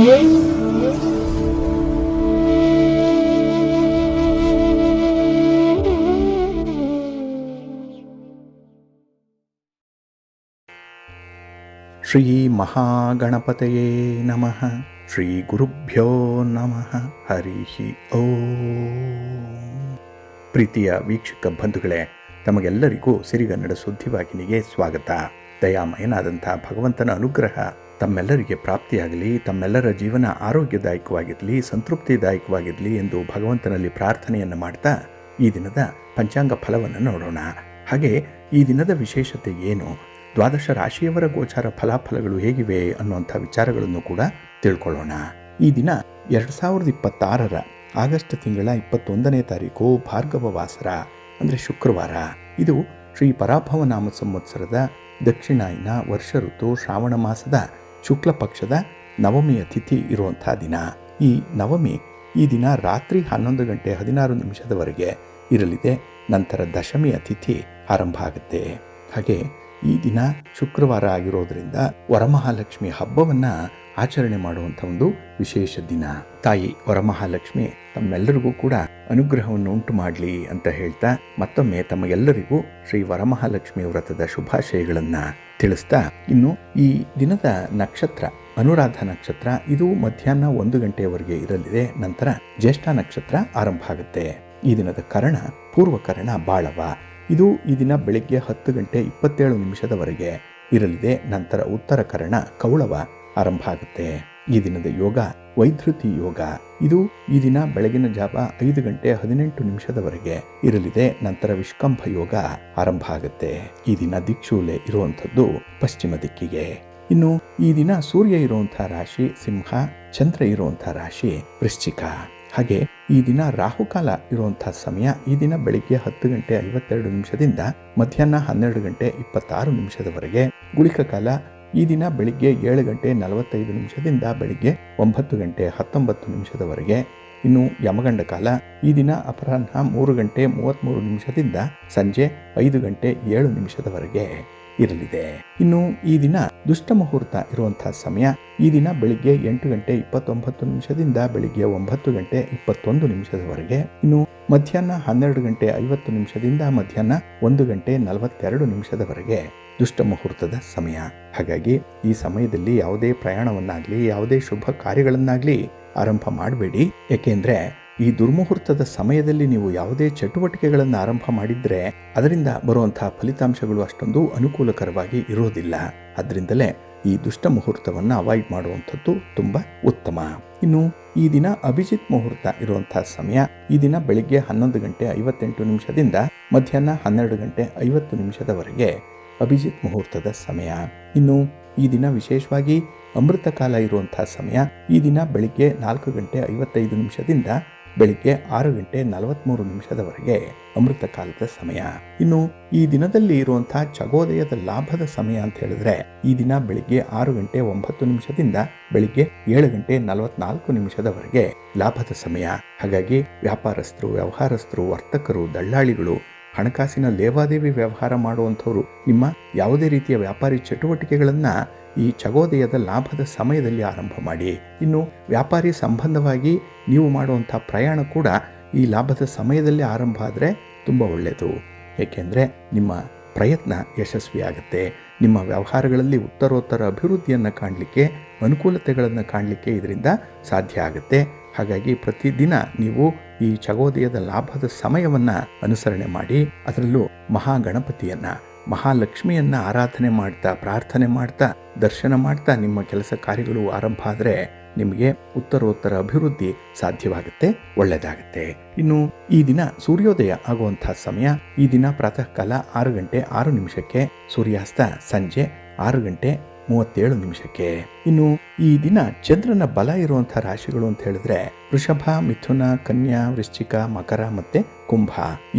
ಶ್ರೀ ಮಹಾಗಣಪತಯೇ ನಮಃ. ಶ್ರೀ ಗುರುಭ್ಯೋ ನಮಃ. ಹರಿ ಓಂ. ಪ್ರೀತಿಯ ವೀಕ್ಷಕ ಬಂಧುಗಳೇ, ತಮಗೆಲ್ಲರಿಗೂ ಸಿರಿಗನ್ನಡ ಸುದ್ದಿವಾಹಿನಿಗೆ ಸ್ವಾಗತ. ದಯಾಮಯನಾದಂಥ ಭಗವಂತನ ಅನುಗ್ರಹ ತಮ್ಮೆಲ್ಲರಿಗೆ ಪ್ರಾಪ್ತಿಯಾಗಲಿ, ತಮ್ಮೆಲ್ಲರ ಜೀವನ ಆರೋಗ್ಯದಾಯಕವಾಗಿರಲಿ, ಸಂತೃಪ್ತಿದಾಯಕವಾಗಿರಲಿ ಎಂದು ಭಗವಂತನಲ್ಲಿ ಪ್ರಾರ್ಥನೆಯನ್ನು ಮಾಡ್ತಾ ಈ ದಿನದ ಪಂಚಾಂಗ ಫಲವನ್ನು ನೋಡೋಣ. ಹಾಗೆ ಈ ದಿನದ ವಿಶೇಷತೆ ಏನು, ದ್ವಾದಶ ರಾಶಿಯವರ ಗೋಚಾರ ಫಲಾಫಲಗಳು ಹೇಗಿವೆ ಅನ್ನುವಂಥ ವಿಚಾರಗಳನ್ನು ಕೂಡ ತಿಳ್ಕೊಳ್ಳೋಣ. ಈ ದಿನ 2026 ಆಗಸ್ಟ್ ತಿಂಗಳ 21ನೇ ತಾರೀಕು ಭಾರ್ಗವ ವಾಸರ ಅಂದರೆ ಶುಕ್ರವಾರ. ಇದು ಶ್ರೀ ಪರಾಭವ ನಾಮ ಸಂವತ್ಸರದ ದಕ್ಷಿಣಾಯನ ವರ್ಷ ಋತು ಶ್ರಾವಣ ಮಾಸದ ಶುಕ್ಲ ಪಕ್ಷದ ನವಮಿಯ ತಿಥಿ ಇರುವಂಥ ದಿನ. ಈ ನವಮಿ ಈ ದಿನ ರಾತ್ರಿ 11:16 ಇರಲಿದೆ. ನಂತರ ದಶಮಿಯ ತಿಥಿ ಆರಂಭ ಆಗುತ್ತೆ. ಹಾಗೆ ಈ ದಿನ ಶುಕ್ರವಾರ ಆಗಿರೋದ್ರಿಂದ ವರಮಹಾಲಕ್ಷ್ಮಿ ಹಬ್ಬವನ್ನು ಆಚರಣೆ ಮಾಡುವಂಥ ಒಂದು ವಿಶೇಷ ದಿನ. ತಾಯಿ ವರಮಹಾಲಕ್ಷ್ಮಿ ತಮ್ಮೆಲ್ಲರಿಗೂ ಕೂಡ ಅನುಗ್ರಹವನ್ನು ಉಂಟು ಮಾಡಲಿ ಅಂತ ಹೇಳ್ತಾ ಮತ್ತೊಮ್ಮೆ ತಮಗೆಲ್ಲರಿಗೂ ಶ್ರೀ ವರಮಹಾಲಕ್ಷ್ಮಿ ವ್ರತದ ಶುಭಾಶಯಗಳನ್ನು ತಿಳಿಸ್ತಾ, ಇನ್ನು ಈ ದಿನದ ನಕ್ಷತ್ರ ಅನುರಾಧ ನಕ್ಷತ್ರ. ಇದು ಮಧ್ಯಾಹ್ನ 1 ಗಂಟೆಯವರೆಗೆ ಇರಲಿದೆ. ನಂತರ ಜ್ಯೇಷ್ಠ ನಕ್ಷತ್ರ ಆರಂಭ ಆಗುತ್ತೆ. ಈ ದಿನದ ಕರ್ಣ ಪೂರ್ವಕರ್ಣ ಬಾಳವ. ಇದು ಈ ದಿನ ಬೆಳಿಗ್ಗೆ 10:27 ಇರಲಿದೆ. ನಂತರ ಉತ್ತರ ಕರ್ಣ ಕೌಳವ ಆರಂಭ ಆಗುತ್ತೆ. ಈ ದಿನದ ಯೋಗ ವೈಧೃತಿ ಯೋಗ. ಇದು ಈ ದಿನ ಬೆಳಗಿನ ಜಾವ 5:18 ಇರಲಿದೆ. ನಂತರ ವಿಷ್ಕಂಭ ಯೋಗ ಆರಂಭ ಆಗುತ್ತೆ. ಈ ದಿನ ದಿಕ್ಷೂಲೆ ಇರುವಂಥದ್ದು ಪಶ್ಚಿಮ ದಿಕ್ಕಿಗೆ. ಇನ್ನು ಈ ದಿನ ಸೂರ್ಯ ಇರುವಂಥ ರಾಶಿ ಸಿಂಹ, ಚಂದ್ರ ಇರುವಂಥ ರಾಶಿ ವೃಶ್ಚಿಕ. ಹಾಗೆ ಈ ದಿನ ರಾಹುಕಾಲ ಇರುವಂಥ ಸಮಯ ಈ ದಿನ ಬೆಳಿಗ್ಗೆ 10:52 ಮಧ್ಯಾಹ್ನ 12:26 ಗುಳಿಕ ಕಾಲ ಈ ದಿನ ಬೆಳಿಗ್ಗೆ 7:45 ಬೆಳಿಗ್ಗೆ 9:19 ಇನ್ನು ಯಮಗಂಡ ಕಾಲ ಈ ದಿನ ಅಪರಾಹ್ನ 3:33 ಸಂಜೆ 5:07 ಇರಲಿದೆ. ಇನ್ನು ಈ ದಿನ ದುಷ್ಟ ಮುಹೂರ್ತ ಇರುವಂತಹ ಸಮಯ ಈ ದಿನ ಬೆಳಿಗ್ಗೆ 8:29 ಬೆಳಿಗ್ಗೆ 9:21 ಇನ್ನು ಮಧ್ಯಾಹ್ನ 12:50 ಮಧ್ಯಾಹ್ನ 1:42 ದುಷ್ಟ ಮುಹೂರ್ತದ ಸಮಯ. ಹಾಗಾಗಿ ಈ ಸಮಯದಲ್ಲಿ ಯಾವುದೇ ಪ್ರಯಾಣವನ್ನಾಗಲಿ ಯಾವುದೇ ಶುಭ ಕಾರ್ಯಗಳನ್ನಾಗಲಿ ಆರಂಭ ಮಾಡಬೇಡಿ. ಏಕೆಂದರೆ ಈ ದುರ್ಮುಹೂರ್ತದ ಸಮಯದಲ್ಲಿ ನೀವು ಯಾವುದೇ ಚಟುವಟಿಕೆಗಳನ್ನು ಆರಂಭ ಮಾಡಿದರೆ ಅದರಿಂದ ಬರುವಂತಹ ಫಲಿತಾಂಶಗಳು ಅಷ್ಟೊಂದು ಅನುಕೂಲಕರವಾಗಿ ಇರೋದಿಲ್ಲ. ಅದರಿಂದಲೇ ಈ ದುಷ್ಟ ಮುಹೂರ್ತವನ್ನು ಅವಾಯ್ಡ್ ಮಾಡುವಂಥದ್ದು ತುಂಬ ಉತ್ತಮ. ಇನ್ನು ಈ ದಿನ ಅಭಿಜಿತ್ ಮುಹೂರ್ತ ಇರುವಂತಹ ಸಮಯ ಈ ದಿನ ಬೆಳಿಗ್ಗೆ 11:58 ಮಧ್ಯಾಹ್ನ 12:50 ಅಭಿಜಿತ್ ಮುಹೂರ್ತದ ಸಮಯ. ಇನ್ನು ಈ ದಿನ ವಿಶೇಷವಾಗಿ ಅಮೃತ ಕಾಲ ಇರುವಂತಹ ಸಮಯ ಈ ದಿನ ಬೆಳಿಗ್ಗೆ 4:55 ಬೆಳಿಗ್ಗೆ 6:43 ಅಮೃತ ಕಾಲದ ಸಮಯ. ಇನ್ನು ಈ ದಿನದಲ್ಲಿ ಇರುವಂತಹ ಚಗೋದಯದ ಲಾಭದ ಸಮಯ ಅಂತ ಹೇಳಿದ್ರೆ ಈ ದಿನ ಬೆಳಿಗ್ಗೆ 6:09 ಬೆಳಿಗ್ಗೆ 7:44 ಲಾಭದ ಸಮಯ. ಹಾಗಾಗಿ ವ್ಯಾಪಾರಸ್ಥರು, ವ್ಯವಹಾರಸ್ಥರು, ವರ್ತಕರು, ದಳ್ಳಾಳಿಗಳು, ಹಣಕಾಸಿನ ಲೇವಾದೇವಿ ವ್ಯವಹಾರ ಮಾಡುವಂಥವ್ರು ನಿಮ್ಮ ಯಾವುದೇ ರೀತಿಯ ವ್ಯಾಪಾರಿ ಚಟುವಟಿಕೆಗಳನ್ನು ಈ ಚಗೋದಯದ ಲಾಭದ ಸಮಯದಲ್ಲಿ ಆರಂಭ ಮಾಡಿ. ಇನ್ನು ವ್ಯಾಪಾರಿ ಸಂಬಂಧವಾಗಿ ನೀವು ಮಾಡುವಂಥ ಪ್ರಯಾಣ ಕೂಡ ಈ ಲಾಭದ ಸಮಯದಲ್ಲಿ ಆರಂಭ ಆದರೆ ತುಂಬ ಒಳ್ಳೆಯದು. ಏಕೆಂದರೆ ನಿಮ್ಮ ಪ್ರಯತ್ನ ಯಶಸ್ವಿಯಾಗುತ್ತೆ. ನಿಮ್ಮ ವ್ಯವಹಾರಗಳಲ್ಲಿ ಉತ್ತರೋತ್ತರ ಅಭಿವೃದ್ಧಿಯನ್ನು ಕಾಣಲಿಕ್ಕೆ, ಅನುಕೂಲತೆಗಳನ್ನು ಕಾಣಲಿಕ್ಕೆ ಇದರಿಂದ ಸಾಧ್ಯ ಆಗುತ್ತೆ. ಹಾಗಾಗಿ ಪ್ರತಿದಿನ ನೀವು ಈ ಚಗೋದಯದ ಲಾಭದ ಸಮಯವನ್ನು ಅನುಸರಣೆ ಮಾಡಿ, ಅದರಲ್ಲೂ ಮಹಾಗಣಪತಿಯನ್ನು, ಮಹಾಲಕ್ಷ್ಮಿಯನ್ನು ಆರಾಧನೆ ಮಾಡ್ತಾ, ಪ್ರಾರ್ಥನೆ ಮಾಡ್ತಾ, ದರ್ಶನ ಮಾಡ್ತಾ ನಿಮ್ಮ ಕೆಲಸ ಕಾರ್ಯಗಳು ಆರಂಭ ಆದರೆ ನಿಮಗೆ ಉತ್ತರೋತ್ತರ ಅಭಿವೃದ್ಧಿ ಸಾಧ್ಯವಾಗುತ್ತೆ, ಒಳ್ಳೆಯದಾಗುತ್ತೆ. ಇನ್ನು ಈ ದಿನ ಸೂರ್ಯೋದಯ ಆಗುವಂತಹ ಸಮಯ ಈ ದಿನ ಪ್ರಾತಃ ಕಾಲ 6:06 ಸೂರ್ಯಾಸ್ತ ಸಂಜೆ 6:37. ಇನ್ನು ಈ ದಿನ ಚಂದ್ರನ ಬಲ ಇರುವಂತಹ ರಾಶಿಗಳು ಅಂತ ಹೇಳಿದ್ರೆ ವೃಷಭ, ಮಿಥುನ, ಕನ್ಯಾ, ವೃಶ್ಚಿಕ, ಮಕರ ಮತ್ತೆ ಕುಂಭ.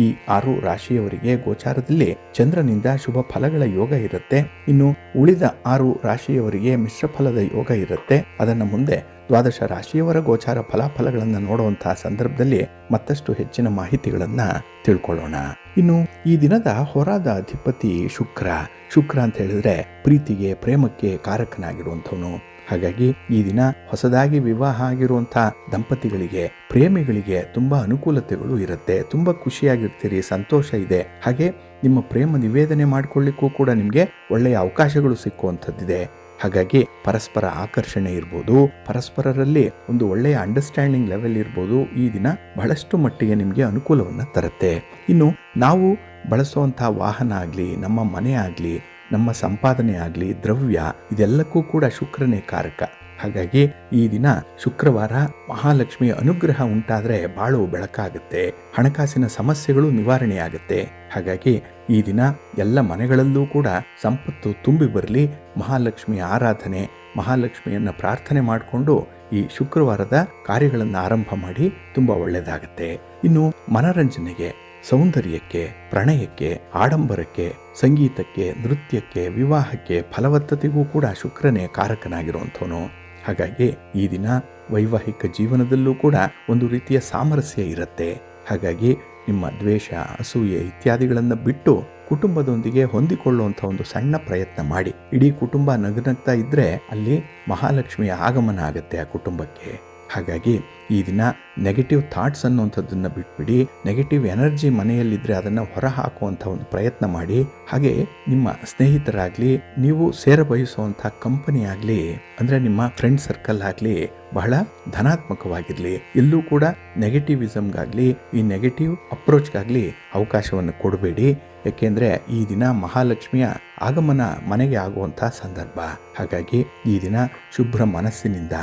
ಈ 6 ರಾಶಿಯವರಿಗೆ ಗೋಚಾರದಲ್ಲಿ ಚಂದ್ರನಿಂದ ಶುಭ ಫಲಗಳ ಯೋಗ ಇರುತ್ತೆ. ಇನ್ನು ಉಳಿದ 6 ರಾಶಿಯವರಿಗೆ ಮಿಶ್ರ ಫಲದ ಯೋಗ ಇರುತ್ತೆ. ಅದನ್ನು ಮುಂದೆ ದ್ವಾದಶ ರಾಶಿಯವರ ಗೋಚಾರ ಫಲಾಫಲಗಳನ್ನು ನೋಡುವಂತಹ ಸಂದರ್ಭದಲ್ಲಿ ಮತ್ತಷ್ಟು ಹೆಚ್ಚಿನ ಮಾಹಿತಿಗಳನ್ನು ತಿಳ್ಕೊಳ್ಳೋಣ. ಇನ್ನು ಈ ದಿನದ ಹೊರಾದ ಅಧಿಪತಿ ಶುಕ್ರ. ಶುಕ್ರ ಅಂತ ಹೇಳಿದ್ರೆ ಪ್ರೀತಿಗೆ, ಪ್ರೇಮಕ್ಕೆ ಕಾರಕನಾಗಿರುವಂಥವನು. ಹಾಗಾಗಿ ಈ ದಿನ ಹೊಸದಾಗಿ ವಿವಾಹ ಆಗಿರುವಂತಹ ದಂಪತಿಗಳಿಗೆ, ಪ್ರೇಮಿಗಳಿಗೆ ತುಂಬಾ ಅನುಕೂಲತೆಗಳು ಇರುತ್ತೆ. ತುಂಬಾ ಖುಷಿಯಾಗಿರ್ತೀರಿ, ಸಂತೋಷ ಇದೆ. ಹಾಗೆ ನಿಮ್ಮ ಪ್ರೇಮ ನಿವೇದನೆ ಮಾಡಿಕೊಳ್ಳಿಕ್ಕೂ ಕೂಡ ನಿಮಗೆ ಒಳ್ಳೆಯ ಅವಕಾಶಗಳು ಸಿಕ್ಕುವಂಥದ್ದಿದೆ. ಹಾಗಾಗಿ ಪರಸ್ಪರ ಆಕರ್ಷಣೆ ಇರ್ಬೋದು, ಪರಸ್ಪರರಲ್ಲಿ ಒಂದು ಒಳ್ಳೆಯ ಅಂಡರ್ಸ್ಟ್ಯಾಂಡಿಂಗ್ ಲೆವೆಲ್ ಇರ್ಬೋದು. ಈ ದಿನ ಬಹಳಷ್ಟು ಮಟ್ಟಿಗೆ ನಿಮಗೆ ಅನುಕೂಲವನ್ನು ತರುತ್ತೆ. ಇನ್ನು ನಾವು ಬಳಸುವಂತಹ ವಾಹನ ಆಗಲಿ, ನಮ್ಮ ಮನೆ ಆಗಲಿ, ನಮ್ಮ ಸಂಪಾದನೆ ಆಗಲಿ, ದ್ರವ್ಯ, ಇದೆಲ್ಲಕ್ಕೂ ಕೂಡ ಶುಕ್ರನೇ ಕಾರಕ. ಹಾಗಾಗಿ ಈ ದಿನ ಶುಕ್ರವಾರ ಮಹಾಲಕ್ಷ್ಮಿಯ ಅನುಗ್ರಹ ಉಂಟಾದರೆ ಬಾಳು ಬೆಳಕಾಗುತ್ತೆ, ಹಣಕಾಸಿನ ಸಮಸ್ಯೆಗಳು ನಿವಾರಣೆ ಆಗುತ್ತೆ. ಹಾಗಾಗಿ ಈ ದಿನ ಎಲ್ಲ ಮನೆಗಳಲ್ಲೂ ಕೂಡ ಸಂಪತ್ತು ತುಂಬಿ ಬರಲಿ. ಮಹಾಲಕ್ಷ್ಮಿಯ ಆರಾಧನೆ, ಮಹಾಲಕ್ಷ್ಮಿಯನ್ನು ಪ್ರಾರ್ಥನೆ ಮಾಡಿಕೊಂಡು ಈ ಶುಕ್ರವಾರದ ಕಾರ್ಯಗಳನ್ನು ಆರಂಭ ಮಾಡಿ ತುಂಬ ಒಳ್ಳೆಯದಾಗುತ್ತೆ. ಇನ್ನು ಮನರಂಜನೆಗೆ, ಸೌಂದರ್ಯಕ್ಕೆ, ಪ್ರಣಯಕ್ಕೆ, ಆಡಂಬರಕ್ಕೆ, ಸಂಗೀತಕ್ಕೆ, ನೃತ್ಯಕ್ಕೆ, ವಿವಾಹಕ್ಕೆ, ಫಲವತ್ತತೆಗೂ ಕೂಡ ಶುಕ್ರನೇ ಕಾರಕನಾಗಿರುವಂಥವನು. ಹಾಗಾಗಿ ಈ ದಿನ ವೈವಾಹಿಕ ಜೀವನದಲ್ಲೂ ಕೂಡ ಒಂದು ರೀತಿಯ ಸಾಮರಸ್ಯ ಇರುತ್ತೆ. ಹಾಗಾಗಿ ನಿಮ್ಮ ದ್ವೇಷ, ಅಸೂಯೆ ಇತ್ಯಾದಿಗಳನ್ನು ಬಿಟ್ಟು ಕುಟುಂಬದೊಂದಿಗೆ ಹೊಂದಿಕೊಳ್ಳುವಂಥ ಒಂದು ಸಣ್ಣ ಪ್ರಯತ್ನ ಮಾಡಿ. ಇಡೀ ಕುಟುಂಬ ನಗುನಗ್ತಾ ಇದ್ದರೆ ಅಲ್ಲಿ ಮಹಾಲಕ್ಷ್ಮಿಯ ಆಗಮನ ಆಗುತ್ತೆ ಆ ಕುಟುಂಬಕ್ಕೆ. ಹಾಗಾಗಿ ಈ ದಿನ ನೆಗೆಟಿವ್ ಥಾಟ್ಸ್ ಅನ್ನುವಂಥದ್ದನ್ನು ಬಿಟ್ಬಿಡಿ. ನೆಗೆಟಿವ್ ಎನರ್ಜಿ ಮನೆಯಲ್ಲಿದ್ದರೆ ಅದನ್ನು ಹೊರ ಹಾಕುವಂಥ ಒಂದು ಪ್ರಯತ್ನ ಮಾಡಿ. ಹಾಗೆ ನಿಮ್ಮ ಸ್ನೇಹಿತರಾಗಲಿ, ನೀವು ಸೇರಬಯಸುವಂಥ ಕಂಪನಿ ಆಗಲಿ, ಅಂದರೆ ನಿಮ್ಮ ಫ್ರೆಂಡ್ ಸರ್ಕಲ್ ಆಗಲಿ ಬಹಳ ಧನಾತ್ಮಕವಾಗಿರಲಿ. ಎಲ್ಲೂ ಕೂಡ ನೆಗೆಟಿವಿಸಮ್ಗಾಗಲಿ, ಈ ನೆಗೆಟಿವ್ ಅಪ್ರೋಚ್ಗಾಗಲಿ ಅವಕಾಶವನ್ನು ಕೊಡಬೇಡಿ. ಏಕೆಂದರೆ ಈ ದಿನ ಮಹಾಲಕ್ಷ್ಮಿಯ ಆಗಮನ ಮನೆಗೆ ಆಗುವಂಥ ಸಂದರ್ಭ. ಹಾಗಾಗಿ ಈ ದಿನ ಶುಭ್ರ ಮನಸ್ಸಿನಿಂದ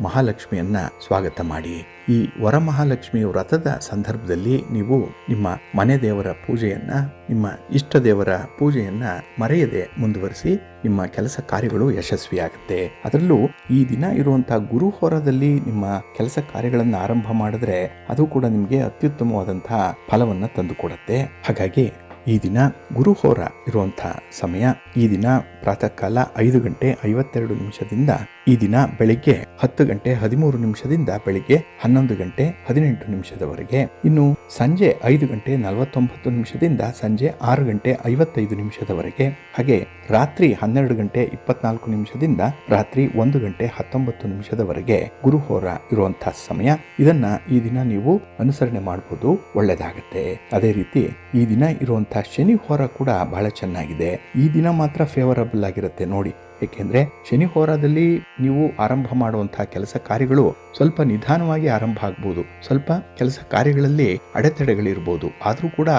ಮಹಾಲಕ್ಷ್ಮಿಯನ್ನ ಸ್ವಾಗತ ಮಾಡಿ. ಈ ವರಮಹಾಲಕ್ಷ್ಮಿ ವ್ರತದ ಸಂದರ್ಭದಲ್ಲಿ ನೀವು ನಿಮ್ಮ ಮನೆ ದೇವರ ಪೂಜೆಯನ್ನ, ನಿಮ್ಮ ಇಷ್ಟ ದೇವರ ಪೂಜೆಯನ್ನ ಮರೆಯದೆ ಮುಂದುವರಿಸಿ. ನಿಮ್ಮ ಕೆಲಸ ಕಾರ್ಯಗಳು ಯಶಸ್ವಿಯಾಗುತ್ತೆ. ಅದರಲ್ಲೂ ಈ ದಿನ ಇರುವಂತಹ ಗುರುಹೋರದಲ್ಲಿ ನಿಮ್ಮ ಕೆಲಸ ಕಾರ್ಯಗಳನ್ನು ಆರಂಭ ಮಾಡಿದ್ರೆ ಅದು ಕೂಡ ನಿಮಗೆ ಅತ್ಯುತ್ತಮವಾದಂತಹ ಫಲವನ್ನು ತಂದುಕೊಡುತ್ತೆ. ಹಾಗಾಗಿ ಈ ದಿನ ಗುರುಹೋರ ಇರುವಂಥ ಸಮಯ ಈ ದಿನ ಪ್ರಾತಃ ಕಾಲ 5:52 ಈ ದಿನ ಬೆಳಿಗ್ಗೆ 10:13 ಬೆಳಿಗ್ಗೆ 11:18 ಇನ್ನು ಸಂಜೆ 5:49 ಸಂಜೆ 6:55 ಹಾಗೆ ರಾತ್ರಿ 12:24 ರಾತ್ರಿ 1:19 ಗುರುಹೋರ ಇರುವಂತಹ ಸಮಯ. ಇದನ್ನ ಈ ದಿನ ನೀವು ಅನುಸರಣೆ ಮಾಡಬಹುದು, ಒಳ್ಳೆಯದಾಗತ್ತೆ. ಅದೇ ರೀತಿ ಈ ದಿನ ಇರುವಂತಹ ಶನಿ ಹೋರ ಕೂಡ ಬಹಳ ಚೆನ್ನಾಗಿದೆ. ಈ ದಿನ ಮಾತ್ರ ಫೇವರಬಲ್ ಆಗಿರುತ್ತೆ ನೋಡಿ. ಏಕೆಂದ್ರೆ ಶನಿ ಹೋರಾದಲ್ಲಿ ನೀವು ಆರಂಭ ಮಾಡುವಂತಹ ಕೆಲಸ ಕಾರ್ಯಗಳು ಸ್ವಲ್ಪ ನಿಧಾನವಾಗಿ ಆರಂಭ ಆಗ್ಬೋದು, ಸ್ವಲ್ಪ ಕೆಲಸ ಕಾರ್ಯಗಳಲ್ಲಿ ಅಡೆತಡೆಗಳಿರ್ಬೋದು. ಆದ್ರೂ ಕೂಡ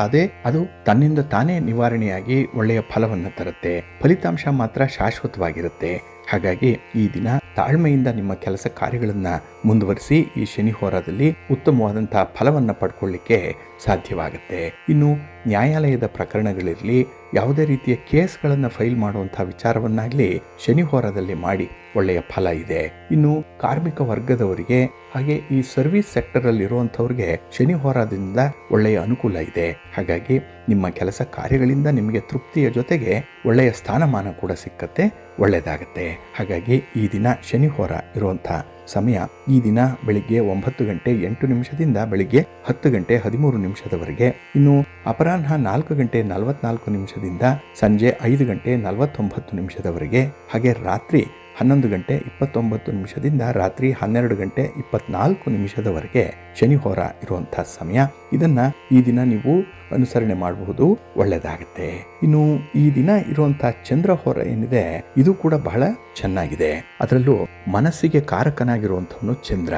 ಅದು ತನ್ನಿಂದ ತಾನೇ ನಿವಾರಣೆಯಾಗಿ ಒಳ್ಳೆಯ ಫಲವನ್ನು ತರುತ್ತೆ. ಫಲಿತಾಂಶ ಮಾತ್ರ ಶಾಶ್ವತವಾಗಿರುತ್ತೆ. ಹಾಗಾಗಿ ಈ ದಿನ ತಾಳ್ಮೆಯಿಂದ ನಿಮ್ಮ ಕೆಲಸ ಕಾರ್ಯಗಳನ್ನ ಮುಂದುವರಿಸಿ ಈ ಶನಿ ಹೋರಾದಲ್ಲಿ ಉತ್ತಮವಾದಂತಹ ಫಲವನ್ನು ಪಡ್ಕೊಳ್ಳಿಕ್ಕೆ ಸಾಧ್ಯವಾಗುತ್ತೆ. ಇನ್ನು ನ್ಯಾಯಾಲಯದ ಪ್ರಕರಣಗಳಿರಲಿ, ಯಾವುದೇ ರೀತಿಯ ಕೇಸ್ಗಳನ್ನು ಫೈಲ್ ಮಾಡುವಂತಹ ವಿಚಾರವನ್ನಾಗಲಿ ಶನಿ ಹೋರಾದಲ್ಲಿ ಮಾಡಿ, ಒಳ್ಳೆಯ ಫಲ ಇದೆ. ಇನ್ನು ಕಾರ್ಮಿಕ ವರ್ಗದವರಿಗೆ ಹಾಗೆ ಈ ಸರ್ವಿಸ್ ಸೆಕ್ಟರ್ ಅಲ್ಲಿ ಇರುವಂತವ್ರಿಗೆ ಶನಿ ಹೋರಾದಿಂದ ಒಳ್ಳೆಯ ಅನುಕೂಲ ಇದೆ. ಹಾಗಾಗಿ ನಿಮ್ಮ ಕೆಲಸ ಕಾರ್ಯಗಳಿಂದ ನಿಮಗೆ ತೃಪ್ತಿಯ ಜೊತೆಗೆ ಒಳ್ಳೆಯ ಸ್ಥಾನಮಾನ ಕೂಡ ಸಿಕ್ಕತ್ತೆ, ಒಳ್ಳೆಯದಾಗತ್ತೆ. ಹಾಗಾಗಿ ಈ ದಿನ ಶನಿ ಹೋರ ಇರುವಂತಹ ಸಮಯ ಈ ದಿನ ಬೆಳಿಗ್ಗೆ 9:08 ಬೆಳಿಗ್ಗೆ 10:13 ಇನ್ನು ಅಪರಾಹ್ನ 4:44 ಸಂಜೆ 5:49 ಹಾಗೆ ರಾತ್ರಿ 11:29 ರಾತ್ರಿ 12:24 ಶನಿ ಹೋರ ಇರುವಂತಹ ಸಮಯ. ಇದನ್ನ ಈ ದಿನ ನೀವು ಅನುಸರಣೆ ಮಾಡಬಹುದು, ಒಳ್ಳೆಯದಾಗುತ್ತೆ. ಇನ್ನು ಈ ದಿನ ಇರುವಂತಹ ಚಂದ್ರ ಹೋರ ಏನಿದೆ ಇದು ಕೂಡ ಬಹಳ ಚೆನ್ನಾಗಿದೆ. ಅದರಲ್ಲೂ ಮನಸ್ಸಿಗೆ ಕಾರಕನಾಗಿರುವಂಥವನು ಚಂದ್ರ.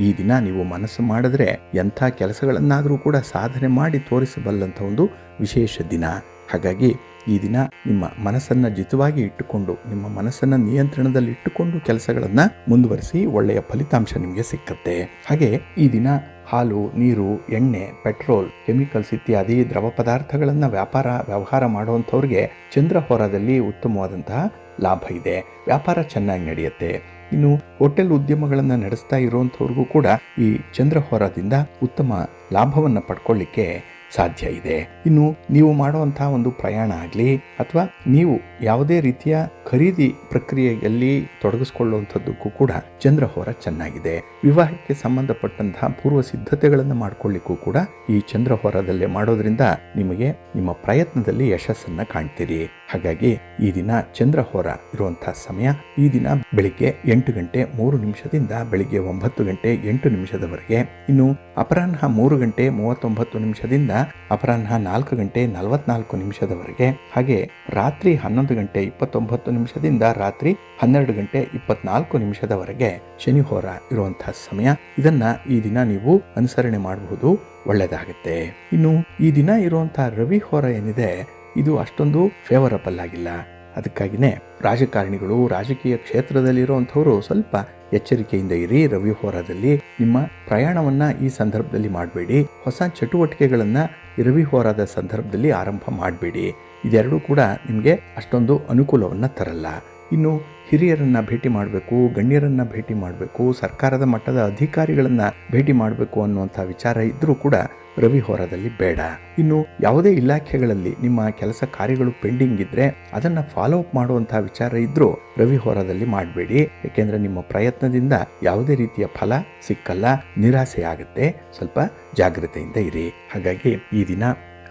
ಈ ದಿನ ನೀವು ಮನಸ್ಸು ಮಾಡಿದ್ರೆ ಎಂಥ ಕೆಲಸಗಳನ್ನಾದರೂ ಕೂಡ ಸಾಧನೆ ಮಾಡಿ ತೋರಿಸಬಲ್ಲಂಥ ಒಂದು ವಿಶೇಷ ದಿನ. ಹಾಗಾಗಿ ಈ ದಿನ ನಿಮ್ಮ ಮನಸ್ಸನ್ನು ಜಿತವಾಗಿ ಇಟ್ಟುಕೊಂಡು, ನಿಮ್ಮ ಮನಸ್ಸನ್ನು ನಿಯಂತ್ರಣದಲ್ಲಿ ಇಟ್ಟುಕೊಂಡು ಕೆಲಸಗಳನ್ನು ಮುಂದುವರಿಸಿ, ಒಳ್ಳೆಯ ಫಲಿತಾಂಶ ನಿಮಗೆ ಸಿಕ್ಕತ್ತೆ. ಹಾಗೆ ಈ ದಿನ ಹಾಲು, ನೀರು, ಎಣ್ಣೆ, ಪೆಟ್ರೋಲ್, ಕೆಮಿಕಲ್ಸ್ ಇತ್ಯಾದಿ ದ್ರವ ಪದಾರ್ಥಗಳನ್ನು ವ್ಯವಹಾರ ಮಾಡುವಂಥವ್ರಿಗೆ ಚಂದ್ರ ಹೋರಾದಲ್ಲಿ ಉತ್ತಮವಾದಂತಹ ಲಾಭ ಇದೆ, ವ್ಯಾಪಾರ ಚೆನ್ನಾಗಿ ನಡೆಯುತ್ತೆ. ಇನ್ನು ಹೋಟೆಲ್ ಉದ್ಯಮಗಳನ್ನು ನಡೆಸ್ತಾ ಇರುವಂಥವ್ರಿಗೂ ಕೂಡ ಈ ಚಂದ್ರ ಹೋರಾದಿಂದ ಉತ್ತಮ ಲಾಭವನ್ನು ಪಡ್ಕೊಳ್ಳಿಕ್ಕೆ ಸಾಧ್ಯ ಇದೆ. ಇನ್ನು ನೀವು ಮಾಡುವಂತಹ ಒಂದು ಪ್ರಯಾಣ ಆಗಲಿ ಅಥವಾ ನೀವು ಯಾವುದೇ ರೀತಿಯ ಖರೀದಿ ಪ್ರಕ್ರಿಯೆಯಲ್ಲಿ ತೊಡಗಿಸ್ಕೊಳ್ಳುವಂಥದ್ದಕ್ಕೂ ಕೂಡ ಚಂದ್ರ ಹೋರ ಚೆನ್ನಾಗಿದೆ. ವಿವಾಹಕ್ಕೆ ಸಂಬಂಧಪಟ್ಟಂತಹ ಪೂರ್ವ ಸಿದ್ಧತೆಗಳನ್ನು ಮಾಡಿಕೊಳ್ಳಿಕ್ಕೂ ಕೂಡ ಈ ಚಂದ್ರ ಹೋರಾದಲ್ಲೇ ಮಾಡೋದ್ರಿಂದ ನಿಮಗೆ ನಿಮ್ಮ ಪ್ರಯತ್ನದಲ್ಲಿ ಯಶಸ್ಸನ್ನು ಕಾಣ್ತೀರಿ. ಹಾಗಾಗಿ ಈ ದಿನ ಚಂದ್ರಹೋರ ಇರುವಂತಹ ಸಮಯ. ಈ ದಿನ ಬೆಳಿಗ್ಗೆ 8 ಗಂಟೆ 3 ನಿಮಿಷದಿಂದ ಬೆಳಿಗ್ಗೆ 9 ಗಂಟೆ 8 ನಿಮಿಷದವರೆಗೆ. ಇನ್ನು ಅಪರಾಹ್ನ 3 ಗಂಟೆ 39 ನಿಮಿಷದಿಂದ ಅಪರಾಹ್ನ 4 ಗಂಟೆ 44 ನಿಮಿಷದವರೆಗೆ. ಹಾಗೆ ರಾತ್ರಿ 11 ಗಂಟೆ 29 ನಿಮಿಷದಿಂದ ರಾತ್ರಿ 12 ಗಂಟೆ 24 ನಿಮಿಷದವರೆಗೆ ಶನಿಹೋರ ಇರುವಂತಹ ಸಮಯ. ಇದನ್ನ ಈ ದಿನ ನೀವು ಅನುಸರಣೆ ಮಾಡಬಹುದು, ಒಳ್ಳೆಯದಾಗುತ್ತೆ. ಇನ್ನು ಈ ದಿನ ಇರುವಂತಹ ರವಿ ಹೋರ ಏನಿದೆ, ಇದು ಅಷ್ಟೊಂದು ಫೇವರಬಲ್ ಆಗಿಲ್ಲ. ಅದಕ್ಕಾಗಿಯೇ ರಾಜಕಾರಣಿಗಳು, ರಾಜಕೀಯ ಕ್ಷೇತ್ರದಲ್ಲಿರುವಂಥವರು ಸ್ವಲ್ಪ ಎಚ್ಚರಿಕೆಯಿಂದ ಇರಿ. ರವಿ ಹೋರಾದಲ್ಲಿ ನಿಮ್ಮ ಪ್ರಯಾಣವನ್ನ ಈ ಸಂದರ್ಭದಲ್ಲಿ ಮಾಡಬೇಡಿ. ಹೊಸ ಚಟುವಟಿಕೆಗಳನ್ನು ರವಿ ಹೋರಾದ ಸಂದರ್ಭದಲ್ಲಿ ಆರಂಭ ಮಾಡಬೇಡಿ. ಇದೆರಡೂ ಕೂಡ ನಿಮಗೆ ಅಷ್ಟೊಂದು ಅನುಕೂಲವನ್ನು ತರಲ್ಲ. ಇನ್ನು ಹಿರಿಯರನ್ನ ಭೇಟಿ ಮಾಡಬೇಕು, ಗಣ್ಯರನ್ನ ಭೇಟಿ ಮಾಡಬೇಕು, ಸರ್ಕಾರದ ಮಟ್ಟದ ಅಧಿಕಾರಿಗಳನ್ನ ಭೇಟಿ ಮಾಡಬೇಕು ಅನ್ನುವಂಥ ವಿಚಾರ ಇದ್ರೂ ಕೂಡ ರವಿ ಹೋರಾದಲ್ಲಿ ಬೇಡ. ಇನ್ನು ಯಾವುದೇ ಇಲಾಖೆಗಳಲ್ಲಿ ನಿಮ್ಮ ಕೆಲಸ ಕಾರ್ಯಗಳು ಪೆಂಡಿಂಗ್ ಇದ್ರೆ ಅದನ್ನ ಫಾಲೋ ಅಪ್ ಮಾಡುವಂತಹ ವಿಚಾರ ಇದ್ರೂ ರವಿ ಹೋರಾದಲ್ಲಿ ಮಾಡಬೇಡಿ. ಯಾಕೆಂದ್ರೆ ನಿಮ್ಮ ಪ್ರಯತ್ನದಿಂದ ಯಾವುದೇ ರೀತಿಯ ಫಲ ಸಿಕ್ಕಲ್ಲ, ನಿರಾಸೆ ಆಗುತ್ತೆ. ಸ್ವಲ್ಪ ಜಾಗ್ರತೆಯಿಂದ ಇರಿ. ಹಾಗಾಗಿ ಈ ದಿನ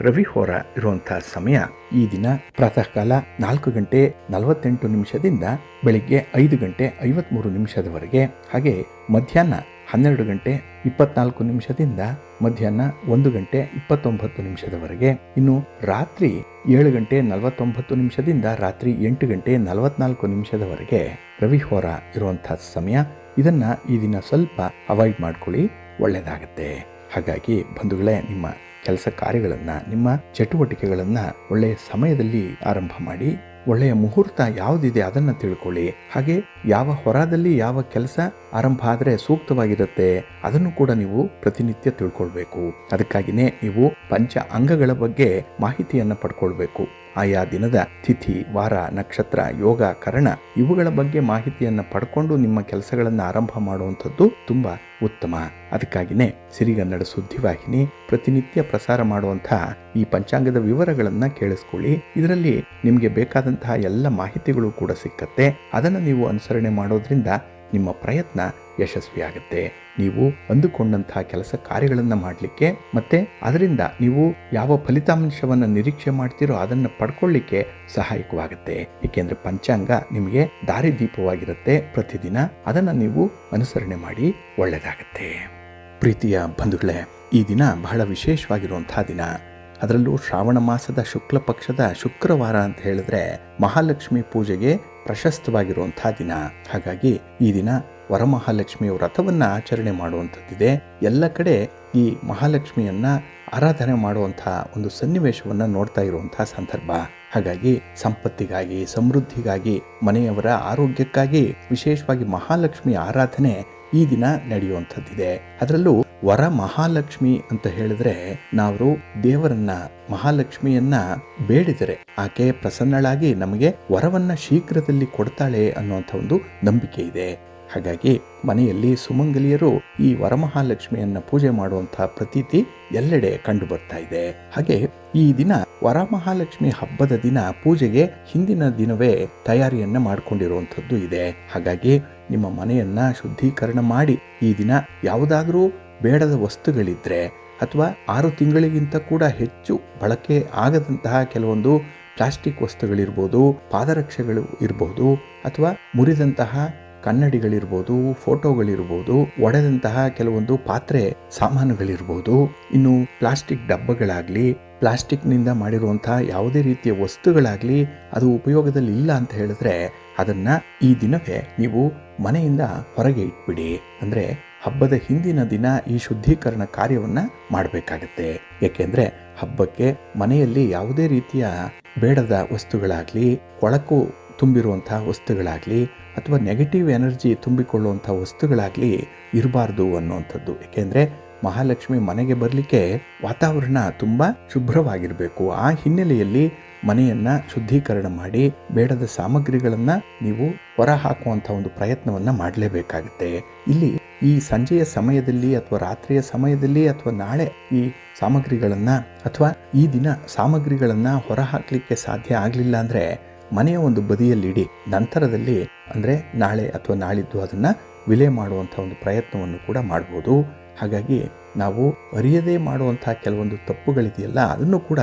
ರವಿ ಹೋರ ಇರುವಂತಹ ಸಮಯ. ಈ ದಿನ ಪ್ರಾತಃ ಕಾಲ 4 ಗಂಟೆ 48 ನಿಮಿಷದಿಂದ ಬೆಳಿಗ್ಗೆ 5 ಗಂಟೆ 53 ನಿಮಿಷದವರೆಗೆ. ಹಾಗೆ ಮಧ್ಯಾಹ್ನ 12 ಗಂಟೆ 24 ನಿಮಿಷದಿಂದ ಮಧ್ಯಾಹ್ನ 1 ಗಂಟೆ 29 ನಿಮಿಷದವರೆಗೆ. ಇನ್ನು ರಾತ್ರಿ 7 ಗಂಟೆ 49 ನಿಮಿಷದಿಂದ ರಾತ್ರಿ 8 ಗಂಟೆ 44 ನಿಮಿಷದವರೆಗೆ ರವಿ ಹೋರ ಇರುವಂತಹ ಸಮಯ. ಇದನ್ನ ಈ ದಿನ ಸ್ವಲ್ಪ ಅವಾಯ್ಡ್ ಮಾಡ್ಕೊಳ್ಳಿ, ಒಳ್ಳೆಯದಾಗತ್ತೆ. ಹಾಗಾಗಿ ಬಂಧುಗಳೇ, ನಿಮ್ಮ ಕೆಲಸ ಕಾರ್ಯಗಳನ್ನು, ನಿಮ್ಮ ಚಟುವಟಿಕೆಗಳನ್ನು ಒಳ್ಳೆಯ ಸಮಯದಲ್ಲಿ ಆರಂಭ ಮಾಡಿ. ಒಳ್ಳೆಯ ಮುಹೂರ್ತ ಯಾವುದಿದೆ ಅದನ್ನು ತಿಳ್ಕೊಳ್ಳಿ. ಹಾಗೆ ಯಾವ ಹೊರದಲ್ಲಿ ಯಾವ ಕೆಲಸ ಆರಂಭ ಆದರೆ ಸೂಕ್ತವಾಗಿರುತ್ತೆ ಅದನ್ನು ಕೂಡ ನೀವು ಪ್ರತಿನಿತ್ಯ ತಿಳ್ಕೊಳ್ಬೇಕು. ಅದಕ್ಕಾಗಿಯೇ ನೀವು ಪಂಚ ಅಂಗಗಳ ಬಗ್ಗೆ ಮಾಹಿತಿಯನ್ನು ಪಡ್ಕೊಳ್ಬೇಕು. ಆಯಾ ದಿನದ ತಿಥಿ, ವಾರ, ನಕ್ಷತ್ರ, ಯೋಗ, ಕರಣ ಇವುಗಳ ಬಗ್ಗೆ ಮಾಹಿತಿಯನ್ನು ಪಡ್ಕೊಂಡು ನಿಮ್ಮ ಕೆಲಸಗಳನ್ನು ಆರಂಭ ಮಾಡುವಂಥದ್ದು ತುಂಬಾ ಉತ್ತಮ. ಅದಕ್ಕಾಗಿಯೇ ಸಿರಿಗನ್ನಡ ಸುದ್ದಿವಾಹಿನಿ ಪ್ರತಿನಿತ್ಯ ಪ್ರಸಾರ ಮಾಡುವಂತಹ ಈ ಪಂಚಾಂಗದ ವಿವರಗಳನ್ನು ಕೇಳಿಸ್ಕೊಳ್ಳಿ. ಇದರಲ್ಲಿ ನಿಮಗೆ ಬೇಕಾದಂತಹ ಎಲ್ಲ ಮಾಹಿತಿಗಳು ಕೂಡ ಸಿಕ್ಕತ್ತೆ. ಅದನ್ನು ನೀವು ಅನುಸರಣೆ ಮಾಡೋದ್ರಿಂದ ನಿಮ್ಮ ಪ್ರಯತ್ನ ಯಶಸ್ವಿಯಾಗುತ್ತೆ. ನೀವು ಅಂದುಕೊಂಡಂತಹ ಕೆಲಸ ಕಾರ್ಯಗಳನ್ನು ಮಾಡಲಿಕ್ಕೆ ಮತ್ತೆ ಅದರಿಂದ ನೀವು ಯಾವ ಫಲಿತಾಂಶವನ್ನು ನಿರೀಕ್ಷೆ ಮಾಡ್ತೀರೋ ಅದನ್ನು ಪಡ್ಕೊಳ್ಳಿಕ್ಕೆ ಸಹಾಯಕವಾಗುತ್ತೆ. ಏಕೆಂದರೆ ಪಂಚಾಂಗ ನಿಮಗೆ ದಾರಿದೀಪವಾಗಿರುತ್ತೆ. ಪ್ರತಿದಿನ ಅದನ್ನು ನೀವು ಅನುಸರಣೆ ಮಾಡಿ, ಒಳ್ಳೆಯದಾಗುತ್ತೆ. ಪ್ರೀತಿಯ ಬಂಧುಗಳೇ, ಈ ದಿನ ಬಹಳ ವಿಶೇಷವಾಗಿರುವಂತಹ ದಿನ. ಅದರಲ್ಲೂ ಶ್ರಾವಣ ಮಾಸದ ಶುಕ್ಲ ಪಕ್ಷದ ಶುಕ್ರವಾರ ಅಂತ ಹೇಳಿದ್ರೆ ಮಹಾಲಕ್ಷ್ಮಿ ಪೂಜೆಗೆ ಪ್ರಶಸ್ತವಾಗಿರುವಂತಹ ದಿನ. ಹಾಗಾಗಿ ಈ ದಿನ ವರಮಹಾಲಕ್ಷ್ಮಿ ವ್ರತವನ್ನ ಆಚರಣೆ ಮಾಡುವಂಥದ್ದಿದೆ. ಎಲ್ಲ ಕಡೆ ಈ ಮಹಾಲಕ್ಷ್ಮಿಯನ್ನ ಆರಾಧನೆ ಮಾಡುವಂತಹ ಒಂದು ಸನ್ನಿವೇಶವನ್ನ ನೋಡ್ತಾ ಇರುವಂತಹ ಸಂದರ್ಭ. ಹಾಗಾಗಿ ಸಂಪತ್ತಿಗಾಗಿ, ಸಮೃದ್ಧಿಗಾಗಿ, ಮನೆಯವರ ಆರೋಗ್ಯಕ್ಕಾಗಿ ವಿಶೇಷವಾಗಿ ಮಹಾಲಕ್ಷ್ಮಿ ಆರಾಧನೆ ಈ ದಿನ ನಡೆಯುವಂಥದ್ದಿದೆ. ಅದರಲ್ಲೂ ವರ ಮಹಾಲಕ್ಷ್ಮಿ ಅಂತ ಹೇಳಿದ್ರೆ ನಾವು ದೇವರನ್ನ, ಮಹಾಲಕ್ಷ್ಮಿಯನ್ನ ಬೇಡಿದರೆ ಆಕೆ ಪ್ರಸನ್ನಳಾಗಿ ನಮಗೆ ವರವನ್ನ ಶೀಘ್ರದಲ್ಲಿ ಕೊಡ್ತಾಳೆ ಅನ್ನುವಂಥ ಒಂದು ನಂಬಿಕೆ ಇದೆ. ಹಾಗಾಗಿ ಮನೆಯಲ್ಲಿ ಸುಮಂಗಲಿಯರು ಈ ವರಮಹಾಲಕ್ಷ್ಮಿಯನ್ನ ಪೂಜೆ ಮಾಡುವಂತಹ ಪ್ರತೀತಿ ಎಲ್ಲೆಡೆ ಕಂಡು ಬರ್ತಾ ಇದೆ. ಹಾಗೆ ಈ ದಿನ ವರಮಹಾಲಕ್ಷ್ಮಿ ಹಬ್ಬದ ದಿನ ಪೂಜೆಗೆ ಹಿಂದಿನ ದಿನವೇ ತಯಾರಿಯನ್ನ ಮಾಡಿಕೊಂಡಿರುವಂಥದ್ದು ಇದೆ. ಹಾಗಾಗಿ ನಿಮ್ಮ ಮನೆಯನ್ನ ಶುದ್ಧೀಕರಣ ಮಾಡಿ ಈ ದಿನ ಯಾವುದಾದ್ರೂ ಬೇಡದ ವಸ್ತುಗಳಿದ್ರೆ ಅಥವಾ 6 ತಿಂಗಳಿಗಿಂತ ಕೂಡ ಹೆಚ್ಚು ಬಳಕೆ ಆಗದಂತಹ ಕೆಲವೊಂದು ಪ್ಲಾಸ್ಟಿಕ್ ವಸ್ತುಗಳಿರ್ಬೋದು, ಪಾದರಕ್ಷೆಗಳು ಇರಬಹುದು, ಅಥವಾ ಮುರಿದಂತಹ ಕನ್ನಡಿಗಳಿರ್ಬೋದು, ಫೋಟೋಗಳಿರ್ಬೋದು, ಒಡೆದಂತಹ ಕೆಲವೊಂದು ಪಾತ್ರೆ ಸಾಮಾನುಗಳಿರ್ಬೋದು, ಇನ್ನು ಪ್ಲಾಸ್ಟಿಕ್ ಡಬ್ಬಗಳಾಗ್ಲಿ, ಪ್ಲಾಸ್ಟಿಕ್ನಿಂದ ಮಾಡಿರುವಂತಹ ಯಾವುದೇ ರೀತಿಯ ವಸ್ತುಗಳಾಗ್ಲಿ ಅದು ಉಪಯೋಗದಲ್ಲಿ ಇಲ್ಲ ಅಂತ ಹೇಳಿದ್ರೆ ಅದನ್ನ ಈ ದಿನವೇ ನೀವು ಮನೆಯಿಂದ ಹೊರಗೆ ಇಟ್ಬಿಡಿ. ಅಂದ್ರೆ ಹಬ್ಬದ ಹಿಂದಿನ ದಿನ ಈ ಶುದ್ಧೀಕರಣ ಕಾರ್ಯವನ್ನ ಮಾಡಬೇಕಾಗತ್ತೆ. ಏಕೆಂದ್ರೆ ಹಬ್ಬಕ್ಕೆ ಮನೆಯಲ್ಲಿ ಯಾವುದೇ ರೀತಿಯ ಬೇಡದ ವಸ್ತುಗಳಾಗ್ಲಿ, ಕೊಳಕು ತುಂಬಿರುವಂತಹ ವಸ್ತುಗಳಾಗ್ಲಿ, ಅಥವಾ ನೆಗೆಟಿವ್ ಎನರ್ಜಿ ತುಂಬಿಕೊಳ್ಳುವಂಥ ವಸ್ತುಗಳಾಗ್ಲಿ ಇರಬಾರ್ದು ಅನ್ನುವಂಥದ್ದು. ಏಕೆಂದರೆ ಮಹಾಲಕ್ಷ್ಮಿ ಮನೆಗೆ ಬರಲಿಕ್ಕೆ ವಾತಾವರಣ ತುಂಬ ಶುಭ್ರವಾಗಿರಬೇಕು. ಆ ಹಿನ್ನೆಲೆಯಲ್ಲಿ ಮನೆಯನ್ನ ಶುದ್ಧೀಕರಣ ಮಾಡಿ ಬೇಡದ ಸಾಮಗ್ರಿಗಳನ್ನು ನೀವು ಹೊರ ಹಾಕುವಂಥ ಒಂದು ಪ್ರಯತ್ನವನ್ನು ಮಾಡಲೇಬೇಕಾಗುತ್ತೆ. ಇಲ್ಲಿ ಈ ಸಂಜೆಯ ಸಮಯದಲ್ಲಿ ಅಥವಾ ರಾತ್ರಿಯ ಸಮಯದಲ್ಲಿ ಅಥವಾ ನಾಳೆ ಈ ಸಾಮಗ್ರಿಗಳನ್ನು ಅಥವಾ ಈ ದಿನ ಸಾಮಗ್ರಿಗಳನ್ನು ಹೊರ ಹಾಕಲಿಕ್ಕೆ ಸಾಧ್ಯ ಆಗಲಿಲ್ಲ ಅಂದರೆ ಮನೆಯ ಒಂದು ಬದಿಯಲ್ಲಿಡಿ. ನಂತರದಲ್ಲಿ ಅಂದರೆ ನಾಳೆ ಅಥವಾ ನಾಳಿದ್ದು ಅದನ್ನು ವಿಲೆ ಮಾಡುವಂಥ ಒಂದು ಪ್ರಯತ್ನವನ್ನು ಕೂಡ ಮಾಡ್ಬೋದು. ಹಾಗಾಗಿ ನಾವು ಅರಿಯದೇ ಮಾಡುವಂಥ ಕೆಲವೊಂದು ತಪ್ಪುಗಳಿದೆಯಲ್ಲ ಅದನ್ನು ಕೂಡ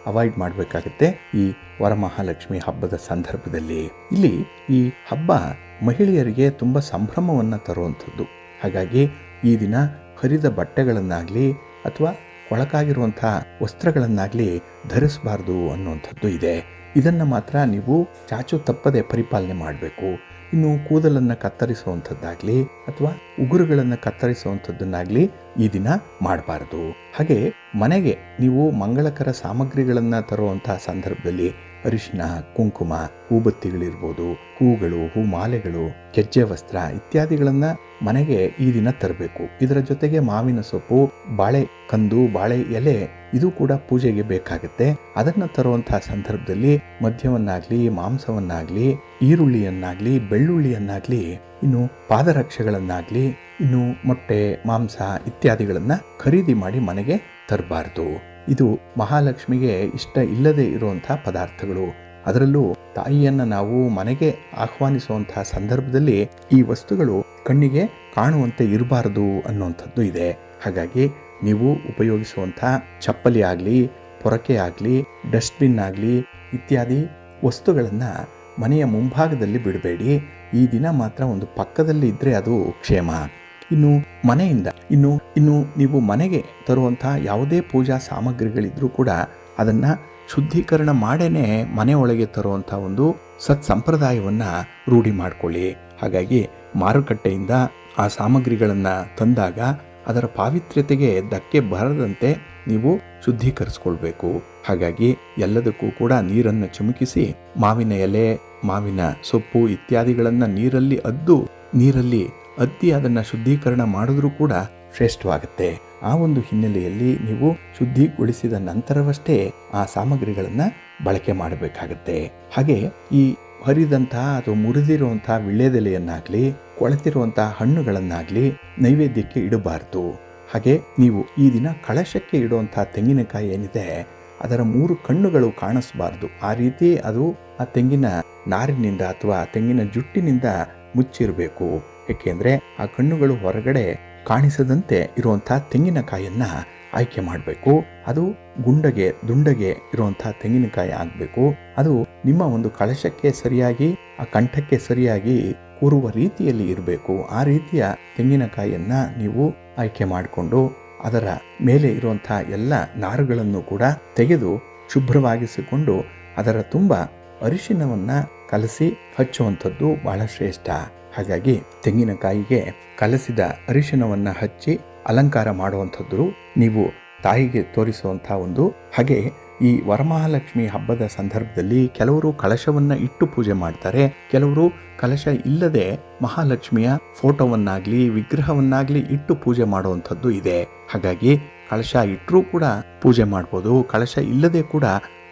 ಅವಾಯ್ಡ್ ಮಾಡಬೇಕಾಗುತ್ತೆ ಈ ವರಮಹಾಲಕ್ಷ್ಮಿ ಹಬ್ಬದ ಸಂದರ್ಭದಲ್ಲಿ. ಇಲ್ಲಿ ಈ ಹಬ್ಬ ಮಹಿಳೆಯರಿಗೆ ತುಂಬ ಸಂಭ್ರಮವನ್ನು ತರುವಂಥದ್ದು. ಹಾಗಾಗಿ ಈ ದಿನ ಹರಿದ ಬಟ್ಟೆಗಳನ್ನಾಗಲಿ ಅಥವಾ ಕೊಳಕಾಗಿರುವಂಥ ವಸ್ತ್ರಗಳನ್ನಾಗಲಿ ಧರಿಸಬಾರ್ದು ಅನ್ನುವಂಥದ್ದು ಇದೆ. ಇದನ್ನು ಮಾತ್ರ ನೀವು ಚಾಚು ತಪ್ಪದೆ ಪರಿಪಾಲನೆ ಮಾಡಬೇಕು. ಇನ್ನು ಕೂದಲನ್ನು ಕತ್ತರಿಸುವಂಥದ್ದಾಗಲಿ ಅಥವಾ ಉಗುರುಗಳನ್ನು ಕತ್ತರಿಸುವಂಥದ್ದನ್ನಾಗಲಿ ಈ ದಿನ ಮಾಡಬಾರ್ದು. ಹಾಗೆ ಮನೆಗೆ ನೀವು ಮಂಗಳಕರ ಸಾಮಗ್ರಿಗಳನ್ನು ತರುವಂಥ ಸಂದರ್ಭದಲ್ಲಿ ಅರಿಶಿನ, ಕುಂಕುಮ, ಹೂಬತ್ತಿಗಳಿರ್ಬೋದು, ಹೂಗಳು, ಹೂಮಾಲೆಗಳು, ಗೆಜ್ಜೆ ವಸ್ತ್ರ ಇತ್ಯಾದಿಗಳನ್ನು ಮನೆಗೆ ಈ ದಿನ ತರಬೇಕು. ಇದರ ಜೊತೆಗೆ ಮಾವಿನ ಸೊಪ್ಪು, ಬಾಳೆ ಕಂದು, ಬಾಳೆ ಎಲೆ ಇದು ಕೂಡ ಪೂಜೆಗೆ ಬೇಕಾಗುತ್ತೆ. ಅದನ್ನು ತರುವಂತಹ ಸಂದರ್ಭದಲ್ಲಿ ಮದ್ಯವನ್ನಾಗಲಿ, ಮಾಂಸವನ್ನಾಗಲಿ, ಈರುಳ್ಳಿಯನ್ನಾಗಲಿ, ಬೆಳ್ಳುಳ್ಳಿಯನ್ನಾಗಲಿ, ಇನ್ನು ಪಾದರಕ್ಷೆಗಳನ್ನಾಗಲಿ, ಇನ್ನು ಮೊಟ್ಟೆ, ಮಾಂಸ ಇತ್ಯಾದಿಗಳನ್ನು ಖರೀದಿ ಮಾಡಿ ಮನೆಗೆ ತರಬಾರ್ದು. ಇದು ಮಹಾಲಕ್ಷ್ಮಿಗೆ ಇಷ್ಟ ಇಲ್ಲದೆ ಇರುವಂತಹ ಪದಾರ್ಥಗಳು. ಅದರಲ್ಲೂ ತಾಯಿಯನ್ನು ನಾವು ಮನೆಗೆ ಆಹ್ವಾನಿಸುವಂತಹ ಸಂದರ್ಭದಲ್ಲಿ ಈ ವಸ್ತುಗಳು ಕಣ್ಣಿಗೆ ಕಾಣುವಂತೆ ಇರಬಾರದು ಅನ್ನುವಂಥದ್ದು ಇದೆ. ಹಾಗಾಗಿ ನೀವು ಉಪಯೋಗಿಸುವಂಥ ಚಪ್ಪಲಿ ಆಗಲಿ, ಪೊರಕೆ ಆಗಲಿ, ಡಸ್ಟ್ಬಿನ್ ಆಗಲಿ ಇತ್ಯಾದಿ ವಸ್ತುಗಳನ್ನು ಮನೆಯ ಮುಂಭಾಗದಲ್ಲಿ ಬಿಡಬೇಡಿ. ಈ ದಿನ ಮಾತ್ರ ಒಂದು ಪಕ್ಕದಲ್ಲಿ ಇದ್ದರೆ ಅದು ಕ್ಷೇಮ. ಇನ್ನು ಮನೆಯಿಂದ ಇನ್ನು ನೀವು ಮನೆಗೆ ತರುವಂಥ ಯಾವುದೇ ಪೂಜಾ ಸಾಮಗ್ರಿಗಳಿದ್ರೂ ಕೂಡ ಅದನ್ನು ಶುದ್ಧೀಕರಣ ಮಾಡೇನೆ ಮನೆ ಒಳಗೆ ತರುವಂಥ ಒಂದು ಸಂಪ್ರದಾಯವನ್ನು ರೂಢಿ ಮಾಡಿಕೊಳ್ಳಿ. ಹಾಗಾಗಿ ಮಾರುಕಟ್ಟೆಯಿಂದ ಆ ಸಾಮಗ್ರಿಗಳನ್ನು ತಂದಾಗ ಅದರ ಪಾವಿತ್ರ್ಯತೆಗೆ ಧಕ್ಕೆ ಬರದಂತೆ ನೀವು ಶುದ್ಧೀಕರಿಸ್ಕೊಳ್ಬೇಕು. ಹಾಗಾಗಿ ಎಲ್ಲದಕ್ಕೂ ಕೂಡ ನೀರನ್ನು ಚಿಮುಕಿಸಿ ಮಾವಿನ ಎಲೆ, ಮಾವಿನ ಸೊಪ್ಪು ಇತ್ಯಾದಿಗಳನ್ನು ನೀರಲ್ಲಿ ಅದ್ದಿ ಅದನ್ನು ಶುದ್ಧೀಕರಣ ಮಾಡಿದ್ರೂ ಕೂಡ ಶ್ರೇಷ್ಠವಾಗುತ್ತೆ. ಆ ಒಂದು ಹಿನ್ನೆಲೆಯಲ್ಲಿ ನೀವು ಶುದ್ಧಿಗೊಳಿಸಿದ ನಂತರವಷ್ಟೇ ಆ ಸಾಮಗ್ರಿಗಳನ್ನು ಬಳಕೆ ಮಾಡಬೇಕಾಗತ್ತೆ. ಹಾಗೆ ಈ ಹರಿದಂತಹ ಅಥವಾ ಮುರಿದಿರುವಂತಹ ವಿಳ್ಯದೆಲೆಯನ್ನಾಗಲಿ, ಕೊಳೆತಿರುವಂತಹ ಹಣ್ಣುಗಳನ್ನಾಗಲಿ ನೈವೇದ್ಯಕ್ಕೆ ಇಡಬಾರ್ದು. ಹಾಗೆ ನೀವು ಈ ದಿನ ಕಳಶಕ್ಕೆ ಇಡುವಂತಹ ತೆಂಗಿನಕಾಯಿ ಏನಿದೆ ಅದರ 3 ಕಣ್ಣುಗಳು ಕಾಣಿಸಬಾರ್ದು. ಆ ರೀತಿ ಅದು ಆ ತೆಂಗಿನ ನಾರಿನಿಂದ ಅಥವಾ ತೆಂಗಿನ ಜುಟ್ಟಿನಿಂದ ಮುಚ್ಚಿರಬೇಕು. ಏಕೆಂದರೆ ಆ ಕಣ್ಣುಗಳು ಹೊರಗಡೆ ಕಾಣಿಸದಂತೆ ಇರುವಂಥ ತೆಂಗಿನಕಾಯನ್ನು ಆಯ್ಕೆ ಮಾಡಬೇಕು. ಅದು ದುಂಡಗೆ ಇರುವಂಥ ತೆಂಗಿನಕಾಯಿ ಆಗಬೇಕು. ಅದು ನಿಮ್ಮ ಒಂದು ಕಳಶಕ್ಕೆ ಸರಿಯಾಗಿ, ಆ ಕಂಠಕ್ಕೆ ಸರಿಯಾಗಿ ಕೂರುವ ರೀತಿಯಲ್ಲಿ ಇರಬೇಕು. ಆ ರೀತಿಯ ತೆಂಗಿನಕಾಯಿಯನ್ನು ನೀವು ಆಯ್ಕೆ ಮಾಡಿಕೊಂಡು ಅದರ ಮೇಲೆ ಇರುವಂಥ ಎಲ್ಲ ನಾರುಗಳನ್ನು ಕೂಡ ತೆಗೆದು ಶುಭ್ರವಾಗಿಸಿಕೊಂಡು ಅದರ ತುಂಬ ಅರಿಶಿನವನ್ನು ಕಲಸಿ ಹಚ್ಚುವಂಥದ್ದು ಬಹಳ ಶ್ರೇಷ್ಠ. ಹಾಗಾಗಿ ತೆಂಗಿನಕಾಯಿಗೆ ಕಲಸಿದ ಅರಿಶಿನವನ್ನು ಹಚ್ಚಿ ಅಲಂಕಾರ ಮಾಡುವಂಥದ್ದು ನೀವು ತಾಯಿಗೆ ತೋರಿಸುವಂಥ ಒಂದು. ಹಾಗೆ ಈ ವರಮಹಾಲಕ್ಷ್ಮಿ ಹಬ್ಬದ ಸಂದರ್ಭದಲ್ಲಿ ಕೆಲವರು ಕಲಶವನ್ನು ಇಟ್ಟು ಪೂಜೆ ಮಾಡ್ತಾರೆ, ಕೆಲವರು ಕಲಶ ಇಲ್ಲದೆ ಮಹಾಲಕ್ಷ್ಮಿಯ ಫೋಟೋವನ್ನಾಗಲಿ ವಿಗ್ರಹವನ್ನಾಗಲಿ ಇಟ್ಟು ಪೂಜೆ ಮಾಡುವಂಥದ್ದು ಇದೆ. ಹಾಗಾಗಿ ಕಲಶ ಇಟ್ಟರೂ ಕೂಡ ಪೂಜೆ ಮಾಡ್ಬೋದು, ಕಲಶ ಇಲ್ಲದೆ ಕೂಡ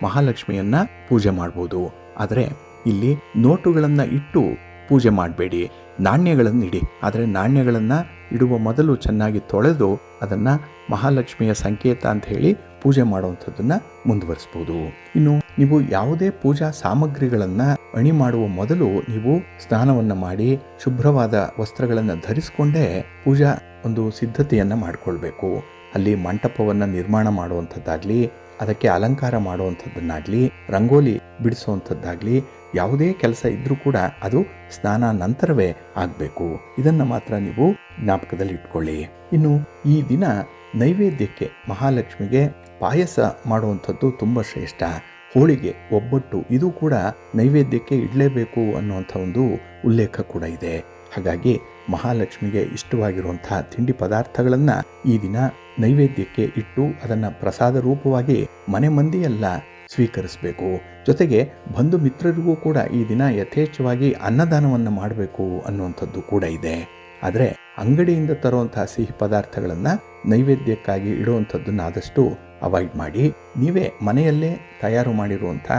ಮಹಾಲಕ್ಷ್ಮಿಯನ್ನ ಪೂಜೆ ಮಾಡ್ಬೋದು. ಆದರೆ ಇಲ್ಲಿ ನೋಟುಗಳನ್ನು ಇಟ್ಟು ಪೂಜೆ ಮಾಡಬೇಡಿ, ನಾಣ್ಯಗಳನ್ನು ಇಡಿ. ಆದರೆ ನಾಣ್ಯಗಳನ್ನು ಇಡುವ ಮೊದಲು ಚೆನ್ನಾಗಿ ತೊಳೆದು ಅದನ್ನು ಮಹಾಲಕ್ಷ್ಮಿಯ ಸಂಕೇತ ಅಂತ ಹೇಳಿ ಪೂಜೆ ಮಾಡುವಂಥದ್ದನ್ನು ಮುಂದುವರಿಸ್ಬೋದು. ಇನ್ನು ನೀವು ಯಾವುದೇ ಪೂಜಾ ಸಾಮಗ್ರಿಗಳನ್ನು ಅಣಿ ಮಾಡುವ ಮೊದಲು ನೀವು ಸ್ನಾನವನ್ನು ಮಾಡಿ ಶುಭ್ರವಾದ ವಸ್ತ್ರಗಳನ್ನು ಧರಿಸಿಕೊಂಡೇ ಪೂಜಾ ಒಂದು ಸಿದ್ಧತೆಯನ್ನು ಮಾಡಿಕೊಳ್ಬೇಕು. ಅಲ್ಲಿ ಮಂಟಪವನ್ನು ನಿರ್ಮಾಣ ಮಾಡುವಂಥದ್ದಾಗಲಿ, ಅದಕ್ಕೆ ಅಲಂಕಾರ ಮಾಡುವಂಥದ್ದನ್ನಾಗಲಿ, ರಂಗೋಲಿ ಬಿಡಿಸುವಂಥದ್ದಾಗಲಿ ಯಾವುದೇ ಕೆಲಸ ಇದ್ರೂ ಕೂಡ ಅದು ಸ್ನಾನ ನಂತರವೇ ಆಗಬೇಕು. ಇದನ್ನು ಮಾತ್ರ ನೀವು ಜ್ಞಾಪಕದಲ್ಲಿ ಇಟ್ಕೊಳ್ಳಿ. ಇನ್ನು ಈ ದಿನ ನೈವೇದ್ಯಕ್ಕೆ ಮಹಾಲಕ್ಷ್ಮಿಗೆ ಪಾಯಸ ಮಾಡುವಂಥದ್ದು ತುಂಬ ಶ್ರೇಷ್ಠ. ಹೋಳಿಗೆ, ಒಬ್ಬಟ್ಟು ಇದು ಕೂಡ ನೈವೇದ್ಯಕ್ಕೆ ಇಡಲೇಬೇಕು ಅನ್ನುವಂಥ ಒಂದು ಉಲ್ಲೇಖ ಕೂಡ ಇದೆ. ಹಾಗಾಗಿ ಮಹಾಲಕ್ಷ್ಮಿಗೆ ಇಷ್ಟವಾಗಿರುವಂಥ ತಿಂಡಿ ಪದಾರ್ಥಗಳನ್ನು ಈ ದಿನ ನೈವೇದ್ಯಕ್ಕೆ ಇಟ್ಟು ಅದನ್ನು ಪ್ರಸಾದ ರೂಪವಾಗಿ ಮನೆ ಮಂದಿಯೆಲ್ಲ ಸ್ವೀಕರಿಸಬೇಕು. ಜೊತೆಗೆ ಬಂಧು ಮಿತ್ರರಿಗೂ ಕೂಡ ಈ ದಿನ ಯಥೇಚ್ಛವಾಗಿ ಅನ್ನದಾನವನ್ನು ಮಾಡಬೇಕು ಅನ್ನುವಂಥದ್ದು ಕೂಡ ಇದೆ. ಆದರೆ ಅಂಗಡಿಯಿಂದ ತರುವಂತಹ ಸಿಹಿ ಪದಾರ್ಥಗಳನ್ನು ನೈವೇದ್ಯಕ್ಕಾಗಿ ಇಡುವಂಥದ್ದನ್ನು ಆದಷ್ಟು ಅವಾಯ್ಡ್ ಮಾಡಿ. ನೀವೇ ಮನೆಯಲ್ಲೇ ತಯಾರು ಮಾಡಿರುವಂಥ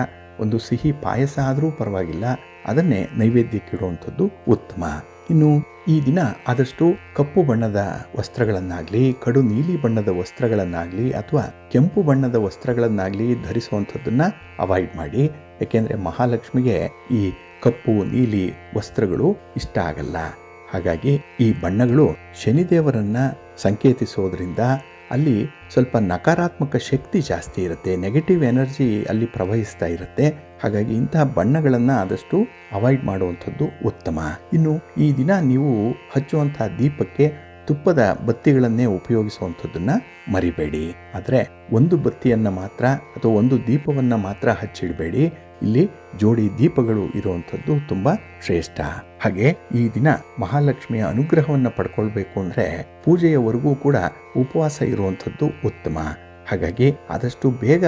ಒಂದು ಸಿಹಿ ಪಾಯಸ ಆದರೂ ಪರವಾಗಿಲ್ಲ, ಅದನ್ನೇ ನೈವೇದ್ಯಕ್ಕೆ ಇಡುವಂಥದ್ದು ಉತ್ತಮ. ಇನ್ನು ಈ ದಿನ ಆದಷ್ಟು ಕಪ್ಪು ಬಣ್ಣದ ವಸ್ತ್ರಗಳನ್ನಾಗಲಿ, ಕಡು ನೀಲಿ ಬಣ್ಣದ ವಸ್ತ್ರಗಳನ್ನಾಗಲಿ ಅಥವಾ ಕೆಂಪು ಬಣ್ಣದ ವಸ್ತ್ರಗಳನ್ನಾಗಲಿ ಧರಿಸುವಂಥದ್ದನ್ನು ಅವಾಯ್ಡ್ ಮಾಡಿ. ಏಕೆಂದರೆ ಮಹಾಲಕ್ಷ್ಮಿಗೆ ಈ ಕಪ್ಪು ನೀಲಿ ವಸ್ತ್ರಗಳು ಇಷ್ಟ ಆಗಲ್ಲ. ಹಾಗಾಗಿ ಈ ಬಣ್ಣಗಳು ಶನಿದೇವರನ್ನ ಸಂಕೇತಿಸೋದ್ರಿಂದ ಅಲ್ಲಿ ಸ್ವಲ್ಪ ನಕಾರಾತ್ಮಕ ಶಕ್ತಿ ಜಾಸ್ತಿ ಇರುತ್ತೆ, ನೆಗೆಟಿವ್ ಎನರ್ಜಿ ಅಲ್ಲಿ ಪ್ರವಹಿಸ್ತಾ ಇರುತ್ತೆ. ಹಾಗಾಗಿ ಇಂತಹ ಬಣ್ಣಗಳನ್ನು ಆದಷ್ಟು ಅವಾಯ್ಡ್ ಮಾಡುವಂಥದ್ದು ಉತ್ತಮ. ಇನ್ನು ಈ ದಿನ ನೀವು ಹಚ್ಚುವಂತಹ ದೀಪಕ್ಕೆ ತುಪ್ಪದ ಬತ್ತಿಗಳನ್ನೇ ಉಪಯೋಗಿಸುವಂಥದ್ದನ್ನು ಮರಿಬೇಡಿ. ಆದರೆ ಒಂದು ಬತ್ತಿಯನ್ನು ಮಾತ್ರ ಅಥವಾ ಒಂದು ದೀಪವನ್ನು ಮಾತ್ರ ಹಚ್ಚಿಡಬೇಡಿ. ಇಲ್ಲಿ ಜೋಡಿ ದೀಪಗಳು ಇರುವಂಥದ್ದು ತುಂಬ ಶ್ರೇಷ್ಠ. ಹಾಗೆ ಈ ದಿನ ಮಹಾಲಕ್ಷ್ಮಿಯ ಅನುಗ್ರಹವನ್ನು ಪಡ್ಕೊಳ್ಬೇಕು ಅಂದರೆ ಪೂಜೆಯವರೆಗೂ ಕೂಡ ಉಪವಾಸ ಇರುವಂಥದ್ದು ಉತ್ತಮ. ಹಾಗಾಗಿ ಆದಷ್ಟು ಬೇಗ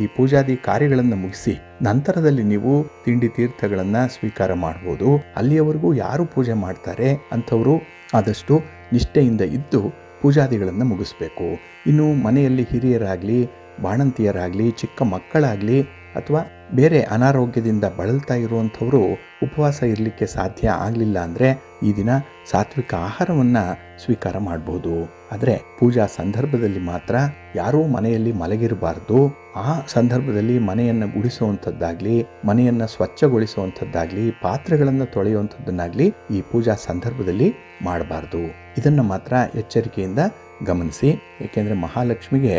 ಈ ಪೂಜಾದಿ ಕಾರ್ಯಗಳನ್ನು ಮುಗಿಸಿ ನಂತರದಲ್ಲಿ ನೀವು ತಿಂಡಿ ತೀರ್ಥಗಳನ್ನು ಸ್ವೀಕಾರ ಮಾಡ್ಬೋದು. ಅಲ್ಲಿಯವರೆಗೂ ಯಾರು ಪೂಜೆ ಮಾಡ್ತಾರೆ ಅಂಥವರು ಆದಷ್ಟು ನಿಷ್ಠೆಯಿಂದ ಇದ್ದು ಪೂಜಾದಿಗಳನ್ನು ಮುಗಿಸ್ಬೇಕು. ಇನ್ನು ಮನೆಯಲ್ಲಿ ಹಿರಿಯರಾಗಲಿ, ಬಾಣಂತಿಯರಾಗಲಿ, ಚಿಕ್ಕ ಮಕ್ಕಳಾಗಲಿ ಅಥವಾ ಬೇರೆ ಅನಾರೋಗ್ಯದಿಂದ ಬಳಲ್ತಾ ಇರುವಂಥವರು ಉಪವಾಸ ಇರಲಿಕ್ಕೆ ಸಾಧ್ಯ ಆಗಲಿಲ್ಲ ಅಂದರೆ ಈ ದಿನ ಸಾತ್ವಿಕ ಆಹಾರವನ್ನು ಸ್ವೀಕಾರ ಮಾಡ್ಬೋದು. ಆದರೆ ಪೂಜಾ ಸಂದರ್ಭದಲ್ಲಿ ಮಾತ್ರ ಯಾರೂ ಮನೆಯಲ್ಲಿ ಮಲಗಿರಬಾರ್ದು. ಆ ಸಂದರ್ಭದಲ್ಲಿ ಮನೆಯನ್ನು ಗುಡಿಸುವಂಥದ್ದಾಗಲಿ, ಮನೆಯನ್ನು ಸ್ವಚ್ಛಗೊಳಿಸುವಂಥದ್ದಾಗಲಿ, ಪಾತ್ರೆಗಳನ್ನು ತೊಳೆಯುವಂಥದ್ದನ್ನಾಗಲಿ ಈ ಪೂಜಾ ಸಂದರ್ಭದಲ್ಲಿ ಮಾಡಬಾರ್ದು. ಇದನ್ನು ಮಾತ್ರ ಎಚ್ಚರಿಕೆಯಿಂದ ಗಮನಿಸಿ. ಏಕೆಂದರೆ ಮಹಾಲಕ್ಷ್ಮಿಗೆ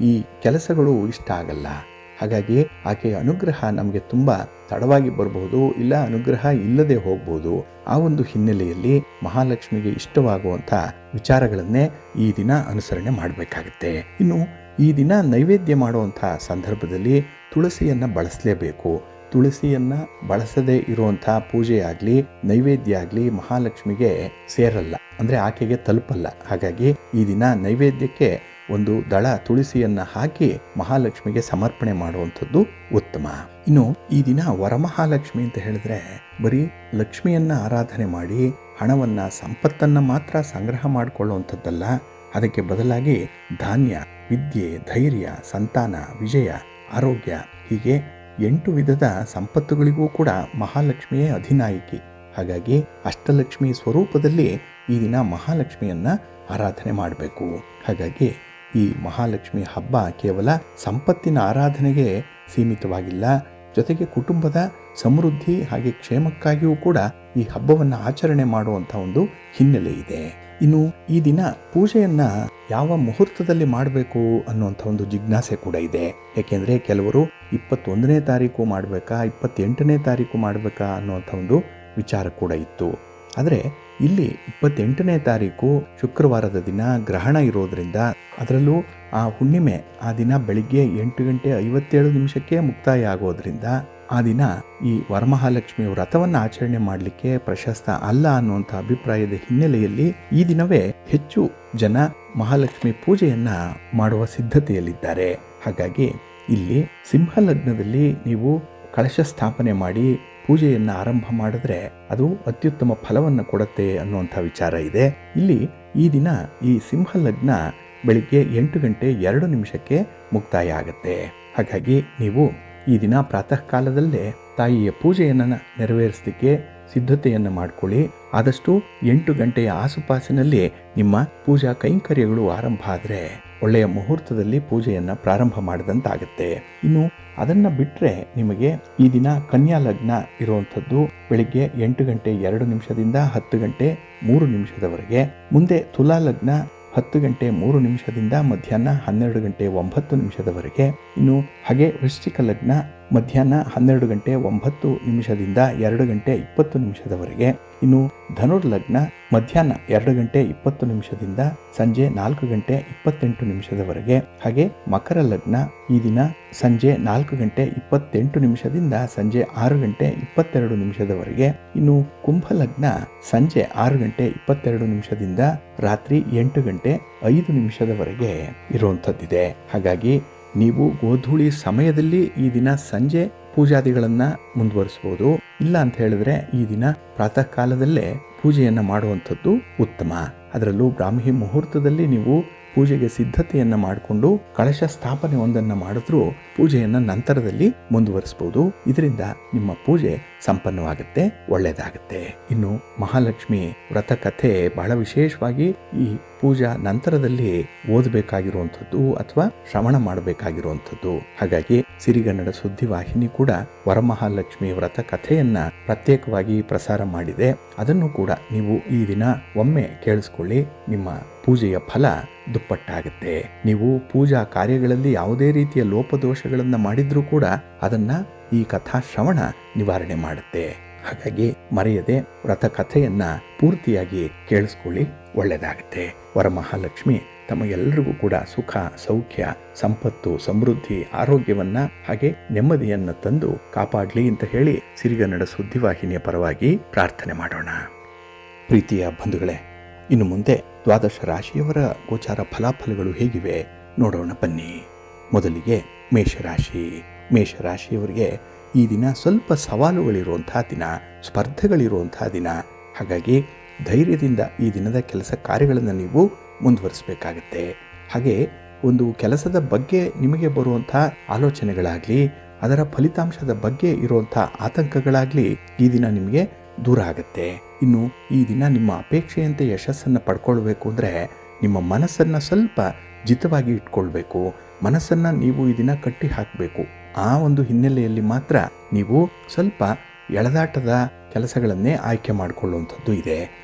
ಈ ಕೆಲಸಗಳು ಇಷ್ಟ ಆಗಲ್ಲ. ಹಾಗಾಗಿ ಆಕೆಯ ಅನುಗ್ರಹ ನಮಗೆ ತುಂಬ ತಡವಾಗಿ ಬರಬಹುದು, ಇಲ್ಲ ಅನುಗ್ರಹ ಇಲ್ಲದೆ ಹೋಗ್ಬೋದು. ಆ ಒಂದು ಹಿನ್ನೆಲೆಯಲ್ಲಿ ಮಹಾಲಕ್ಷ್ಮಿಗೆ ಇಷ್ಟವಾಗುವಂಥ ವಿಚಾರಗಳನ್ನೇ ಈ ದಿನ ಅನುಸರಣೆ ಮಾಡಬೇಕಾಗುತ್ತೆ. ಇನ್ನು ಈ ದಿನ ನೈವೇದ್ಯ ಮಾಡುವಂಥ ಸಂದರ್ಭದಲ್ಲಿ ತುಳಸಿಯನ್ನು ಬಳಸಲೇಬೇಕು. ತುಳಸಿಯನ್ನು ಬಳಸದೇ ಇರುವಂಥ ಪೂಜೆ ಆಗಲಿ, ನೈವೇದ್ಯ ಆಗಲಿ ಮಹಾಲಕ್ಷ್ಮಿಗೆ ಸೇರಲ್ಲ, ಅಂದರೆ ಆಕೆಗೆ ತಲುಪಲ್ಲ. ಹಾಗಾಗಿ ಈ ದಿನ ನೈವೇದ್ಯಕ್ಕೆ ಒಂದು ದಳ ತುಳಸಿಯನ್ನು ಹಾಕಿ ಮಹಾಲಕ್ಷ್ಮಿಗೆ ಸಮರ್ಪಣೆ ಮಾಡುವಂಥದ್ದು ಉತ್ತಮ. ಇನ್ನು ಈ ದಿನ ವರಮಹಾಲಕ್ಷ್ಮಿ ಅಂತ ಹೇಳಿದ್ರೆ ಬರೀ ಲಕ್ಷ್ಮಿಯನ್ನ ಆರಾಧನೆ ಮಾಡಿ ಹಣವನ್ನು, ಸಂಪತ್ತನ್ನು ಮಾತ್ರ ಸಂಗ್ರಹ ಮಾಡಿಕೊಳ್ಳುವಂಥದ್ದಲ್ಲ. ಅದಕ್ಕೆ ಬದಲಾಗಿ ಧಾನ್ಯ, ವಿದ್ಯೆ, ಧೈರ್ಯ, ಸಂತಾನ, ವಿಜಯ, ಆರೋಗ್ಯ ಹೀಗೆ 8 ವಿಧದ ಸಂಪತ್ತುಗಳಿಗೂ ಕೂಡ ಮಹಾಲಕ್ಷ್ಮಿಯೇ ಅಧಿನಾಯಕಿ. ಹಾಗಾಗಿ ಅಷ್ಟಲಕ್ಷ್ಮಿ ಸ್ವರೂಪದಲ್ಲಿ ಈ ದಿನ ಮಹಾಲಕ್ಷ್ಮಿಯನ್ನು ಆರಾಧನೆ ಮಾಡಬೇಕು. ಹಾಗಾಗಿ ಈ ಮಹಾಲಕ್ಷ್ಮಿ ಹಬ್ಬ ಕೇವಲ ಸಂಪತ್ತಿನ ಆರಾಧನೆಗೆ ಸೀಮಿತವಾಗಿಲ್ಲ, ಜೊತೆಗೆ ಕುಟುಂಬದ ಸಮೃದ್ಧಿ ಹಾಗೆ ಕ್ಷೇಮಕ್ಕಾಗಿಯೂ ಕೂಡ ಈ ಹಬ್ಬವನ್ನು ಆಚರಣೆ ಮಾಡುವಂಥ ಒಂದು ಹಿನ್ನೆಲೆ ಇದೆ. ಇನ್ನು ಈ ದಿನ ಪೂಜೆಯನ್ನು ಯಾವ ಮುಹೂರ್ತದಲ್ಲಿ ಮಾಡಬೇಕು ಅನ್ನುವಂಥ ಒಂದು ಜಿಜ್ಞಾಸೆ ಕೂಡ ಇದೆ. ಏಕೆಂದರೆ ಕೆಲವರು 21ನೇ ತಾರೀಕು ಮಾಡಬೇಕಾ, 28ನೇ ತಾರೀಕು ಮಾಡಬೇಕಾ ಅನ್ನುವಂಥ ಒಂದು ವಿಚಾರ ಕೂಡ ಇತ್ತು. ಆದರೆ ಇಲ್ಲಿ 28ನೇ ತಾರೀಕು ಶುಕ್ರವಾರದ ದಿನ ಗ್ರಹಣ ಇರೋದ್ರಿಂದ, ಅದರಲ್ಲೂ ಆ ಹುಣ್ಣಿಮೆ ಆ ದಿನ ಬೆಳಿಗ್ಗೆ 8:57 ಮುಕ್ತಾಯ ಆಗೋದ್ರಿಂದ ಆ ದಿನ ಈ ವರಮಹಾಲಕ್ಷ್ಮಿ ವ್ರತವನ್ನು ಆಚರಣೆ ಮಾಡಲಿಕ್ಕೆ ಪ್ರಶಸ್ತ ಅಲ್ಲ ಅನ್ನುವಂಥ ಅಭಿಪ್ರಾಯದ ಹಿನ್ನೆಲೆಯಲ್ಲಿ ಈ ದಿನವೇ ಹೆಚ್ಚು ಜನ ಮಹಾಲಕ್ಷ್ಮಿ ಪೂಜೆಯನ್ನು ಮಾಡುವ ಸಿದ್ಧತೆಯಲ್ಲಿದ್ದಾರೆ. ಹಾಗಾಗಿ ಇಲ್ಲಿ ಸಿಂಹಲಗ್ನದಲ್ಲಿ ನೀವು ಕಳಶ ಸ್ಥಾಪನೆ ಮಾಡಿ ಪೂಜೆಯನ್ನು ಆರಂಭ ಮಾಡಿದ್ರೆ ಅದು ಅತ್ಯುತ್ತಮ ಫಲವನ್ನು ಕೊಡುತ್ತೆ ಅನ್ನುವಂಥ ವಿಚಾರ ಇದೆ. ಇಲ್ಲಿ ಈ ದಿನ ಈ ಸಿಂಹಲಗ್ನ ಬೆಳಿಗ್ಗೆ 8:02 ಮುಕ್ತಾಯ ಆಗುತ್ತೆ. ಹಾಗಾಗಿ ನೀವು ಈ ದಿನ ಪ್ರಾತಃ ಕಾಲದಲ್ಲೇ ತಾಯಿಯ ಪೂಜೆಯನ್ನು ನೆರವೇರಿಸಲಿಕ್ಕೆ ಸಿದ್ಧತೆಯನ್ನು ಮಾಡಿಕೊಳ್ಳಿ. ಆದಷ್ಟು 8 ಗಂಟೆಯ ಆಸುಪಾಸಿನಲ್ಲಿ ನಿಮ್ಮ ಪೂಜಾ ಕೈಂಕರ್ಯಗಳು ಆರಂಭ ಆದರೆ ಒಳ್ಳೆಯ ಮುಹೂರ್ತದಲ್ಲಿ ಪೂಜೆಯನ್ನು ಪ್ರಾರಂಭ ಮಾಡಿದಂತಾಗುತ್ತೆ. ಇನ್ನು ಅದನ್ನು ಬಿಟ್ಟರೆ ನಿಮಗೆ ಈ ದಿನ ಕನ್ಯಾ ಲಗ್ನ ಇರುವಂಥದ್ದು ಬೆಳಿಗ್ಗೆ 8:02 10:03 ಮುಂದೆ ತುಲಾ ಲಗ್ನ 10:03 ಮಧ್ಯಾಹ್ನ 12:09 ಇನ್ನು ಹಾಗೆ ವೃಶ್ಚಿಕ ಲಗ್ನ ಮಧ್ಯಾಹ್ನ 12:09 2:20 ಇನ್ನು ಧನುರ್ ಲಗ್ನ ಮಧ್ಯಾಹ್ನ 2:20 ಸಂಜೆ 4:28 ಹಾಗೆ ಮಕರ ಲಗ್ನ ಈ ದಿನ ಸಂಜೆ 4:28 ಸಂಜೆ 6:22 ಇನ್ನು ಕುಂಭ ಲಗ್ನ ಸಂಜೆ 6:22 ರಾತ್ರಿ 8:05 ಇರುವಂಥದ್ದಿದೆ. ಹಾಗಾಗಿ ನೀವು ಗೋಧೂಳಿ ಸಮಯದಲ್ಲಿ ಈ ದಿನ ಸಂಜೆ ಪೂಜಾದಿಗಳನ್ನು ಮುಂದುವರಿಸ್ಬೋದು. ಇಲ್ಲ ಅಂತ ಹೇಳಿದ್ರೆ ಈ ದಿನ ಪ್ರಾತಃ ಕಾಲದಲ್ಲೇ ಪೂಜೆಯನ್ನು ಮಾಡುವಂಥದ್ದು ಉತ್ತಮ. ಅದರಲ್ಲೂ ಬ್ರಾಹ್ಮಿ ಮುಹೂರ್ತದಲ್ಲಿ ನೀವು ಪೂಜೆಗೆ ಸಿದ್ಧತೆಯನ್ನು ಮಾಡಿಕೊಂಡು ಕಳಶ ಸ್ಥಾಪನೆ ಒಂದನ್ನು ಮಾಡಿದ್ರೂ ಪೂಜೆಯನ್ನು ನಂತರದಲ್ಲಿ ಮುಂದುವರಿಸಬಹುದು. ಇದರಿಂದ ನಿಮ್ಮ ಪೂಜೆ ಸಂಪನ್ನವಾಗುತ್ತೆ, ಒಳ್ಳೆಯದಾಗುತ್ತೆ. ಇನ್ನು ಮಹಾಲಕ್ಷ್ಮಿ ವ್ರತ ಕಥೆ ಬಹಳ ವಿಶೇಷವಾಗಿ ಈ ಪೂಜಾ ನಂತರದಲ್ಲಿ ಓದಬೇಕಾಗಿರುವಂಥದ್ದು ಅಥವಾ ಶ್ರವಣ ಮಾಡಬೇಕಾಗಿರುವಂಥದ್ದು. ಹಾಗಾಗಿ ಸಿರಿಗನ್ನಡ ಸುದ್ದಿವಾಹಿನಿ ಕೂಡ ವರಮಹಾಲಕ್ಷ್ಮಿ ವ್ರತ ಕಥೆಯನ್ನ ಪ್ರತ್ಯೇಕವಾಗಿ ಪ್ರಸಾರ ಮಾಡಿದೆ. ಅದನ್ನು ಕೂಡ ನೀವು ಈ ದಿನ ಒಮ್ಮೆ ಕೇಳಿಸ್ಕೊಳ್ಳಿ. ನಿಮ್ಮ ಪೂಜೆಯ ಫಲ ದುಪ್ಪಟ್ಟಾಗುತ್ತೆ. ನೀವು ಪೂಜಾ ಕಾರ್ಯಗಳಲ್ಲಿ ಯಾವುದೇ ರೀತಿಯ ಲೋಪದೋಷಗಳನ್ನ ಮಾಡಿದ್ರೂ ಕೂಡ ಅದನ್ನ ಈ ಕಥಾ ಶ್ರವಣ ನಿವಾರಣೆ ಮಾಡುತ್ತೆ. ಹಾಗಾಗಿ ಮರೆಯದೆ ವ್ರತ ಕಥೆಯನ್ನ ಪೂರ್ತಿಯಾಗಿ ಕೇಳಿಸ್ಕೊಳ್ಳಿ, ಒಳ್ಳೆಯದಾಗುತ್ತೆ. ವರಮಹಾಲಕ್ಷ್ಮಿ ತಮಗೆಲ್ಲರಿಗೂ ಕೂಡ ಸುಖ, ಸೌಖ್ಯ, ಸಂಪತ್ತು, ಸಮೃದ್ಧಿ, ಆರೋಗ್ಯವನ್ನ ಹಾಗೆ ನೆಮ್ಮದಿಯನ್ನ ತಂದು ಕಾಪಾಡಲಿ ಅಂತ ಹೇಳಿ ಸಿರಿಗನ್ನಡ ಸುದ್ದಿವಾಹಿನಿಯ ಪರವಾಗಿ ಪ್ರಾರ್ಥನೆ ಮಾಡೋಣ. ಪ್ರೀತಿಯ ಬಂಧುಗಳೇ, ಇನ್ನು ಮುಂದೆ ದ್ವಾದಶ ರಾಶಿಯವರ ಗೋಚಾರ ಫಲಾಫಲಗಳು ಹೇಗಿವೆ ನೋಡೋಣ ಬನ್ನಿ. ಮೊದಲಿಗೆ ಮೇಷರಾಶಿ. ಮೇಷರಾಶಿಯವರಿಗೆ ಈ ದಿನ ಸ್ವಲ್ಪ ಸವಾಲುಗಳಿರುವಂತಹ ದಿನ, ಸ್ಪರ್ಧೆಗಳಿರುವಂತಹ ದಿನ. ಹಾಗಾಗಿ ಧೈರ್ಯದಿಂದ ಈ ದಿನದ ಕೆಲಸ ಕಾರ್ಯಗಳನ್ನು ನೀವು ಮುಂದುವರಿಸಬೇಕಾಗತ್ತೆ. ಹಾಗೆ ಒಂದು ಕೆಲಸದ ಬಗ್ಗೆ ನಿಮಗೆ ಬರುವಂಥ ಆಲೋಚನೆಗಳಾಗಲಿ, ಅದರ ಫಲಿತಾಂಶದ ಬಗ್ಗೆ ಇರುವಂಥ ಆತಂಕಗಳಾಗಲಿ ಈ ದಿನ ನಿಮಗೆ ದೂರ ಆಗುತ್ತೆ. ಇನ್ನು ಈ ದಿನ ನಿಮ್ಮ ಅಪೇಕ್ಷೆಯಂತೆ ಯಶಸ್ಸನ್ನು ಪಡ್ಕೊಳ್ಬೇಕು ಅಂದರೆ ನಿಮ್ಮ ಮನಸ್ಸನ್ನು ಸ್ವಲ್ಪ ಜಿತವಾಗಿ ಇಟ್ಕೊಳ್ಬೇಕು. ಮನಸ್ಸನ್ನು ನೀವು ಈ ದಿನ ಕಟ್ಟಿ ಹಾಕಬೇಕು. ಆ ಒಂದು ಹಿನ್ನೆಲೆಯಲ್ಲಿ ಮಾತ್ರ ನೀವು ಸ್ವಲ್ಪ ಎಳೆದಾಟದ ಕೆಲಸಗಳನ್ನೇ ಆಯ್ಕೆ ಮಾಡಿಕೊಳ್ಳುವಂಥದ್ದು ಇದೆ.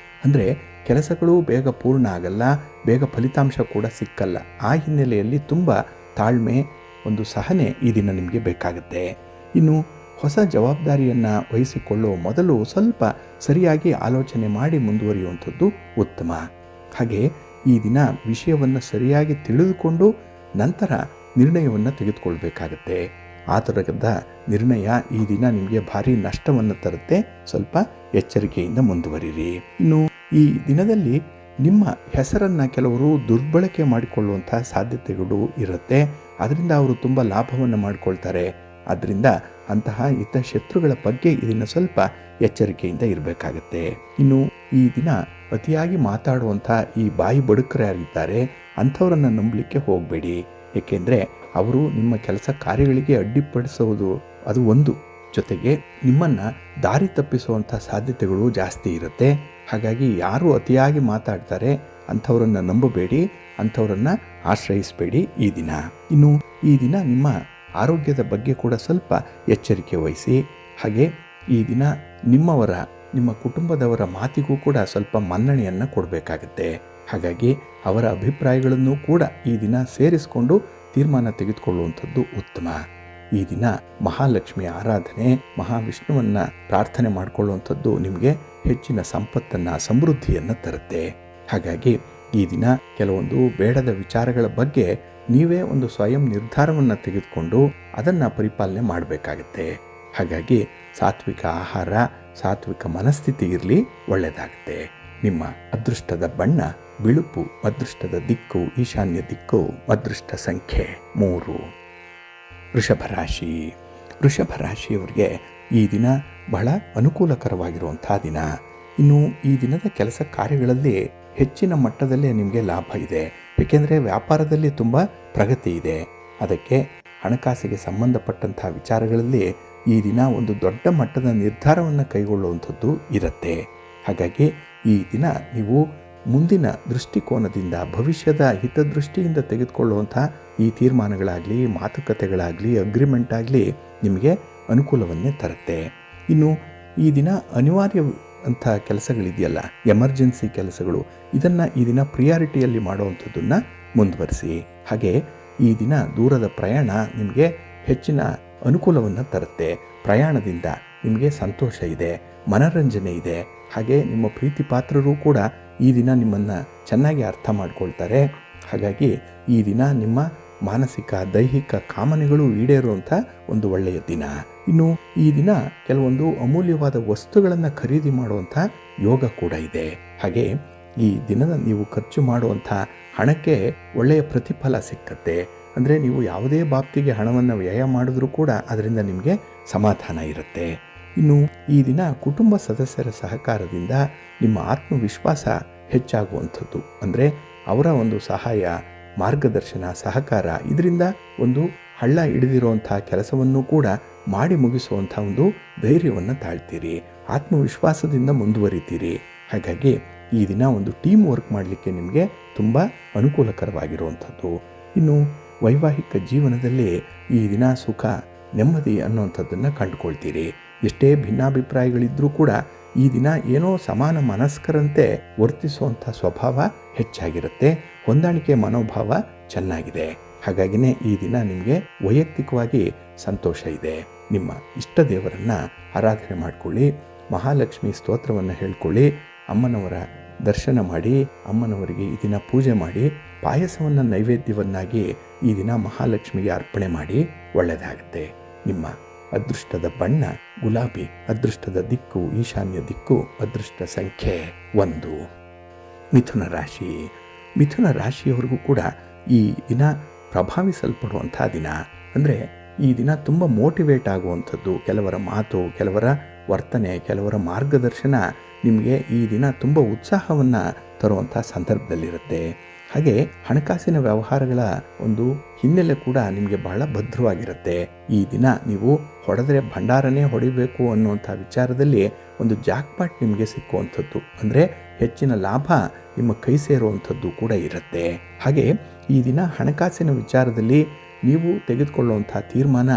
ಅಂದರೆ ಕೆಲಸಗಳು ಬೇಗ ಪೂರ್ಣ ಆಗಲ್ಲ, ಬೇಗ ಫಲಿತಾಂಶ ಕೂಡ ಸಿಕ್ಕಲ್ಲ. ಆ ಹಿನ್ನೆಲೆಯಲ್ಲಿ ತುಂಬ ತಾಳ್ಮೆ, ಒಂದು ಸಹನೆ ಈ ದಿನ ನಿಮಗೆ ಬೇಕಾಗುತ್ತೆ. ಇನ್ನು ಹೊಸ ಜವಾಬ್ದಾರಿಯನ್ನು ವಹಿಸಿಕೊಳ್ಳುವ ಮೊದಲು ಸ್ವಲ್ಪ ಸರಿಯಾಗಿ ಆಲೋಚನೆ ಮಾಡಿ ಮುಂದುವರಿಯುವಂಥದ್ದು ಉತ್ತಮ. ಹಾಗೆ ಈ ದಿನ ವಿಷಯವನ್ನು ಸರಿಯಾಗಿ ತಿಳಿದುಕೊಂಡು ನಂತರ ನಿರ್ಣಯವನ್ನು ತೆಗೆದುಕೊಳ್ಬೇಕಾಗತ್ತೆ. ಆ ಥರದ ನಿರ್ಣಯ ಈ ದಿನ ನಿಮಗೆ ಭಾರಿ ನಷ್ಟವನ್ನು ತರುತ್ತೆ. ಸ್ವಲ್ಪ ಎಚ್ಚರಿಕೆಯಿಂದ ಮುಂದುವರಿರಿ. ಇನ್ನು ಈ ದಿನದಲ್ಲಿ ನಿಮ್ಮ ಹೆಸರನ್ನು ಕೆಲವರು ದುರ್ಬಳಕೆ ಮಾಡಿಕೊಳ್ಳುವಂಥ ಸಾಧ್ಯತೆಗಳು ಇರುತ್ತೆ. ಅದರಿಂದ ಅವರು ತುಂಬ ಲಾಭವನ್ನು ಮಾಡಿಕೊಳ್ತಾರೆ. ಆದ್ದರಿಂದ ಅಂತಹ ಹಿತಶತ್ರುಗಳ ಬಗ್ಗೆ ಇದನ್ನು ಸ್ವಲ್ಪ ಎಚ್ಚರಿಕೆಯಿಂದ ಇರಬೇಕಾಗತ್ತೆ. ಇನ್ನು ಈ ದಿನ ಅತಿಯಾಗಿ ಮಾತಾಡುವಂಥ ಈ ಬಾಯಿ ಬಡುಕರು ಯಾರಿದ್ದಾರೆ ಅಂಥವರನ್ನು ನಂಬಲಿಕ್ಕೆ ಹೋಗಬೇಡಿ. ಏಕೆಂದರೆ ಅವರು ನಿಮ್ಮ ಕೆಲಸ ಕಾರ್ಯಗಳಿಗೆ ಅಡ್ಡಿಪಡಿಸೋದು ಅದು ಒಂದು, ಜೊತೆಗೆ ನಿಮ್ಮನ್ನು ದಾರಿ ತಪ್ಪಿಸುವಂಥ ಸಾಧ್ಯತೆಗಳು ಜಾಸ್ತಿ ಇರುತ್ತೆ. ಹಾಗಾಗಿ ಯಾರು ಅತಿಯಾಗಿ ಮಾತಾಡ್ತಾರೆ ಅಂಥವರನ್ನು ನಂಬಬೇಡಿ, ಅಂಥವರನ್ನು ಆಶ್ರಯಿಸಬೇಡಿ ಈ ದಿನ. ಇನ್ನು ಈ ದಿನ ನಿಮ್ಮ ಆರೋಗ್ಯದ ಬಗ್ಗೆ ಕೂಡ ಸ್ವಲ್ಪ ಎಚ್ಚರಿಕೆ ವಹಿಸಿ. ಹಾಗೆ ಈ ದಿನ ನಿಮ್ಮ ಕುಟುಂಬದವರ ಮಾತಿಗೂ ಕೂಡ ಸ್ವಲ್ಪ ಮನ್ನಣೆಯನ್ನು ಕೊಡಬೇಕಾಗತ್ತೆ. ಹಾಗಾಗಿ ಅವರ ಅಭಿಪ್ರಾಯಗಳನ್ನು ಕೂಡ ಈ ದಿನ ಸೇರಿಸಿಕೊಂಡು ತೀರ್ಮಾನ ತೆಗೆದುಕೊಳ್ಳುವಂಥದ್ದು ಉತ್ತಮ. ಈ ದಿನ ಮಹಾಲಕ್ಷ್ಮಿ ಆರಾಧನೆ, ಮಹಾವಿಷ್ಣುವನ್ನ ಪ್ರಾರ್ಥನೆ ಮಾಡಿಕೊಳ್ಳುವಂಥದ್ದು ನಿಮಗೆ ಹೆಚ್ಚಿನ ಸಂಪತ್ತನ್ನು, ಸಮೃದ್ಧಿಯನ್ನು ತರುತ್ತೆ. ಹಾಗಾಗಿ ಈ ದಿನ ಕೆಲವೊಂದು ಬೇಡದ ವಿಚಾರಗಳ ಬಗ್ಗೆ ನೀವೇ ಒಂದು ಸ್ವಯಂ ನಿರ್ಧಾರವನ್ನು ತೆಗೆದುಕೊಂಡು ಅದನ್ನು ಪರಿಪಾಲನೆ ಮಾಡಬೇಕಾಗತ್ತೆ. ಹಾಗಾಗಿ ಸಾತ್ವಿಕ ಆಹಾರ, ಸಾತ್ವಿಕ ಮನಸ್ಥಿತಿ ಇರಲಿ, ಒಳ್ಳೆಯದಾಗುತ್ತೆ. ನಿಮ್ಮ ಅದೃಷ್ಟದ ಬಣ್ಣ ಬಿಳುಪು, ಅದೃಷ್ಟದ ದಿಕ್ಕು ಈಶಾನ್ಯ ದಿಕ್ಕು, ಅದೃಷ್ಟ ಸಂಖ್ಯೆ 3. ವೃಷಭ ರಾಶಿ. ವೃಷಭ ರಾಶಿಯವರಿಗೆ ಈ ದಿನ ಬಹಳ ಅನುಕೂಲಕರವಾಗಿರುವಂಥ ದಿನ. ಇನ್ನು ಈ ದಿನದ ಕೆಲಸ ಕಾರ್ಯಗಳಲ್ಲಿ ಹೆಚ್ಚಿನ ಮಟ್ಟದಲ್ಲೇ ನಿಮಗೆ ಲಾಭ ಇದೆ. ಏಕೆಂದರೆ ವ್ಯಾಪಾರದಲ್ಲಿ ತುಂಬ ಪ್ರಗತಿ ಇದೆ. ಅದಕ್ಕೆ ಹಣಕಾಸಿಗೆ ಸಂಬಂಧಪಟ್ಟಂಥ ವಿಚಾರಗಳಲ್ಲಿ ಈ ದಿನ ಒಂದು ದೊಡ್ಡ ಮಟ್ಟದ ನಿರ್ಧಾರವನ್ನು ಕೈಗೊಳ್ಳುವಂಥದ್ದು ಇರುತ್ತೆ. ಹಾಗಾಗಿ ಈ ದಿನ ನೀವು ಮುಂದಿನ ದೃಷ್ಟಿಕೋನದಿಂದ, ಭವಿಷ್ಯದ ಹಿತದೃಷ್ಟಿಯಿಂದ ತೆಗೆದುಕೊಳ್ಳುವಂಥ ಈ ತೀರ್ಮಾನಗಳಾಗಲಿ, ಮಾತುಕತೆಗಳಾಗಲಿ, ಅಗ್ರಿಮೆಂಟ್ ಆಗಲಿ ನಿಮಗೆ ಅನುಕೂಲವನ್ನೇ ತರುತ್ತೆ. ಇನ್ನು ಈ ದಿನ ಅನಿವಾರ್ಯ ಅಂಥ ಕೆಲಸಗಳಿದೆಯಲ್ಲ, ಎಮರ್ಜೆನ್ಸಿ ಕೆಲಸಗಳು, ಇದನ್ನು ಈ ದಿನ ಪ್ರಿಯಾರಿಟಿಯಲ್ಲಿ ಮಾಡುವಂಥದ್ದನ್ನು ಮುಂದುವರಿಸಿ. ಹಾಗೆ ಈ ದಿನ ದೂರದ ಪ್ರಯಾಣ ನಿಮಗೆ ಹೆಚ್ಚಿನ ಅನುಕೂಲವನ್ನು ತರುತ್ತೆ. ಪ್ರಯಾಣದಿಂದ ನಿಮಗೆ ಸಂತೋಷ ಇದೆ, ಮನರಂಜನೆ ಇದೆ. ಹಾಗೆ ನಿಮ್ಮ ಪ್ರೀತಿ ಪಾತ್ರರು ಕೂಡ ಈ ದಿನ ನಿಮ್ಮನ್ನು ಚೆನ್ನಾಗಿ ಅರ್ಥ ಮಾಡ್ಕೊಳ್ತಾರೆ. ಹಾಗಾಗಿ ಈ ದಿನ ನಿಮ್ಮ ಮಾನಸಿಕ, ದೈಹಿಕ ಕಾಮನೆಗಳು ಈಡೇರುವಂಥ ಒಂದು ಒಳ್ಳೆಯ ದಿನ. ಇನ್ನು ಈ ದಿನ ಕೆಲವೊಂದು ಅಮೂಲ್ಯವಾದ ವಸ್ತುಗಳನ್ನು ಖರೀದಿ ಮಾಡುವಂಥ ಯೋಗ ಕೂಡ ಇದೆ. ಹಾಗೆ ಈ ದಿನದ ನೀವು ಖರ್ಚು ಮಾಡುವಂಥ ಹಣಕ್ಕೆ ಒಳ್ಳೆಯ ಪ್ರತಿಫಲ ಸಿಕ್ಕತ್ತೆ. ಅಂದರೆ ನೀವು ಯಾವುದೇ ಬಾಬ್ತಿಗೆ ಹಣವನ್ನು ವ್ಯಯ ಮಾಡಿದ್ರೂ ಕೂಡ ಅದರಿಂದ ನಿಮಗೆ ಸಮಾಧಾನ ಇರುತ್ತೆ. ಇನ್ನು ಈ ದಿನ ಕುಟುಂಬ ಸದಸ್ಯರ ಸಹಕಾರದಿಂದ ನಿಮ್ಮ ಆತ್ಮವಿಶ್ವಾಸ ಹೆಚ್ಚಾಗುವಂಥದ್ದು. ಅಂದರೆ ಅವರ ಒಂದು ಸಹಾಯ, ಮಾರ್ಗದರ್ಶನ, ಸಹಕಾರ, ಇದರಿಂದ ಒಂದು ಹಳ್ಳ ಹಿಡಿದಿರುವಂಥ ಕೆಲಸವನ್ನು ಕೂಡ ಮಾಡಿ ಮುಗಿಸುವಂಥ ಒಂದು ಧೈರ್ಯವನ್ನು ತಾಳ್ತೀರಿ, ಆತ್ಮವಿಶ್ವಾಸದಿಂದ ಮುಂದುವರಿತೀರಿ. ಹಾಗಾಗಿ ಈ ದಿನ ಒಂದು ಟೀಮ್ ವರ್ಕ್ ಮಾಡಲಿಕ್ಕೆ ನಿಮಗೆ ತುಂಬ ಅನುಕೂಲಕರವಾಗಿರುವಂಥದ್ದು. ಇನ್ನು ವೈವಾಹಿಕ ಜೀವನದಲ್ಲಿ ಈ ದಿನ ಸುಖ ನೆಮ್ಮದಿ ಅನ್ನುವಂಥದ್ದನ್ನು ಕಂಡುಕೊಳ್ತೀರಿ. ಎಷ್ಟೇ ಭಿನ್ನಾಭಿಪ್ರಾಯಗಳಿದ್ದರೂ ಕೂಡ ಈ ದಿನ ಏನೋ ಸಮಾನ ಮನಸ್ಕರಂತೆ ವರ್ತಿಸುವಂಥ ಸ್ವಭಾವ ಹೆಚ್ಚಾಗಿರುತ್ತೆ. ಹೊಂದಾಣಿಕೆ ಮನೋಭಾವ ಚೆನ್ನಾಗಿದೆ. ಹಾಗಾಗಿನೇ ಈ ದಿನ ನಿಮಗೆ ವೈಯಕ್ತಿಕವಾಗಿ ಸಂತೋಷ ಇದೆ. ನಿಮ್ಮ ಇಷ್ಟ ದೇವರನ್ನು ಆರಾಧನೆ ಮಾಡಿಕೊಳ್ಳಿ, ಮಹಾಲಕ್ಷ್ಮಿ ಸ್ತೋತ್ರವನ್ನು ಹೇಳ್ಕೊಳ್ಳಿ, ಅಮ್ಮನವರ ದರ್ಶನ ಮಾಡಿ, ಅಮ್ಮನವರಿಗೆ ಈ ದಿನ ಪೂಜೆ ಮಾಡಿ, ಪಾಯಸವನ್ನು ನೈವೇದ್ಯವನ್ನಾಗಿ ಈ ದಿನ ಮಹಾಲಕ್ಷ್ಮಿಗೆ ಅರ್ಪಣೆ ಮಾಡಿ. ಒಳ್ಳೆಯದಾಗುತ್ತೆ. ನಿಮ್ಮ ಅದೃಷ್ಟದ ಬಣ್ಣ ಗುಲಾಬಿ, ಅದೃಷ್ಟದ ದಿಕ್ಕು ಈಶಾನ್ಯ ದಿಕ್ಕು, ಅದೃಷ್ಟ ಸಂಖ್ಯೆ 1. ಮಿಥುನ ರಾಶಿ. ಮಿಥುನ ರಾಶಿಯವರಿಗೂ ಕೂಡ ಈ ದಿನ ಪ್ರಭಾವಿಸಲ್ಪಡುವಂಥ ದಿನ. ಅಂದರೆ ಈ ದಿನ ತುಂಬ ಮೋಟಿವೇಟ್ ಆಗುವಂಥದ್ದು. ಕೆಲವರ ಮಾತು, ಕೆಲವರ ವರ್ತನೆ, ಕೆಲವರ ಮಾರ್ಗದರ್ಶನ ನಿಮಗೆ ಈ ದಿನ ತುಂಬ ಉತ್ಸಾಹವನ್ನು ತರುವಂಥ ಸಂದರ್ಭದಲ್ಲಿರುತ್ತೆ. ಹಾಗೆ ಹಣಕಾಸಿನ ವ್ಯವಹಾರಗಳ ಒಂದು ಹಿನ್ನೆಲೆ ಕೂಡ ನಿಮಗೆ ಬಹಳ ಭದ್ರವಾಗಿರುತ್ತೆ. ಈ ದಿನ ನೀವು ಹೊಡೆದ್ರೆ ಭಂಡಾರನೇ ಹೊಡಿಬೇಕು ಅನ್ನುವಂಥ ವಿಚಾರದಲ್ಲಿ ಒಂದು ಜಾಕ್ಪಾಟ್ ನಿಮಗೆ ಸಿಕ್ಕುವಂಥದ್ದು, ಅಂದರೆ ಹೆಚ್ಚಿನ ಲಾಭ ನಿಮ್ಮ ಕೈ ಸೇರುವಂಥದ್ದು ಕೂಡ ಇರುತ್ತೆ. ಹಾಗೆ ಈ ದಿನ ಹಣಕಾಸಿನ ವಿಚಾರದಲ್ಲಿ ನೀವು ತೆಗೆದುಕೊಳ್ಳುವಂಥ ತೀರ್ಮಾನ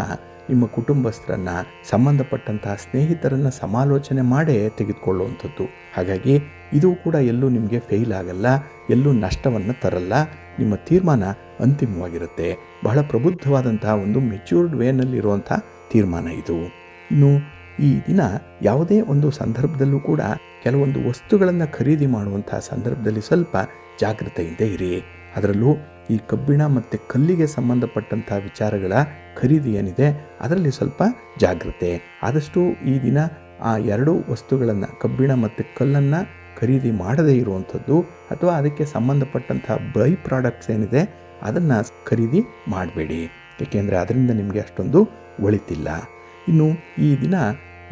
ನಿಮ್ಮ ಕುಟುಂಬಸ್ಥರನ್ನು, ಸಂಬಂಧಪಟ್ಟಂತಹ ಸ್ನೇಹಿತರನ್ನು ಸಮಾಲೋಚನೆ ಮಾಡೇ ತೆಗೆದುಕೊಳ್ಳುವಂಥದ್ದು. ಹಾಗಾಗಿ ಇದು ಕೂಡ ಎಲ್ಲೂ ನಿಮಗೆ ಫೇಲ್ ಆಗಲ್ಲ, ಎಲ್ಲೂ ನಷ್ಟವನ್ನು ತರಲ್ಲ. ನಿಮ್ಮ ತೀರ್ಮಾನ ಅಂತಿಮವಾಗಿರುತ್ತೆ. ಬಹಳ ಪ್ರಬುದ್ಧವಾದಂತಹ ಒಂದು ಮೆಚ್ಯೂರ್ಡ್ ವೇನಲ್ಲಿರುವಂಥ ತೀರ್ಮಾನ ಇದು. ಇನ್ನು ಈ ದಿನ ಯಾವುದೇ ಒಂದು ಸಂದರ್ಭದಲ್ಲೂ ಕೂಡ ಕೆಲವೊಂದು ವಸ್ತುಗಳನ್ನು ಖರೀದಿ ಮಾಡುವಂಥ ಸಂದರ್ಭದಲ್ಲಿ ಸ್ವಲ್ಪ ಜಾಗೃತೆಯಿಂದ ಇರಿ. ಅದರಲ್ಲೂ ಈ ಕಬ್ಬಿಣ ಮತ್ತು ಕಲ್ಲಿಗೆ ಸಂಬಂಧಪಟ್ಟಂಥ ವಿಚಾರಗಳ ಖರೀದಿ ಏನಿದೆ ಅದರಲ್ಲಿ ಸ್ವಲ್ಪ ಜಾಗೃತೆ. ಆದಷ್ಟು ಈ ದಿನ ಆ ಎರಡೂ ವಸ್ತುಗಳನ್ನು, ಕಬ್ಬಿಣ ಮತ್ತು ಕಲ್ಲನ್ನು ಖರೀದಿ ಮಾಡದೇ ಇರುವಂಥದ್ದು, ಅಥವಾ ಅದಕ್ಕೆ ಸಂಬಂಧಪಟ್ಟಂಥ ಬೈ ಪ್ರಾಡಕ್ಟ್ಸ್ ಏನಿದೆ ಅದನ್ನು ಖರೀದಿ ಮಾಡಬೇಡಿ. ಏಕೆಂದರೆ ಅದರಿಂದ ನಿಮಗೆ ಅಷ್ಟೊಂದು ಒಳಿತಿಲ್ಲ. ಇನ್ನು ಈ ದಿನ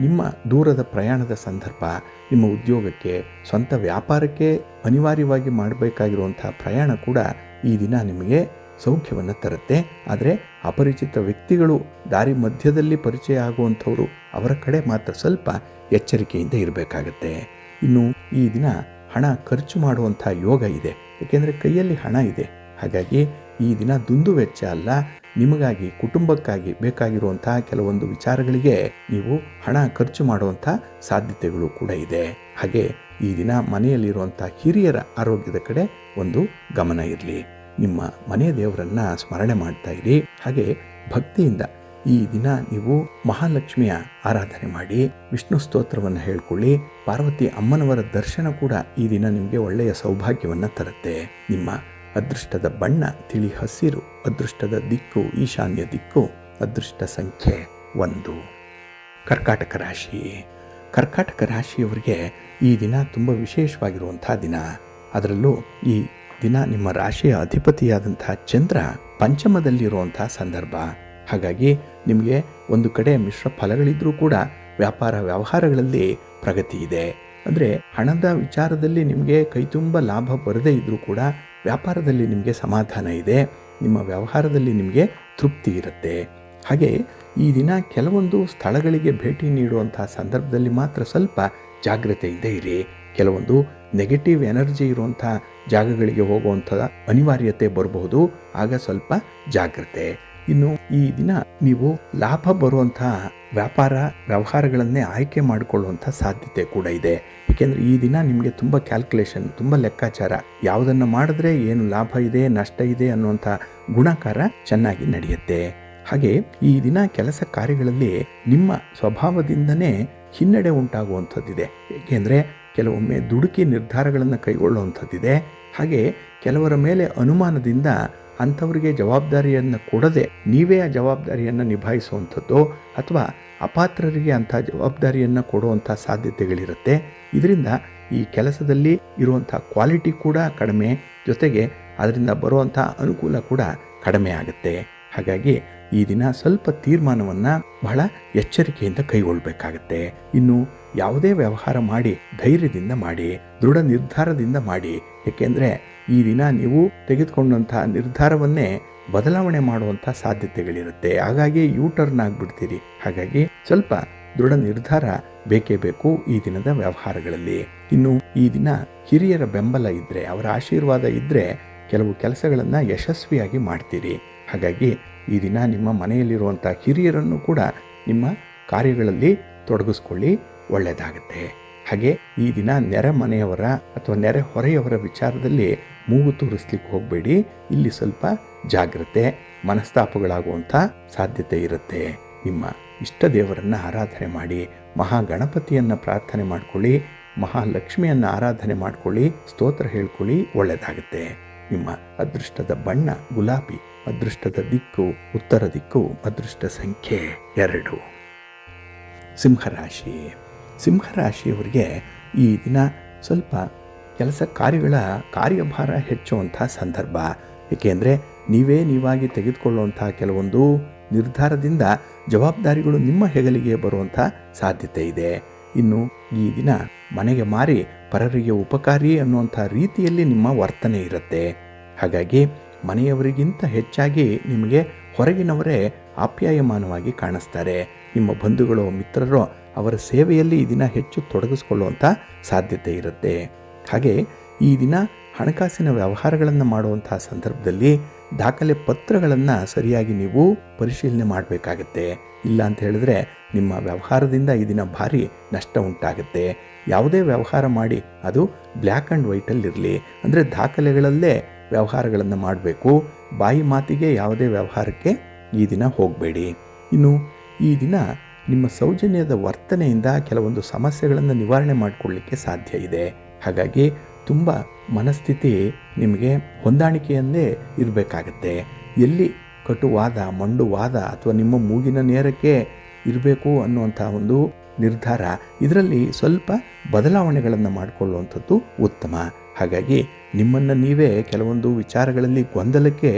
ನಿಮ್ಮ ದೂರದ ಪ್ರಯಾಣದ ಸಂದರ್ಭ, ನಿಮ್ಮ ಉದ್ಯೋಗಕ್ಕೆ, ಸ್ವಂತ ವ್ಯಾಪಾರಕ್ಕೆ ಅನಿವಾರ್ಯವಾಗಿ ಮಾಡಬೇಕಾಗಿರುವಂಥ ಪ್ರಯಾಣ ಕೂಡ ಈ ದಿನ ನಿಮಗೆ ಸೌಖ್ಯವನ್ನು ತರುತ್ತೆ. ಆದರೆ ಅಪರಿಚಿತ ವ್ಯಕ್ತಿಗಳು ದಾರಿ ಮಧ್ಯದಲ್ಲಿ ಪರಿಚಯ ಆಗುವಂಥವರು, ಅವರ ಕಡೆ ಮಾತ್ರ ಸ್ವಲ್ಪ ಎಚ್ಚರಿಕೆಯಿಂದ ಇರಬೇಕಾಗತ್ತೆ. ಇನ್ನು ಈ ದಿನ ಹಣ ಖರ್ಚು ಮಾಡುವಂಥ ಯೋಗ ಇದೆ. ಏಕೆಂದರೆ ಕೈಯಲ್ಲಿ ಹಣ ಇದೆ. ಹಾಗಾಗಿ ಈ ದಿನ ದುಂದು ವೆಚ್ಚ ಅಲ್ಲ, ನಿಮಗಾಗಿ, ಕುಟುಂಬಕ್ಕಾಗಿ ಬೇಕಾಗಿರುವಂಥ ಕೆಲವೊಂದು ವಿಚಾರಗಳಿಗೆ ನೀವು ಹಣ ಖರ್ಚು ಮಾಡುವಂಥ ಸಾಧ್ಯತೆಗಳು ಕೂಡ ಇದೆ. ಹಾಗೆ ಈ ದಿನ ಮನೆಯಲ್ಲಿರುವಂಥ ಹಿರಿಯರ ಆರೋಗ್ಯದ ಕಡೆ ಒಂದು ಗಮನ ಇರಲಿ. ನಿಮ್ಮ ಮನೆ ದೇವರನ್ನು ಸ್ಮರಣೆ ಮಾಡ್ತಾ ಇರಿ. ಹಾಗೆ ಭಕ್ತಿಯಿಂದ ಈ ದಿನ ನೀವು ಮಹಾಲಕ್ಷ್ಮಿಯ ಆರಾಧನೆ ಮಾಡಿ, ವಿಷ್ಣು ಸ್ತೋತ್ರವನ್ನು ಹೇಳ್ಕೊಳ್ಳಿ. ಪಾರ್ವತಿ ಅಮ್ಮನವರ ದರ್ಶನ ಕೂಡ ಈ ದಿನ ನಿಮಗೆ ಒಳ್ಳೆಯ ಸೌಭಾಗ್ಯವನ್ನು ತರುತ್ತೆ. ನಿಮ್ಮ ಅದೃಷ್ಟದ ಬಣ್ಣ ತಿಳಿ ಹಸಿರು, ಅದೃಷ್ಟದ ದಿಕ್ಕು ಈಶಾನ್ಯ ದಿಕ್ಕು, ಅದೃಷ್ಟ ಸಂಖ್ಯೆ 1. ಕರ್ಕಾಟಕ ರಾಶಿ. ಕರ್ಕಾಟಕ ರಾಶಿಯವರಿಗೆ ಈ ದಿನ ತುಂಬ ವಿಶೇಷವಾಗಿರುವಂಥ ದಿನ. ಅದರಲ್ಲೂ ಈ ದಿನ ನಿಮ್ಮ ರಾಶಿಯ ಅಧಿಪತಿಯಾದಂಥ ಚಂದ್ರ ಪಂಚಮದಲ್ಲಿರುವಂಥ ಸಂದರ್ಭ. ಹಾಗಾಗಿ ನಿಮಗೆ ಒಂದು ಕಡೆ ಮಿಶ್ರ ಫಲಗಳಿದ್ರೂ ಕೂಡ ವ್ಯಾಪಾರ ವ್ಯವಹಾರಗಳಲ್ಲಿ ಪ್ರಗತಿ ಇದೆ. ಅಂದರೆ ಹಣದ ವಿಚಾರದಲ್ಲಿ ನಿಮಗೆ ಕೈತುಂಬ ಲಾಭ ಬರದೇ ಇದ್ದರೂ ಕೂಡ ವ್ಯಾಪಾರದಲ್ಲಿ ನಿಮಗೆ ಸಮಾಧಾನ ಇದೆ. ನಿಮ್ಮ ವ್ಯವಹಾರದಲ್ಲಿ ನಿಮಗೆ ತೃಪ್ತಿ ಇರುತ್ತೆ. ಹಾಗೆ ಈ ದಿನ ಕೆಲವೊಂದು ಸ್ಥಳಗಳಿಗೆ ಭೇಟಿ ನೀಡುವಂಥ ಸಂದರ್ಭದಲ್ಲಿ ಮಾತ್ರ ಸ್ವಲ್ಪ ಜಾಗ್ರತೆಯಿಂದ ಇರಿ. ಕೆಲವೊಂದು ನೆಗೆಟಿವ್ ಎನರ್ಜಿ ಇರುವಂಥ ಜಾಗಗಳಿಗೆ ಹೋಗುವಂಥ ಅನಿವಾರ್ಯತೆ ಬರಬಹುದು. ಆಗ ಸ್ವಲ್ಪ ಜಾಗ್ರತೆ. ಇನ್ನು ಈ ದಿನ ನೀವು ಲಾಭ ಬರುವಂಥ ವ್ಯಾಪಾರ ವ್ಯವಹಾರಗಳನ್ನೇ ಆಯ್ಕೆ ಮಾಡಿಕೊಳ್ಳುವಂಥ ಸಾಧ್ಯತೆ ಕೂಡ ಇದೆ. ಏಕೆಂದರೆ ಈ ದಿನ ನಿಮಗೆ ತುಂಬ ಕ್ಯಾಲ್ಕುಲೇಷನ್, ತುಂಬ ಲೆಕ್ಕಾಚಾರ, ಯಾವುದನ್ನು ಮಾಡಿದ್ರೆ ಏನು ಲಾಭ ಇದೆ, ನಷ್ಟ ಇದೆ ಅನ್ನುವಂಥ ಗುಣಾಕಾರ ಚೆನ್ನಾಗಿ ನಡೆಯುತ್ತೆ. ಹಾಗೆ ಈ ದಿನ ಕೆಲಸ ಕಾರ್ಯಗಳಲ್ಲಿ ನಿಮ್ಮ ಸ್ವಭಾವದಿಂದನೇ ಹಿನ್ನಡೆ ಉಂಟಾಗುವಂಥದ್ದಿದೆ. ಏಕೆಂದರೆ ಕೆಲವೊಮ್ಮೆ ದುಡುಕಿ ನಿರ್ಧಾರಗಳನ್ನು ಕೈಗೊಳ್ಳುವಂಥದ್ದಿದೆ. ಹಾಗೆ ಕೆಲವರ ಮೇಲೆ ಅನುಮಾನದಿಂದ ಅಂಥವರಿಗೆ ಜವಾಬ್ದಾರಿಯನ್ನು ಕೊಡದೆ ನೀವೇ ಆ ಜವಾಬ್ದಾರಿಯನ್ನು ನಿಭಾಯಿಸುವಂಥದ್ದು, ಅಥವಾ ಅಪಾತ್ರರಿಗೆ ಅಂಥ ಜವಾಬ್ದಾರಿಯನ್ನು ಕೊಡುವಂಥ ಸಾಧ್ಯತೆಗಳಿರುತ್ತೆ. ಇದರಿಂದ ಈ ಕೆಲಸದಲ್ಲಿ ಇರುವಂಥ ಕ್ವಾಲಿಟಿ ಕೂಡ ಕಡಿಮೆ, ಜೊತೆಗೆ ಅದರಿಂದ ಬರುವಂಥ ಅನುಕೂಲ ಕೂಡ ಕಡಿಮೆ ಆಗುತ್ತೆ. ಹಾಗಾಗಿ ಈ ದಿನ ಸ್ವಲ್ಪ ತೀರ್ಮಾನವನ್ನು ಬಹಳ ಎಚ್ಚರಿಕೆಯಿಂದ ಕೈಗೊಳ್ಳಬೇಕಾಗತ್ತೆ. ಇನ್ನು ಯಾವುದೇ ವ್ಯವಹಾರ ಮಾಡಿ ಧೈರ್ಯದಿಂದ ಮಾಡಿ, ದೃಢ ನಿರ್ಧಾರದಿಂದ ಮಾಡಿ. ಏಕೆಂದರೆ ಈ ದಿನ ನೀವು ತೆಗೆದುಕೊಂಡಂಥ ನಿರ್ಧಾರವನ್ನೇ ಬದಲಾವಣೆ ಮಾಡುವಂಥ ಸಾಧ್ಯತೆಗಳಿರುತ್ತೆ. ಹಾಗಾಗಿ ಯೂ ಟರ್ನ್ ಆಗಿಬಿಡ್ತೀರಿ. ಹಾಗಾಗಿ ಸ್ವಲ್ಪ ದೃಢ ನಿರ್ಧಾರ ಬೇಕೇ ಬೇಕು ಈ ದಿನದ ವ್ಯವಹಾರಗಳಲ್ಲಿ. ಇನ್ನು ಈ ದಿನ ಹಿರಿಯರ ಬೆಂಬಲ ಇದ್ದರೆ, ಅವರ ಆಶೀರ್ವಾದ ಇದ್ದರೆ ಕೆಲವು ಕೆಲಸಗಳನ್ನು ಯಶಸ್ವಿಯಾಗಿ ಮಾಡ್ತೀರಿ. ಹಾಗಾಗಿ ಈ ದಿನ ನಿಮ್ಮ ಮನೆಯಲ್ಲಿರುವಂಥ ಹಿರಿಯರನ್ನು ಕೂಡ ನಿಮ್ಮ ಕಾರ್ಯಗಳಲ್ಲಿ ತೊಡಗಿಸ್ಕೊಳ್ಳಿ, ಒಳ್ಳೆಯದಾಗುತ್ತೆ. ಹಾಗೆ ಈ ದಿನ ನೆರೆ ಮನೆಯವರ ಅಥವಾ ನೆರೆ ಹೊರೆಯವರ ವಿಚಾರದಲ್ಲಿ ಮೂಗು ತೂರಿಸ್ಲಿಕ್ಕೆ ಹೋಗಬೇಡಿ. ಇಲ್ಲಿ ಸ್ವಲ್ಪ ಜಾಗ್ರತೆ, ಮನಸ್ತಾಪಗಳಾಗುವಂಥ ಸಾಧ್ಯತೆ ಇರುತ್ತೆ. ನಿಮ್ಮ ಇಷ್ಟ ದೇವರನ್ನು ಆರಾಧನೆ ಮಾಡಿ, ಮಹಾಗಣಪತಿಯನ್ನು ಪ್ರಾರ್ಥನೆ ಮಾಡ್ಕೊಳ್ಳಿ, ಮಹಾಲಕ್ಷ್ಮಿಯನ್ನು ಆರಾಧನೆ ಮಾಡ್ಕೊಳ್ಳಿ, ಸ್ತೋತ್ರ ಹೇಳ್ಕೊಳ್ಳಿ, ಒಳ್ಳೆಯದಾಗುತ್ತೆ. ನಿಮ್ಮ ಅದೃಷ್ಟದ ಬಣ್ಣ ಗುಲಾಬಿ, ಅದೃಷ್ಟದ ದಿಕ್ಕು ಉತ್ತರ ದಿಕ್ಕು, ಅದೃಷ್ಟ ಸಂಖ್ಯೆ 2. ಸಿಂಹರಾಶಿ. ಸಿಂಹರಾಶಿಯವರಿಗೆ ಈ ದಿನ ಸ್ವಲ್ಪ ಕೆಲಸ ಕಾರ್ಯಗಳ ಕಾರ್ಯಭಾರ ಹೆಚ್ಚುವಂಥ ಸಂದರ್ಭ. ಏಕೆಂದರೆ ನೀವಾಗಿ ತೆಗೆದುಕೊಳ್ಳುವಂಥ ಕೆಲವೊಂದು ನಿರ್ಧಾರದಿಂದ ಜವಾಬ್ದಾರಿಗಳು ನಿಮ್ಮ ಹೆಗಲಿಗೆ ಬರುವಂಥ ಸಾಧ್ಯತೆ ಇದೆ. ಇನ್ನು ಈ ದಿನ ಮನೆಗೆ ಮಾರಿ ಪರರಿಗೆ ಉಪಕಾರಿ ಅನ್ನುವಂಥ ರೀತಿಯಲ್ಲಿ ನಿಮ್ಮ ವರ್ತನೆ ಇರುತ್ತೆ. ಹಾಗಾಗಿ ಮನೆಯವರಿಗಿಂತ ಹೆಚ್ಚಾಗಿ ನಿಮಗೆ ಹೊರಗಿನವರೇ ಆಪ್ಯಾಯಮಾನವಾಗಿ ಕಾಣಿಸ್ತಾರೆ. ನಿಮ್ಮ ಬಂಧುಗಳು, ಮಿತ್ರರು ಅವರ ಸೇವೆಯಲ್ಲಿ ಈ ದಿನ ಹೆಚ್ಚು ತೊಡಗಿಸ್ಕೊಳ್ಳುವಂಥ ಸಾಧ್ಯತೆ ಇರುತ್ತೆ. ಹಾಗೆ ಈ ದಿನ ಹಣಕಾಸಿನ ವ್ಯವಹಾರಗಳನ್ನು ಮಾಡುವಂಥ ಸಂದರ್ಭದಲ್ಲಿ ದಾಖಲೆ ಪತ್ರಗಳನ್ನು ಸರಿಯಾಗಿ ನೀವು ಪರಿಶೀಲನೆ ಮಾಡಬೇಕಾಗತ್ತೆ. ಇಲ್ಲ ಅಂತ ಹೇಳಿದ್ರೆ ನಿಮ್ಮ ವ್ಯವಹಾರದಿಂದ ಈ ದಿನ ಭಾರಿ ನಷ್ಟ ಉಂಟಾಗುತ್ತೆ. ಯಾವುದೇ ವ್ಯವಹಾರ ಮಾಡಿ ಅದು ಬ್ಲ್ಯಾಕ್ ಆ್ಯಂಡ್ ವೈಟಲ್ಲಿರಲಿ, ಅಂದರೆ ದಾಖಲೆಗಳಲ್ಲೇ ವ್ಯವಹಾರಗಳನ್ನು ಮಾಡಬೇಕು. ಬಾಯಿ ಮಾತಿಗೆ ಯಾವುದೇ ವ್ಯವಹಾರಕ್ಕೆ ಈ ದಿನ ಹೋಗಬೇಡಿ. ಇನ್ನು ಈ ದಿನ ನಿಮ್ಮ ಸೌಜನ್ಯದ ವರ್ತನೆಯಿಂದ ಕೆಲವೊಂದು ಸಮಸ್ಯೆಗಳನ್ನು ನಿವಾರಣೆ ಮಾಡಿಕೊಳ್ಳಲಿಕ್ಕೆ ಸಾಧ್ಯ ಇದೆ. ಹಾಗಾಗಿ ತುಂಬ ಮನಸ್ಥಿತಿ ನಿಮಗೆ ಹೊಂದಾಣಿಕೆಯನ್ನೇ ಇರಬೇಕಾಗತ್ತೆ. ಎಲ್ಲಿ ಕಟುವಾದ, ಮಂಡುವಾದ ಅಥವಾ ನಿಮ್ಮ ಮೂಗಿನ ನೇರಕ್ಕೆ ಇರಬೇಕು ಅನ್ನುವಂಥ ಒಂದು ನಿರ್ಧಾರ, ಇದರಲ್ಲಿ ಸ್ವಲ್ಪ ಬದಲಾವಣೆಗಳನ್ನು ಮಾಡಿಕೊಳ್ಳುವಂಥದ್ದು ಉತ್ತಮ. ಹಾಗಾಗಿ ನಿಮ್ಮನ್ನು ನೀವೇ ಕೆಲವೊಂದು ವಿಚಾರಗಳಲ್ಲಿ ಗೊಂದಲಕ್ಕೆ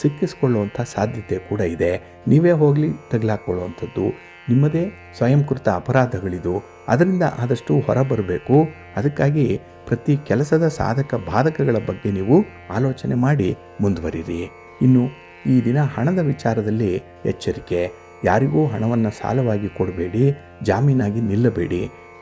ಸಿಕ್ಕಿಸಿಕೊಳ್ಳುವಂಥ ಸಾಧ್ಯತೆ ಕೂಡ ಇದೆ. ನೀವೇ ಹೋಗಲಿ ತಗಲಾಕೊಳ್ಳುವಂಥದ್ದು, ನಿಮ್ಮದೇ ಸ್ವಯಂಕೃತ ಅಪರಾಧಗಳಿದು. ಅದರಿಂದ ಆದಷ್ಟು ಹೊರಬರಬೇಕು. ಅದಕ್ಕಾಗಿ ಪ್ರತಿ ಕೆಲಸದ ಸಾಧಕ ಬಾಧಕಗಳ ಬಗ್ಗೆ ನೀವು ಆಲೋಚನೆ ಮಾಡಿ ಮುಂದುವರಿರಿ. ಇನ್ನು ಈ ದಿನ ಹಣದ ವಿಚಾರದಲ್ಲಿ ಎಚ್ಚರಿಕೆ. ಯಾರಿಗೂ ಹಣವನ್ನು ಸಾಲವಾಗಿ ಕೊಡಬೇಡಿ, ಜಾಮೀನಾಗಿ ನಿಲ್ಲಬೇಡಿ.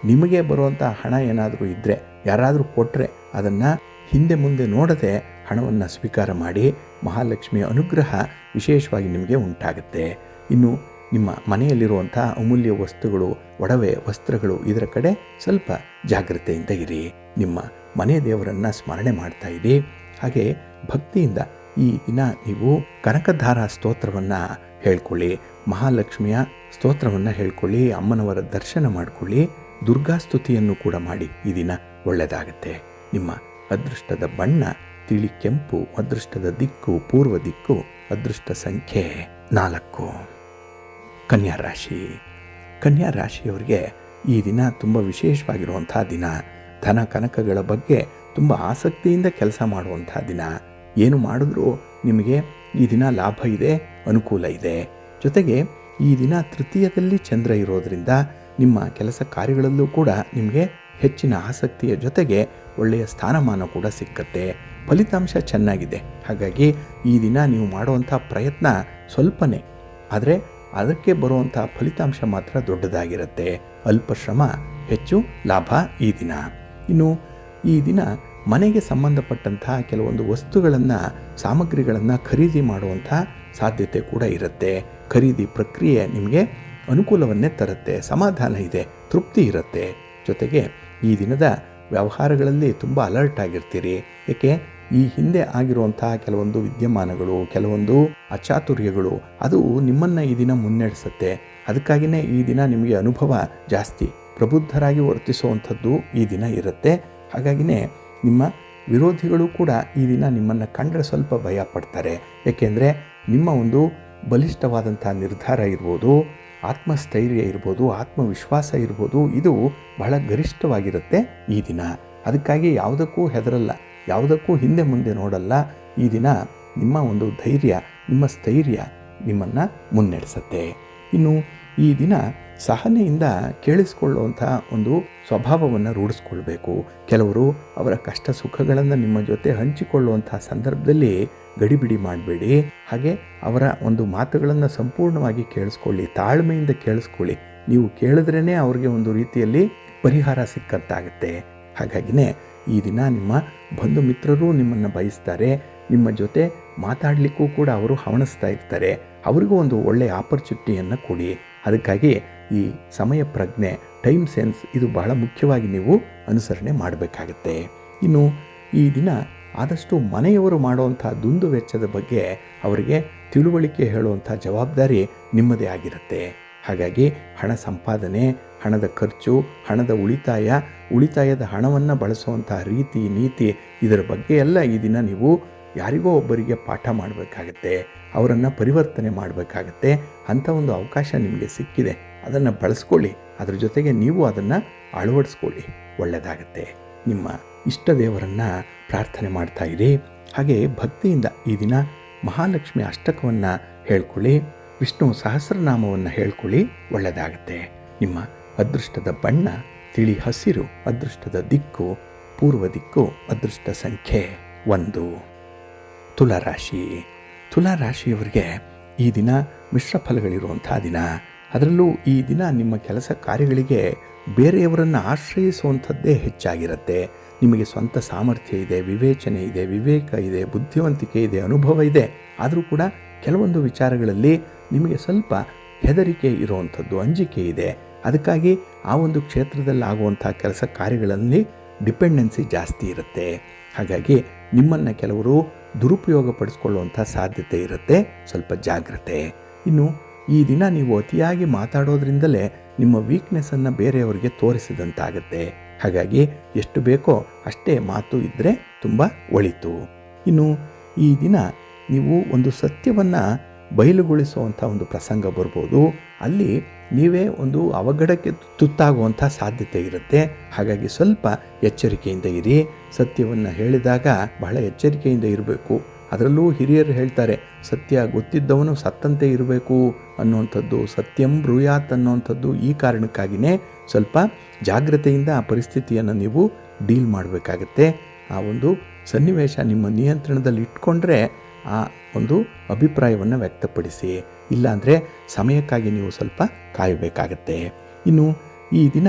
ನಿಮಗೆ ಬರುವಂಥ ಹಣ ಏನಾದರೂ ಇದ್ದರೆ, ಯಾರಾದರೂ ಕೊಟ್ಟರೆ ಅದನ್ನು ಹಿಂದೆ ಮುಂದೆ ನೋಡದೆ ಹಣವನ್ನು ಸ್ವೀಕಾರ ಮಾಡಿ. ಮಹಾಲಕ್ಷ್ಮಿಯ ಅನುಗ್ರಹ ವಿಶೇಷವಾಗಿ ನಿಮಗೆ ಉಂಟಾಗುತ್ತೆ. ಇನ್ನು ನಿಮ್ಮ ಮನೆಯಲ್ಲಿರುವಂಥ ಅಮೂಲ್ಯ ವಸ್ತುಗಳು, ಒಡವೆ, ವಸ್ತ್ರಗಳು, ಇದರ ಕಡೆ ಸ್ವಲ್ಪ ಜಾಗ್ರತೆಯಿಂದ ಇರಿ. ನಿಮ್ಮ ಮನೆ ದೇವರನ್ನು ಸ್ಮರಣೆ ಮಾಡ್ತಾ ಇರಿ. ಹಾಗೆ ಭಕ್ತಿಯಿಂದ ಈ ದಿನ ನೀವು ಕನಕಧಾರ ಸ್ತೋತ್ರವನ್ನು ಹೇಳ್ಕೊಳ್ಳಿ, ಮಹಾಲಕ್ಷ್ಮಿಯ ಸ್ತೋತ್ರವನ್ನು ಹೇಳ್ಕೊಳ್ಳಿ, ಅಮ್ಮನವರ ದರ್ಶನ ಮಾಡಿಕೊಳ್ಳಿ, ದುರ್ಗಾ ಸ್ತುತಿಯನ್ನು ಕೂಡ ಮಾಡಿ. ಈ ದಿನ ಒಳ್ಳೆಯದಾಗುತ್ತೆ. ನಿಮ್ಮ ಅದೃಷ್ಟದ ಬಣ್ಣ ತಿಳಿ ಕೆಂಪು, ಅದೃಷ್ಟದ ದಿಕ್ಕು ಪೂರ್ವ ದಿಕ್ಕು, ಅದೃಷ್ಟ ಸಂಖ್ಯೆ 4. ಕನ್ಯಾ ರಾಶಿ. ಕನ್ಯಾ ರಾಶಿಯವರಿಗೆ ಈ ದಿನ ತುಂಬ ವಿಶೇಷವಾಗಿರುವಂಥ ದಿನ. ಧನ ಕನಕಗಳ ಬಗ್ಗೆ ತುಂಬ ಆಸಕ್ತಿಯಿಂದ ಕೆಲಸ ಮಾಡುವಂಥ ದಿನ. ಏನು ಮಾಡಿದ್ರೂ ನಿಮಗೆ ಈ ದಿನ ಲಾಭ ಇದೆ, ಅನುಕೂಲ ಇದೆ. ಜೊತೆಗೆ ಈ ದಿನ ತೃತೀಯದಲ್ಲಿ ಚಂದ್ರ ಇರೋದರಿಂದ ನಿಮ್ಮ ಕೆಲಸ ಕಾರ್ಯಗಳಲ್ಲೂ ಕೂಡ ನಿಮಗೆ ಹೆಚ್ಚಿನ ಆಸಕ್ತಿಯ ಜೊತೆಗೆ ಒಳ್ಳೆಯ ಸ್ಥಾನಮಾನ ಕೂಡ ಸಿಕ್ಕತ್ತೆ. ಫಲಿತಾಂಶ ಚೆನ್ನಾಗಿದೆ. ಹಾಗಾಗಿ ಈ ದಿನ ನೀವು ಮಾಡುವಂಥ ಪ್ರಯತ್ನ ಸ್ವಲ್ಪನೇ, ಆದರೆ ಅದಕ್ಕೆ ಬರುವಂಥ ಫಲಿತಾಂಶ ಮಾತ್ರ ದೊಡ್ಡದಾಗಿರುತ್ತೆ. ಅಲ್ಪ ಶ್ರಮ ಹೆಚ್ಚು ಲಾಭ ಈ ದಿನ. ಇನ್ನು ಈ ದಿನ ಮನೆಗೆ ಸಂಬಂಧಪಟ್ಟಂಥ ಕೆಲವೊಂದು ವಸ್ತುಗಳನ್ನು, ಸಾಮಗ್ರಿಗಳನ್ನು ಖರೀದಿ ಮಾಡುವಂಥ ಸಾಧ್ಯತೆ ಕೂಡ ಇರುತ್ತೆ. ಖರೀದಿ ಪ್ರಕ್ರಿಯೆ ನಿಮಗೆ ಅನುಕೂಲವನ್ನೇ ತರುತ್ತೆ. ಸಮಾಧಾನ ಇದೆ, ತೃಪ್ತಿ ಇರುತ್ತೆ. ಜೊತೆಗೆ ಈ ದಿನದ ವ್ಯವಹಾರಗಳಲ್ಲಿ ತುಂಬ ಅಲರ್ಟ್ ಆಗಿರ್ತೀರಿ. ಏಕೆ, ಈ ಹಿಂದೆ ಆಗಿರುವಂಥ ಕೆಲವೊಂದು ವಿದ್ಯಮಾನಗಳು, ಕೆಲವೊಂದು ಅಚಾತುರ್ಯಗಳು, ಅದು ನಿಮ್ಮನ್ನು ಈ ದಿನ ಮುನ್ನಡೆಸುತ್ತೆ. ಅದಕ್ಕಾಗಿಯೇ ಈ ದಿನ ನಿಮಗೆ ಅನುಭವ ಜಾಸ್ತಿ, ಪ್ರಬುದ್ಧರಾಗಿ ವರ್ತಿಸುವಂಥದ್ದು ಈ ದಿನ ಇರುತ್ತೆ. ಹಾಗಾಗಿಯೇ ನಿಮ್ಮ ವಿರೋಧಿಗಳು ಕೂಡ ಈ ದಿನ ನಿಮ್ಮನ್ನು ಕಂಡರೆ ಸ್ವಲ್ಪ ಭಯ ಪಡ್ತಾರೆ. ಏಕೆಂದರೆ ನಿಮ್ಮ ಒಂದು ಬಲಿಷ್ಠವಾದಂಥ ನಿರ್ಧಾರ ಇರ್ಬೋದು, ಆತ್ಮಸ್ಥೈರ್ಯ ಇರ್ಬೋದು, ಆತ್ಮವಿಶ್ವಾಸ ಇರ್ಬೋದು, ಇದು ಬಹಳ ಗರಿಷ್ಠವಾಗಿರುತ್ತೆ ಈ ದಿನ. ಅದಕ್ಕಾಗಿ ಯಾವುದಕ್ಕೂ ಹೆದರಲ್ಲ, ಯಾವುದಕ್ಕೂ ಹಿಂದೆ ಮುಂದೆ ನೋಡಲ್ಲ. ಈ ದಿನ ನಿಮ್ಮ ಒಂದು ಧೈರ್ಯ, ನಿಮ್ಮ ಸ್ಥೈರ್ಯ ನಿಮ್ಮನ್ನು ಮುನ್ನಡೆಸುತ್ತೆ. ಇನ್ನು ಈ ದಿನ ಸಹನೆಯಿಂದ ಕೇಳಿಸ್ಕೊಳ್ಳುವಂಥ ಒಂದು ಸ್ವಭಾವವನ್ನು ರೂಢಿಸ್ಕೊಳ್ಬೇಕು. ಕೆಲವರು ಅವರ ಕಷ್ಟ ಸುಖಗಳನ್ನು ನಿಮ್ಮ ಜೊತೆ ಹಂಚಿಕೊಳ್ಳುವಂಥ ಸಂದರ್ಭದಲ್ಲಿ ಗಡಿಬಿಡಿ ಮಾಡಬೇಡಿ. ಹಾಗೆ ಅವರ ಒಂದು ಮಾತುಗಳನ್ನು ಸಂಪೂರ್ಣವಾಗಿ ಕೇಳಿಸ್ಕೊಳ್ಳಿ, ತಾಳ್ಮೆಯಿಂದ ಕೇಳಿಸ್ಕೊಳ್ಳಿ. ನೀವು ಕೇಳಿದ್ರೇ ಅವ್ರಿಗೆ ಒಂದು ರೀತಿಯಲ್ಲಿ ಪರಿಹಾರ ಸಿಕ್ಕಂತಾಗುತ್ತೆ. ಹಾಗಾಗಿನೇ ಈ ದಿನ ನಿಮ್ಮ ಬಂಧು ಮಿತ್ರರು ನಿಮ್ಮನ್ನು ಬಯಸ್ತಾರೆ, ನಿಮ್ಮ ಜೊತೆ ಮಾತಾಡಲಿಕ್ಕೂ ಕೂಡ ಅವರು ಹವಣಿಸ್ತಾ ಇರ್ತಾರೆ. ಅವರಿಗೂ ಒಂದು ಒಳ್ಳೆಯ ಆಪರ್ಚುನಿಟಿಯನ್ನು ಕೊಡಿ. ಅದಕ್ಕಾಗಿ ಈ ಸಮಯ ಪ್ರಜ್ಞೆ, ಟೈಮ್ ಸೆನ್ಸ್ ಇದು ಬಹಳ ಮುಖ್ಯವಾಗಿ ನೀವು ಅನುಸರಣೆ ಮಾಡಬೇಕಾಗತ್ತೆ. ಇನ್ನು ಈ ದಿನ ಆದಷ್ಟು ಮನೆಯವರು ಮಾಡುವಂಥ ದುಂದು ವೆಚ್ಚದ ಬಗ್ಗೆ ಅವರಿಗೆ ತಿಳುವಳಿಕೆ ಹೇಳುವಂಥ ಜವಾಬ್ದಾರಿ ನಿಮ್ಮದೇ ಆಗಿರುತ್ತೆ. ಹಾಗಾಗಿ ಹಣ ಸಂಪಾದನೆ, ಹಣದ ಖರ್ಚು, ಹಣದ ಉಳಿತಾಯದ ಹಣವನ್ನು ಬಳಸುವಂಥ ರೀತಿ ನೀತಿ ಇದರ ಬಗ್ಗೆ ಎಲ್ಲ ಈ ದಿನ ನೀವು ಯಾರಿಗೋ ಒಬ್ಬರಿಗೆ ಪಾಠ ಮಾಡಬೇಕಾಗತ್ತೆ, ಅವರನ್ನು ಪರಿವರ್ತನೆ ಮಾಡಬೇಕಾಗತ್ತೆ. ಅಂಥ ಒಂದು ಅವಕಾಶ ನಿಮಗೆ ಸಿಕ್ಕಿದೆ, ಅದನ್ನು ಬಳಸ್ಕೊಳ್ಳಿ. ಅದ್ರ ಜೊತೆಗೆ ನೀವು ಅದನ್ನು ಅಳವಡಿಸ್ಕೊಳ್ಳಿ, ಒಳ್ಳೆಯದಾಗತ್ತೆ. ನಿಮ್ಮ ಇಷ್ಟ ದೇವರನ್ನು ಪ್ರಾರ್ಥನೆ ಮಾಡ್ತಾ ಇರಿ. ಹಾಗೆ ಭಕ್ತಿಯಿಂದ ಈ ದಿನ ಮಹಾಲಕ್ಷ್ಮಿ ಅಷ್ಟಕವನ್ನು ಹೇಳ್ಕೊಳ್ಳಿ, ವಿಷ್ಣು ಸಹಸ್ರನಾಮವನ್ನು ಹೇಳ್ಕೊಳ್ಳಿ, ಒಳ್ಳೆಯದಾಗತ್ತೆ. ನಿಮ್ಮ ಅದೃಷ್ಟದ ಬಣ್ಣ ತಿಳಿ ಹಸಿರು, ಅದೃಷ್ಟದ ದಿಕ್ಕು ಪೂರ್ವ ದಿಕ್ಕು, ಅದೃಷ್ಟ ಸಂಖ್ಯೆ 1. ತುಲಾರಾಶಿಯವರಿಗೆ ಈ ದಿನ ಮಿಶ್ರ ಫಲಗಳಿರುವಂಥ ದಿನ. ಅದರಲ್ಲೂ ಈ ದಿನ ನಿಮ್ಮ ಕೆಲಸ ಕಾರ್ಯಗಳಿಗೆ ಬೇರೆಯವರನ್ನು ಆಶ್ರಯಿಸುವಂಥದ್ದೇ ಹೆಚ್ಚಾಗಿರುತ್ತೆ. ನಿಮಗೆ ಸ್ವಂತ ಸಾಮರ್ಥ್ಯ ಇದೆ, ವಿವೇಚನೆ ಇದೆ, ವಿವೇಕ ಇದೆ, ಬುದ್ಧಿವಂತಿಕೆ ಇದೆ, ಅನುಭವ ಇದೆ. ಆದರೂ ಕೂಡ ಕೆಲವೊಂದು ವಿಚಾರಗಳಲ್ಲಿ ನಿಮಗೆ ಸ್ವಲ್ಪ ಹೆದರಿಕೆ ಇರುವಂಥದ್ದು, ಅಂಜಿಕೆ ಇದೆ. ಅದಕ್ಕಾಗಿ ಆ ಒಂದು ಕ್ಷೇತ್ರದಲ್ಲಿ ಆಗುವಂಥ ಕೆಲಸ ಕಾರ್ಯಗಳಲ್ಲಿ ಡಿಪೆಂಡೆನ್ಸಿ ಜಾಸ್ತಿ ಇರುತ್ತೆ. ಹಾಗಾಗಿ ನಿಮ್ಮನ್ನು ಕೆಲವರು ದುರುಪಯೋಗ ಪಡಿಸ್ಕೊಳ್ಳುವಂಥ ಸಾಧ್ಯತೆ ಇರುತ್ತೆ, ಸ್ವಲ್ಪ ಜಾಗ್ರತೆ. ಇನ್ನು ಈ ದಿನ ನೀವು ಅತಿಯಾಗಿ ಮಾತಾಡೋದ್ರಿಂದಲೇ ನಿಮ್ಮ ವೀಕ್ನೆಸ್ಸನ್ನು ಬೇರೆಯವರಿಗೆ ತೋರಿಸಿದಂತಾಗುತ್ತೆ. ಹಾಗಾಗಿ ಎಷ್ಟು ಬೇಕೋ ಅಷ್ಟೇ ಮಾತು ಇದ್ದರೆ ತುಂಬ ಒಳಿತು. ಇನ್ನು ಈ ದಿನ ನೀವು ಒಂದು ಸತ್ಯವನ್ನು ಬಯಲುಗೊಳಿಸುವಂಥ ಒಂದು ಪ್ರಸಂಗ ಬರ್ಬೋದು. ಅಲ್ಲಿ ನೀವೇ ಒಂದು ಅವಘಡಕ್ಕೆ ತುತ್ತಾಗುವಂಥ ಸಾಧ್ಯತೆ ಇರುತ್ತೆ. ಹಾಗಾಗಿ ಸ್ವಲ್ಪ ಎಚ್ಚರಿಕೆಯಿಂದ ಇರಿ. ಸತ್ಯವನ್ನು ಹೇಳಿದಾಗ ಬಹಳ ಎಚ್ಚರಿಕೆಯಿಂದ ಇರಬೇಕು. ಅದರಲ್ಲೂ ಹಿರಿಯರು ಹೇಳ್ತಾರೆ, ಸತ್ಯ ಗೊತ್ತಿದ್ದವನು ಸತ್ತಂತೆ ಇರಬೇಕು ಅನ್ನುವಂಥದ್ದು, ಸತ್ಯಂ ಬ್ರೂಯಾತ್ ಅನ್ನುವಂಥದ್ದು ಈ ಕಾರಣಕ್ಕಾಗಿಯೇ ಸ್ವಲ್ಪ ಜಾಗ್ರತೆಯಿಂದ ಆ ಪರಿಸ್ಥಿತಿಯನ್ನು ನೀವು ಡೀಲ್ ಮಾಡಬೇಕಾಗತ್ತೆ. ಆ ಒಂದು ಸನ್ನಿವೇಶ ನಿಮ್ಮ ನಿಯಂತ್ರಣದಲ್ಲಿ ಇಟ್ಕೊಂಡ್ರೆ ಆ ಒಂದು ಅಭಿಪ್ರಾಯವನ್ನು ವ್ಯಕ್ತಪಡಿಸಿ. ಇಲ್ಲಾಂದರೆ ಸಮಯಕ್ಕಾಗಿ ನೀವು ಸ್ವಲ್ಪ ಕಾಯಬೇಕಾಗತ್ತೆ. ಇನ್ನು ಈ ದಿನ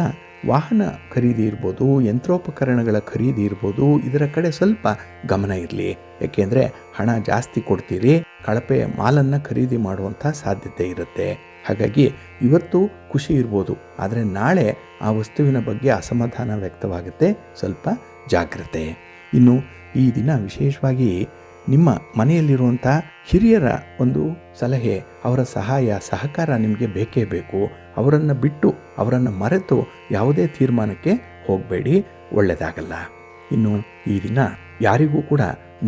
ವಾಹನ ಖರೀದಿ ಇರ್ಬೋದು, ಯಂತ್ರೋಪಕರಣಗಳ ಖರೀದಿ ಇರ್ಬೋದು, ಇದರ ಕಡೆ ಸ್ವಲ್ಪ ಗಮನ ಇರಲಿ. ಏಕೆಂದರೆ ಹಣ ಜಾಸ್ತಿ ಕೊಡ್ತೀರಿ, ಕಳಪೆ ಮಾಲನ್ನು ಖರೀದಿ ಮಾಡುವಂಥ ಸಾಧ್ಯತೆ ಇರುತ್ತೆ. ಹಾಗಾಗಿ ಇವತ್ತು ಖುಷಿ ಇರ್ಬೋದು, ಆದರೆ ನಾಳೆ ಆ ವಸ್ತುವಿನ ಬಗ್ಗೆ ಅಸಮಾಧಾನ ವ್ಯಕ್ತವಾಗುತ್ತೆ, ಸ್ವಲ್ಪ ಜಾಗ್ರತೆ. ಇನ್ನು ಈ ದಿನ ವಿಶೇಷವಾಗಿ ನಿಮ್ಮ ಮನೆಯಲ್ಲಿರುವಂಥ ಹಿರಿಯರ ಒಂದು ಸಲಹೆ, ಅವರ ಸಹಾಯ ಸಹಕಾರ ನಿಮಗೆ ಬೇಕೇ ಬೇಕು. ಅವರನ್ನು ಬಿಟ್ಟು, ಅವರನ್ನು ಮರೆತು ಯಾವುದೇ ತೀರ್ಮಾನಕ್ಕೆ ಹೋಗಬೇಡಿ, ಒಳ್ಳೆಯದಾಗಲ್ಲ. ಇನ್ನು ಈ ದಿನ ಯಾರಿಗೂ ಕೂಡ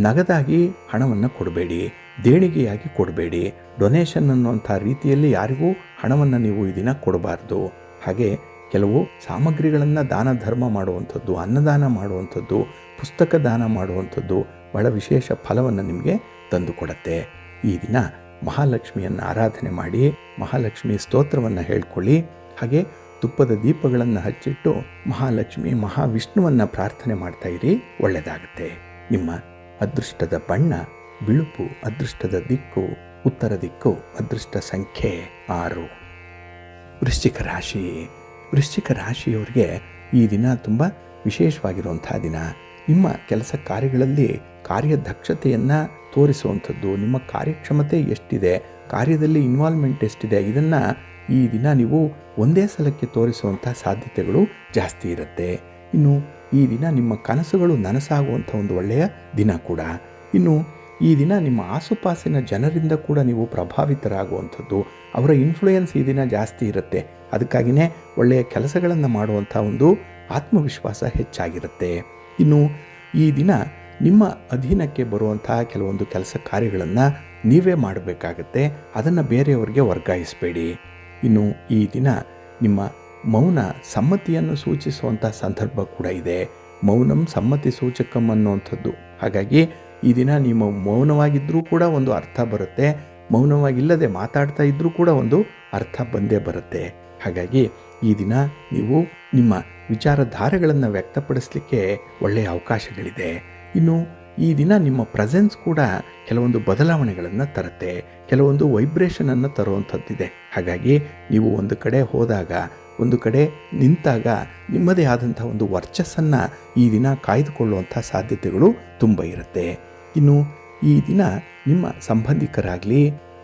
ನಗದಾಗಿ ಹಣವನ್ನು ಕೊಡಬೇಡಿ, ದೇಣಿಗೆಯಾಗಿ ಕೊಡಬೇಡಿ. ಡೊನೇಷನ್ ಅನ್ನುವಂಥ ರೀತಿಯಲ್ಲಿ ಯಾರಿಗೂ ಹಣವನ್ನು ನೀವು ಈ ದಿನ ಕೊಡಬಾರ್ದು. ಹಾಗೆ ಕೆಲವು ಸಾಮಗ್ರಿಗಳನ್ನು ದಾನ ಧರ್ಮ ಮಾಡುವಂಥದ್ದು, ಅನ್ನದಾನ ಮಾಡುವಂಥದ್ದು, ಪುಸ್ತಕ ದಾನ ಮಾಡುವಂಥದ್ದು ಬಹಳ ವಿಶೇಷ ಫಲವನ್ನು ನಿಮಗೆ ತಂದುಕೊಡತ್ತೆ. ಈ ದಿನ ಮಹಾಲಕ್ಷ್ಮಿಯನ್ನು ಆರಾಧನೆ ಮಾಡಿ, ಮಹಾಲಕ್ಷ್ಮಿ ಸ್ತೋತ್ರವನ್ನು ಹೇಳ್ಕೊಳ್ಳಿ. ಹಾಗೆ ತುಪ್ಪದ ದೀಪಗಳನ್ನು ಹಚ್ಚಿಟ್ಟು ಮಹಾಲಕ್ಷ್ಮಿ ಮಹಾವಿಷ್ಣುವನ್ನು ಪ್ರಾರ್ಥನೆ ಮಾಡ್ತಾ ಇರಿ, ಒಳ್ಳೆಯದಾಗುತ್ತೆ. ನಿಮ್ಮ ಅದೃಷ್ಟದ ಬಣ್ಣ ಬಿಳುಪು, ಅದೃಷ್ಟದ ದಿಕ್ಕು ಉತ್ತರ ದಿಕ್ಕು, ಅದೃಷ್ಟ ಸಂಖ್ಯೆ 6. ವೃಶ್ಚಿಕ ರಾಶಿಯವರಿಗೆ ಈ ದಿನ ತುಂಬ ವಿಶೇಷವಾಗಿರುವಂಥ ದಿನ. ನಿಮ್ಮ ಕೆಲಸ ಕಾರ್ಯಗಳಲ್ಲಿ ಕಾರ್ಯದಕ್ಷತೆಯನ್ನು ತೋರಿಸುವಂಥದ್ದು, ನಿಮ್ಮ ಕಾರ್ಯಕ್ಷಮತೆ ಎಷ್ಟಿದೆ, ಕಾರ್ಯದಲ್ಲಿ ಇನ್ವಾಲ್ವ್ಮೆಂಟ್ ಎಷ್ಟಿದೆ, ಇದನ್ನು ಈ ದಿನ ನೀವು ಒಂದೇ ಸಲಕ್ಕೆ ತೋರಿಸುವಂಥ ಸಾಧ್ಯತೆಗಳು ಜಾಸ್ತಿ ಇರುತ್ತೆ. ಇನ್ನು ಈ ದಿನ ನಿಮ್ಮ ಕನಸುಗಳು ನನಸಾಗುವಂಥ ಒಂದು ಒಳ್ಳೆಯ ದಿನ ಕೂಡ. ಇನ್ನು ಈ ದಿನ ನಿಮ್ಮ ಆಸುಪಾಸಿನ ಜನರಿಂದ ಕೂಡ ನೀವು ಪ್ರಭಾವಿತರಾಗುವಂಥದ್ದು, ಅವರ ಇನ್ಫ್ಲೂಯೆನ್ಸ್ ಈ ದಿನ ಜಾಸ್ತಿ ಇರುತ್ತೆ. ಅದಕ್ಕಾಗಿಯೇ ಒಳ್ಳೆಯ ಕೆಲಸಗಳನ್ನು ಮಾಡುವಂಥ ಒಂದು ಆತ್ಮವಿಶ್ವಾಸ ಹೆಚ್ಚಾಗಿರುತ್ತೆ. ಇನ್ನು ಈ ದಿನ ನಿಮ್ಮ ಅಧೀನಕ್ಕೆ ಬರುವಂಥ ಕೆಲವೊಂದು ಕೆಲಸ ಕಾರ್ಯಗಳನ್ನು ನೀವೇ ಮಾಡಬೇಕಾಗತ್ತೆ, ಅದನ್ನು ಬೇರೆಯವರಿಗೆ ವರ್ಗಾಯಿಸಬೇಡಿ. ಇನ್ನು ಈ ದಿನ ನಿಮ್ಮ ಮೌನ ಸಮ್ಮತಿಯನ್ನು ಸೂಚಿಸುವಂಥ ಸಂದರ್ಭ ಕೂಡ ಇದೆ. ಮೌನಂ ಸಮ್ಮತಿ ಸೂಚಕಂ ಅನ್ನುವಂಥದ್ದು. ಹಾಗಾಗಿ ಈ ದಿನ ನಿಮ್ಮ ಮೌನವಾಗಿದ್ದರೂ ಕೂಡ ಒಂದು ಅರ್ಥ ಬರುತ್ತೆ, ಮೌನವಾಗಿಲ್ಲದೆ ಮಾತಾಡ್ತಾ ಇದ್ದರೂ ಕೂಡ ಒಂದು ಅರ್ಥ ಬಂದೇ ಬರುತ್ತೆ. ಹಾಗಾಗಿ ಈ ದಿನ ನೀವು ನಿಮ್ಮ ವಿಚಾರಧಾರೆಗಳನ್ನು ವ್ಯಕ್ತಪಡಿಸಲಿಕ್ಕೆ ಒಳ್ಳೆಯ ಅವಕಾಶಗಳಿದೆ. ಇನ್ನು ಈ ದಿನ ನಿಮ್ಮ ಪ್ರೆಸೆನ್ಸ್ ಕೂಡ ಕೆಲವೊಂದು ಬದಲಾವಣೆಗಳನ್ನು ತರುತ್ತೆ, ಕೆಲವೊಂದು ವೈಬ್ರೇಷನನ್ನು ತರುವಂಥದ್ದಿದೆ. ಹಾಗಾಗಿ ನೀವು ಒಂದು ಕಡೆ ಹೋದಾಗ, ಒಂದು ಕಡೆ ನಿಂತಾಗ ನಿಮ್ಮದೇ ಆದಂಥ ಒಂದು ವರ್ಚಸ್ಸನ್ನು ಈ ದಿನ ಕಾಯ್ದುಕೊಳ್ಳುವಂಥ ಸಾಧ್ಯತೆಗಳು ತುಂಬ ಇರುತ್ತೆ. ಇನ್ನು ಈ ದಿನ ನಿಮ್ಮ ಸಂಬಂಧಿಕರಾಗಲಿ,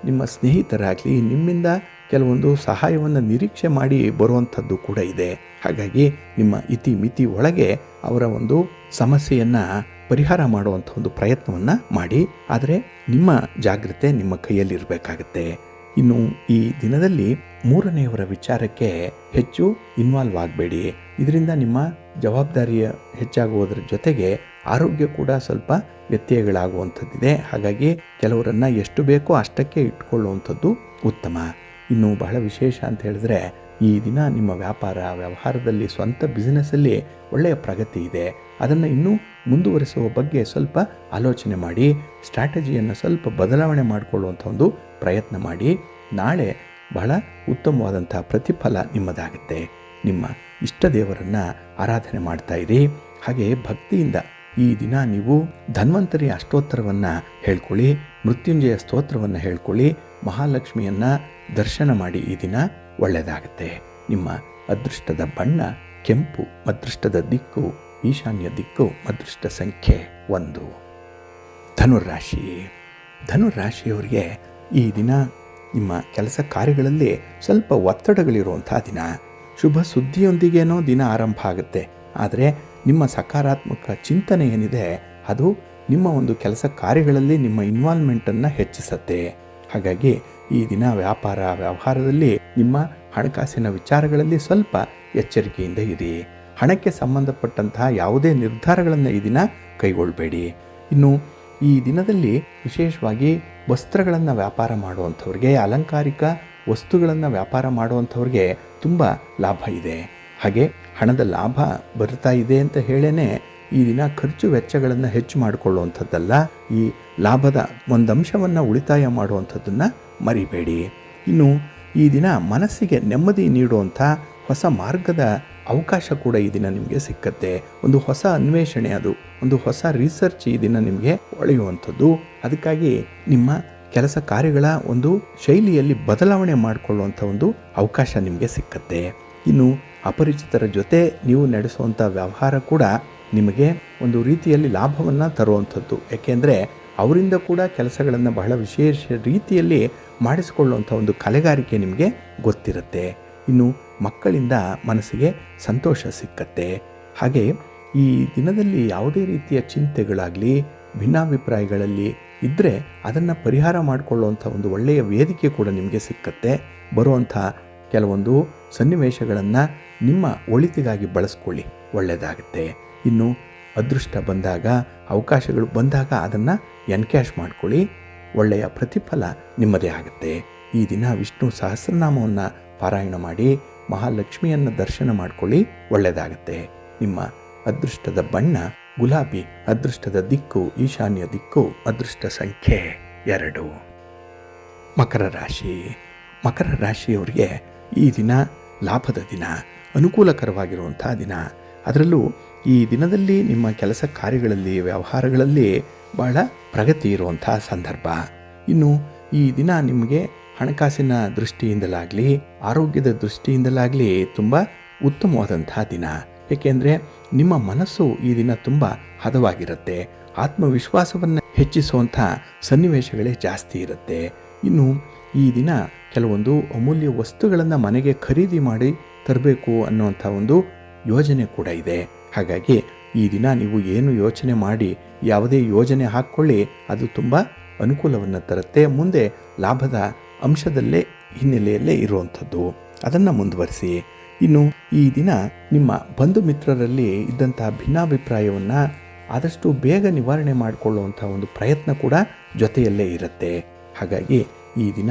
ನಿಮ್ಮ ಸ್ನೇಹಿತರಾಗಲಿ ನಿಮ್ಮಿಂದ ಕೆಲವೊಂದು ಸಹಾಯವನ್ನು ನಿರೀಕ್ಷೆ ಮಾಡಿ ಬರುವಂಥದ್ದು ಕೂಡ ಇದೆ. ಹಾಗಾಗಿ ನಿಮ್ಮ ಇತಿಮಿತಿ ಒಳಗೆ ಅವರ ಒಂದು ಸಮಸ್ಯೆಯನ್ನು ಪರಿಹಾರ ಮಾಡುವಂಥ ಒಂದು ಪ್ರಯತ್ನವನ್ನು ಮಾಡಿ. ಆದರೆ ನಿಮ್ಮ ಜಾಗ್ರತೆ ನಿಮ್ಮ ಕೈಯಲ್ಲಿರಬೇಕಾಗತ್ತೆ. ಇನ್ನು ಈ ದಿನದಲ್ಲಿ ಮೂರನೆಯವರ ವಿಚಾರಕ್ಕೆ ಹೆಚ್ಚು ಇನ್ವಾಲ್ವ್ ಆಗಬೇಡಿ. ಇದರಿಂದ ನಿಮ್ಮ ಜವಾಬ್ದಾರಿಯ ಹೆಚ್ಚಾಗುವುದರ ಜೊತೆಗೆ ಆರೋಗ್ಯ ಕೂಡ ಸ್ವಲ್ಪ ವ್ಯತ್ಯಯಗಳಾಗುವಂಥದ್ದಿದೆ. ಹಾಗಾಗಿ ಕೆಲವರನ್ನು ಎಷ್ಟು ಬೇಕೋ ಅಷ್ಟಕ್ಕೆ ಇಟ್ಕೊಳ್ಳುವಂಥದ್ದು ಉತ್ತಮ. ಇನ್ನು ಬಹಳ ವಿಶೇಷ ಅಂತ ಹೇಳಿದ್ರೆ, ಈ ದಿನ ನಿಮ್ಮ ವ್ಯಾಪಾರ ವ್ಯವಹಾರದಲ್ಲಿ ಸ್ವಂತ ಬಿಸ್ನೆಸ್ಸಲ್ಲಿ ಒಳ್ಳೆಯ ಪ್ರಗತಿ ಇದೆ. ಅದನ್ನು ಇನ್ನೂ ಮುಂದುವರಿಸುವ ಬಗ್ಗೆ ಸ್ವಲ್ಪ ಆಲೋಚನೆ ಮಾಡಿ, ಸ್ಟ್ರಾಟಜಿಯನ್ನು ಸ್ವಲ್ಪ ಬದಲಾವಣೆ ಮಾಡಿಕೊಳ್ಳುವಂಥ ಒಂದು ಪ್ರಯತ್ನ ಮಾಡಿ. ನಾಳೆ ಬಹಳ ಉತ್ತಮವಾದಂಥ ಪ್ರತಿಫಲ ನಿಮ್ಮದಾಗುತ್ತೆ. ನಿಮ್ಮ ಇಷ್ಟ ದೇವರನ್ನು ಆರಾಧನೆ ಮಾಡ್ತಾ ಇರಿ. ಹಾಗೆ ಭಕ್ತಿಯಿಂದ ಈ ದಿನ ನೀವು ಧನ್ವಂತರಿ ಅಷ್ಟೋತ್ತರವನ್ನು ಹೇಳ್ಕೊಳ್ಳಿ, ಮೃತ್ಯುಂಜಯ ಸ್ತೋತ್ರವನ್ನು ಹೇಳ್ಕೊಳ್ಳಿ, ಮಹಾಲಕ್ಷ್ಮಿಯನ್ನು ದರ್ಶನ ಮಾಡಿ. ಈ ದಿನ ಒಳ್ಳೆಯದಾಗುತ್ತೆ. ನಿಮ್ಮ ಅದೃಷ್ಟದ ಬಣ್ಣ ಕೆಂಪು, ಅದೃಷ್ಟದ ದಿಕ್ಕು ಈಶಾನ್ಯ ದಿಕ್ಕು, ಅದೃಷ್ಟ ಸಂಖ್ಯೆ 1. ಧನುರಾಶಿ. ಧನುರಾಶಿಯವರಿಗೆ ಈ ದಿನ ನಿಮ್ಮ ಕೆಲಸ ಕಾರ್ಯಗಳಲ್ಲಿ ಸ್ವಲ್ಪ ಒತ್ತಡಗಳಿರುವಂಥ ದಿನ. ಶುಭ ಸುದ್ದಿಯೊಂದಿಗೇನೋ ದಿನ ಆರಂಭ ಆಗುತ್ತೆ. ಆದರೆ ನಿಮ್ಮ ಸಕಾರಾತ್ಮಕ ಚಿಂತನೆ ಏನಿದೆ ಅದು ನಿಮ್ಮ ಒಂದು ಕೆಲಸ ಕಾರ್ಯಗಳಲ್ಲಿ ನಿಮ್ಮ ಇನ್ವಾಲ್ವ್ಮೆಂಟನ್ನು ಹೆಚ್ಚಿಸುತ್ತೆ. ಹಾಗಾಗಿ ಈ ದಿನ ವ್ಯಾಪಾರ ವ್ಯವಹಾರದಲ್ಲಿ ನಿಮ್ಮ ಹಣಕಾಸಿನ ವಿಚಾರಗಳಲ್ಲಿ ಸ್ವಲ್ಪ ಎಚ್ಚರಿಕೆಯಿಂದ ಇರಿ. ಹಣಕ್ಕೆ ಸಂಬಂಧಪಟ್ಟಂತಹ ಯಾವುದೇ ನಿರ್ಧಾರಗಳನ್ನು ಈ ದಿನ ಕೈಗೊಳ್ಳಬೇಡಿ. ಇನ್ನು ಈ ದಿನದಲ್ಲಿ ವಿಶೇಷವಾಗಿ ವಸ್ತ್ರಗಳನ್ನು ವ್ಯಾಪಾರ ಮಾಡುವಂಥವ್ರಿಗೆ, ಅಲಂಕಾರಿಕ ವಸ್ತುಗಳನ್ನು ವ್ಯಾಪಾರ ಮಾಡುವಂಥವ್ರಿಗೆ ತುಂಬ ಲಾಭ ಇದೆ. ಹಾಗೆ ಹಣದ ಲಾಭ ಬರ್ತಾ ಇದೆ ಅಂತ ಹೇಳೇ ಈ ದಿನ ಖರ್ಚು ವೆಚ್ಚಗಳನ್ನು ಹೆಚ್ಚು ಮಾಡಿಕೊಳ್ಳುವಂಥದ್ದಲ್ಲ. ಈ ಲಾಭದ ಒಂದಂಶವನ್ನು ಉಳಿತಾಯ ಮಾಡುವಂಥದ್ದನ್ನು ಮರಿಬೇಡಿ. ಇನ್ನು ಈ ದಿನ ಮನಸ್ಸಿಗೆ ನೆಮ್ಮದಿ ನೀಡುವಂಥ ಹೊಸ ಮಾರ್ಗದ ಅವಕಾಶ ಕೂಡ ಈ ದಿನ ನಿಮಗೆ ಸಿಕ್ಕತ್ತೆ. ಒಂದು ಹೊಸ ಅನ್ವೇಷಣೆ, ಅದು ಒಂದು ಹೊಸ ರಿಸರ್ಚ್ ಈ ದಿನ ನಿಮಗೆ ಒಳೆಯುವಂಥದ್ದು. ಅದಕ್ಕಾಗಿ ನಿಮ್ಮ ಕೆಲಸ ಕಾರ್ಯಗಳ ಒಂದು ಶೈಲಿಯಲ್ಲಿ ಬದಲಾವಣೆ ಮಾಡಿಕೊಳ್ಳುವಂಥ ಒಂದು ಅವಕಾಶ ನಿಮಗೆ ಸಿಕ್ಕತ್ತೆ. ಇನ್ನು ಅಪರಿಚಿತರ ಜೊತೆ ನೀವು ನಡೆಸುವಂಥ ವ್ಯವಹಾರ ಕೂಡ ನಿಮಗೆ ಒಂದು ರೀತಿಯಲ್ಲಿ ಲಾಭವನ್ನು ತರುವಂಥದ್ದು. ಏಕೆಂದರೆ ಅವರಿಂದ ಕೂಡ ಕೆಲಸಗಳನ್ನು ಬಹಳ ವಿಶೇಷ ರೀತಿಯಲ್ಲಿ ಮಾಡಿಸಿಕೊಳ್ಳುವಂಥ ಒಂದು ಕಲೆಗಾರಿಕೆ ನಿಮಗೆ ಗೊತ್ತಿರುತ್ತೆ. ಇನ್ನು ಮಕ್ಕಳಿಂದ ಮನಸ್ಸಿಗೆ ಸಂತೋಷ ಸಿಕ್ಕತ್ತೆ. ಹಾಗೆ ಈ ದಿನದಲ್ಲಿ ಯಾವುದೇ ರೀತಿಯ ಚಿಂತೆಗಳಾಗಲಿ, ಭಿನ್ನಾಭಿಪ್ರಾಯಗಳಲ್ಲಿ ಇದ್ದರೆ ಅದನ್ನು ಪರಿಹಾರ ಮಾಡಿಕೊಳ್ಳುವಂಥ ಒಂದು ಒಳ್ಳೆಯ ವೇದಿಕೆ ಕೂಡ ನಿಮಗೆ ಸಿಕ್ಕತ್ತೆ. ಬರುವಂಥ ಕೆಲವೊಂದು ಸನ್ನಿವೇಶಗಳನ್ನು ನಿಮ್ಮ ಒಳಿತಿಗಾಗಿ ಬಳಸ್ಕೊಳ್ಳಿ, ಒಳ್ಳೆಯದಾಗುತ್ತೆ. ಇನ್ನು ಅದೃಷ್ಟ ಬಂದಾಗ, ಅವಕಾಶಗಳು ಬಂದಾಗ ಅದನ್ನು ಎನ್ಕ್ಯಾಶ್ ಮಾಡ್ಕೊಳ್ಳಿ, ಒಳ್ಳೆಯ ಪ್ರತಿಫಲ ನಿಮ್ಮದೇ ಆಗುತ್ತೆ. ಈ ದಿನ ವಿಷ್ಣು ಸಹಸ್ರನಾಮವನ್ನು ಪಾರಾಯಣ ಮಾಡಿ, ಮಹಾಲಕ್ಷ್ಮಿಯನ್ನು ದರ್ಶನ ಮಾಡ್ಕೊಳ್ಳಿ, ಒಳ್ಳೆಯದಾಗುತ್ತೆ. ನಿಮ್ಮ ಅದೃಷ್ಟದ ಬಣ್ಣ ಗುಲಾಬಿ, ಅದೃಷ್ಟದ ದಿಕ್ಕು ಈಶಾನ್ಯ ದಿಕ್ಕು, ಅದೃಷ್ಟ ಸಂಖ್ಯೆ 2. ಮಕರ ರಾಶಿ. ಮಕರ ರಾಶಿಯವರಿಗೆ ಈ ದಿನ ಲಾಭದ ದಿನ, ಅನುಕೂಲಕರವಾಗಿರುವಂಥ ದಿನ. ಅದರಲ್ಲೂ ಈ ದಿನದಲ್ಲಿ ನಿಮ್ಮ ಕೆಲಸ ಕಾರ್ಯಗಳಲ್ಲಿ, ವ್ಯವಹಾರಗಳಲ್ಲಿ ಬಹಳ ಪ್ರಗತಿ ಇರುವಂಥ ಸಂದರ್ಭ. ಇನ್ನು ಈ ದಿನ ನಿಮಗೆ ಹಣಕಾಸಿನ ದೃಷ್ಟಿಯಿಂದಲಾಗಲಿ, ಆರೋಗ್ಯದ ದೃಷ್ಟಿಯಿಂದಲಾಗಲಿ ತುಂಬ ಉತ್ತಮವಾದಂಥ ದಿನ. ಏಕೆಂದರೆ ನಿಮ್ಮ ಮನಸ್ಸು ಈ ದಿನ ತುಂಬ ಹದವಾಗಿರುತ್ತೆ. ಆತ್ಮವಿಶ್ವಾಸವನ್ನು ಹೆಚ್ಚಿಸುವಂಥ ಸನ್ನಿವೇಶಗಳೇ ಜಾಸ್ತಿ ಇರುತ್ತೆ. ಇನ್ನು ಈ ದಿನ ಕೆಲವೊಂದು ಅಮೂಲ್ಯ ವಸ್ತುಗಳನ್ನು ಮನೆಗೆ ಖರೀದಿ ಮಾಡಿ ತರಬೇಕು ಅನ್ನುವಂಥ ಒಂದು ಯೋಜನೆ ಕೂಡ ಇದೆ. ಹಾಗಾಗಿ ಈ ದಿನ ನೀವು ಏನು ಯೋಚನೆ ಮಾಡಿ ಯಾವುದೇ ಯೋಜನೆ ಹಾಕ್ಕೊಳ್ಳಿ, ಅದು ತುಂಬ ಅನುಕೂಲವನ್ನು ತರುತ್ತೆ. ಮುಂದೆ ಲಾಭದ ಅಂಶದಲ್ಲೇ ಹಿನ್ನೆಲೆಯಲ್ಲೇ ಇರುವಂಥದ್ದು, ಅದನ್ನು ಮುಂದುವರಿಸಿ. ಇನ್ನು ಈ ದಿನ ನಿಮ್ಮ ಬಂಧು ಮಿತ್ರರಲ್ಲಿ ಇದ್ದಂತಹ ಭಿನ್ನಾಭಿಪ್ರಾಯವನ್ನು ಆದಷ್ಟು ಬೇಗ ನಿವಾರಣೆ ಮಾಡಿಕೊಳ್ಳುವಂಥ ಒಂದು ಪ್ರಯತ್ನ ಕೂಡ ಜೊತೆಯಲ್ಲೇ ಇರುತ್ತೆ. ಹಾಗಾಗಿ ಈ ದಿನ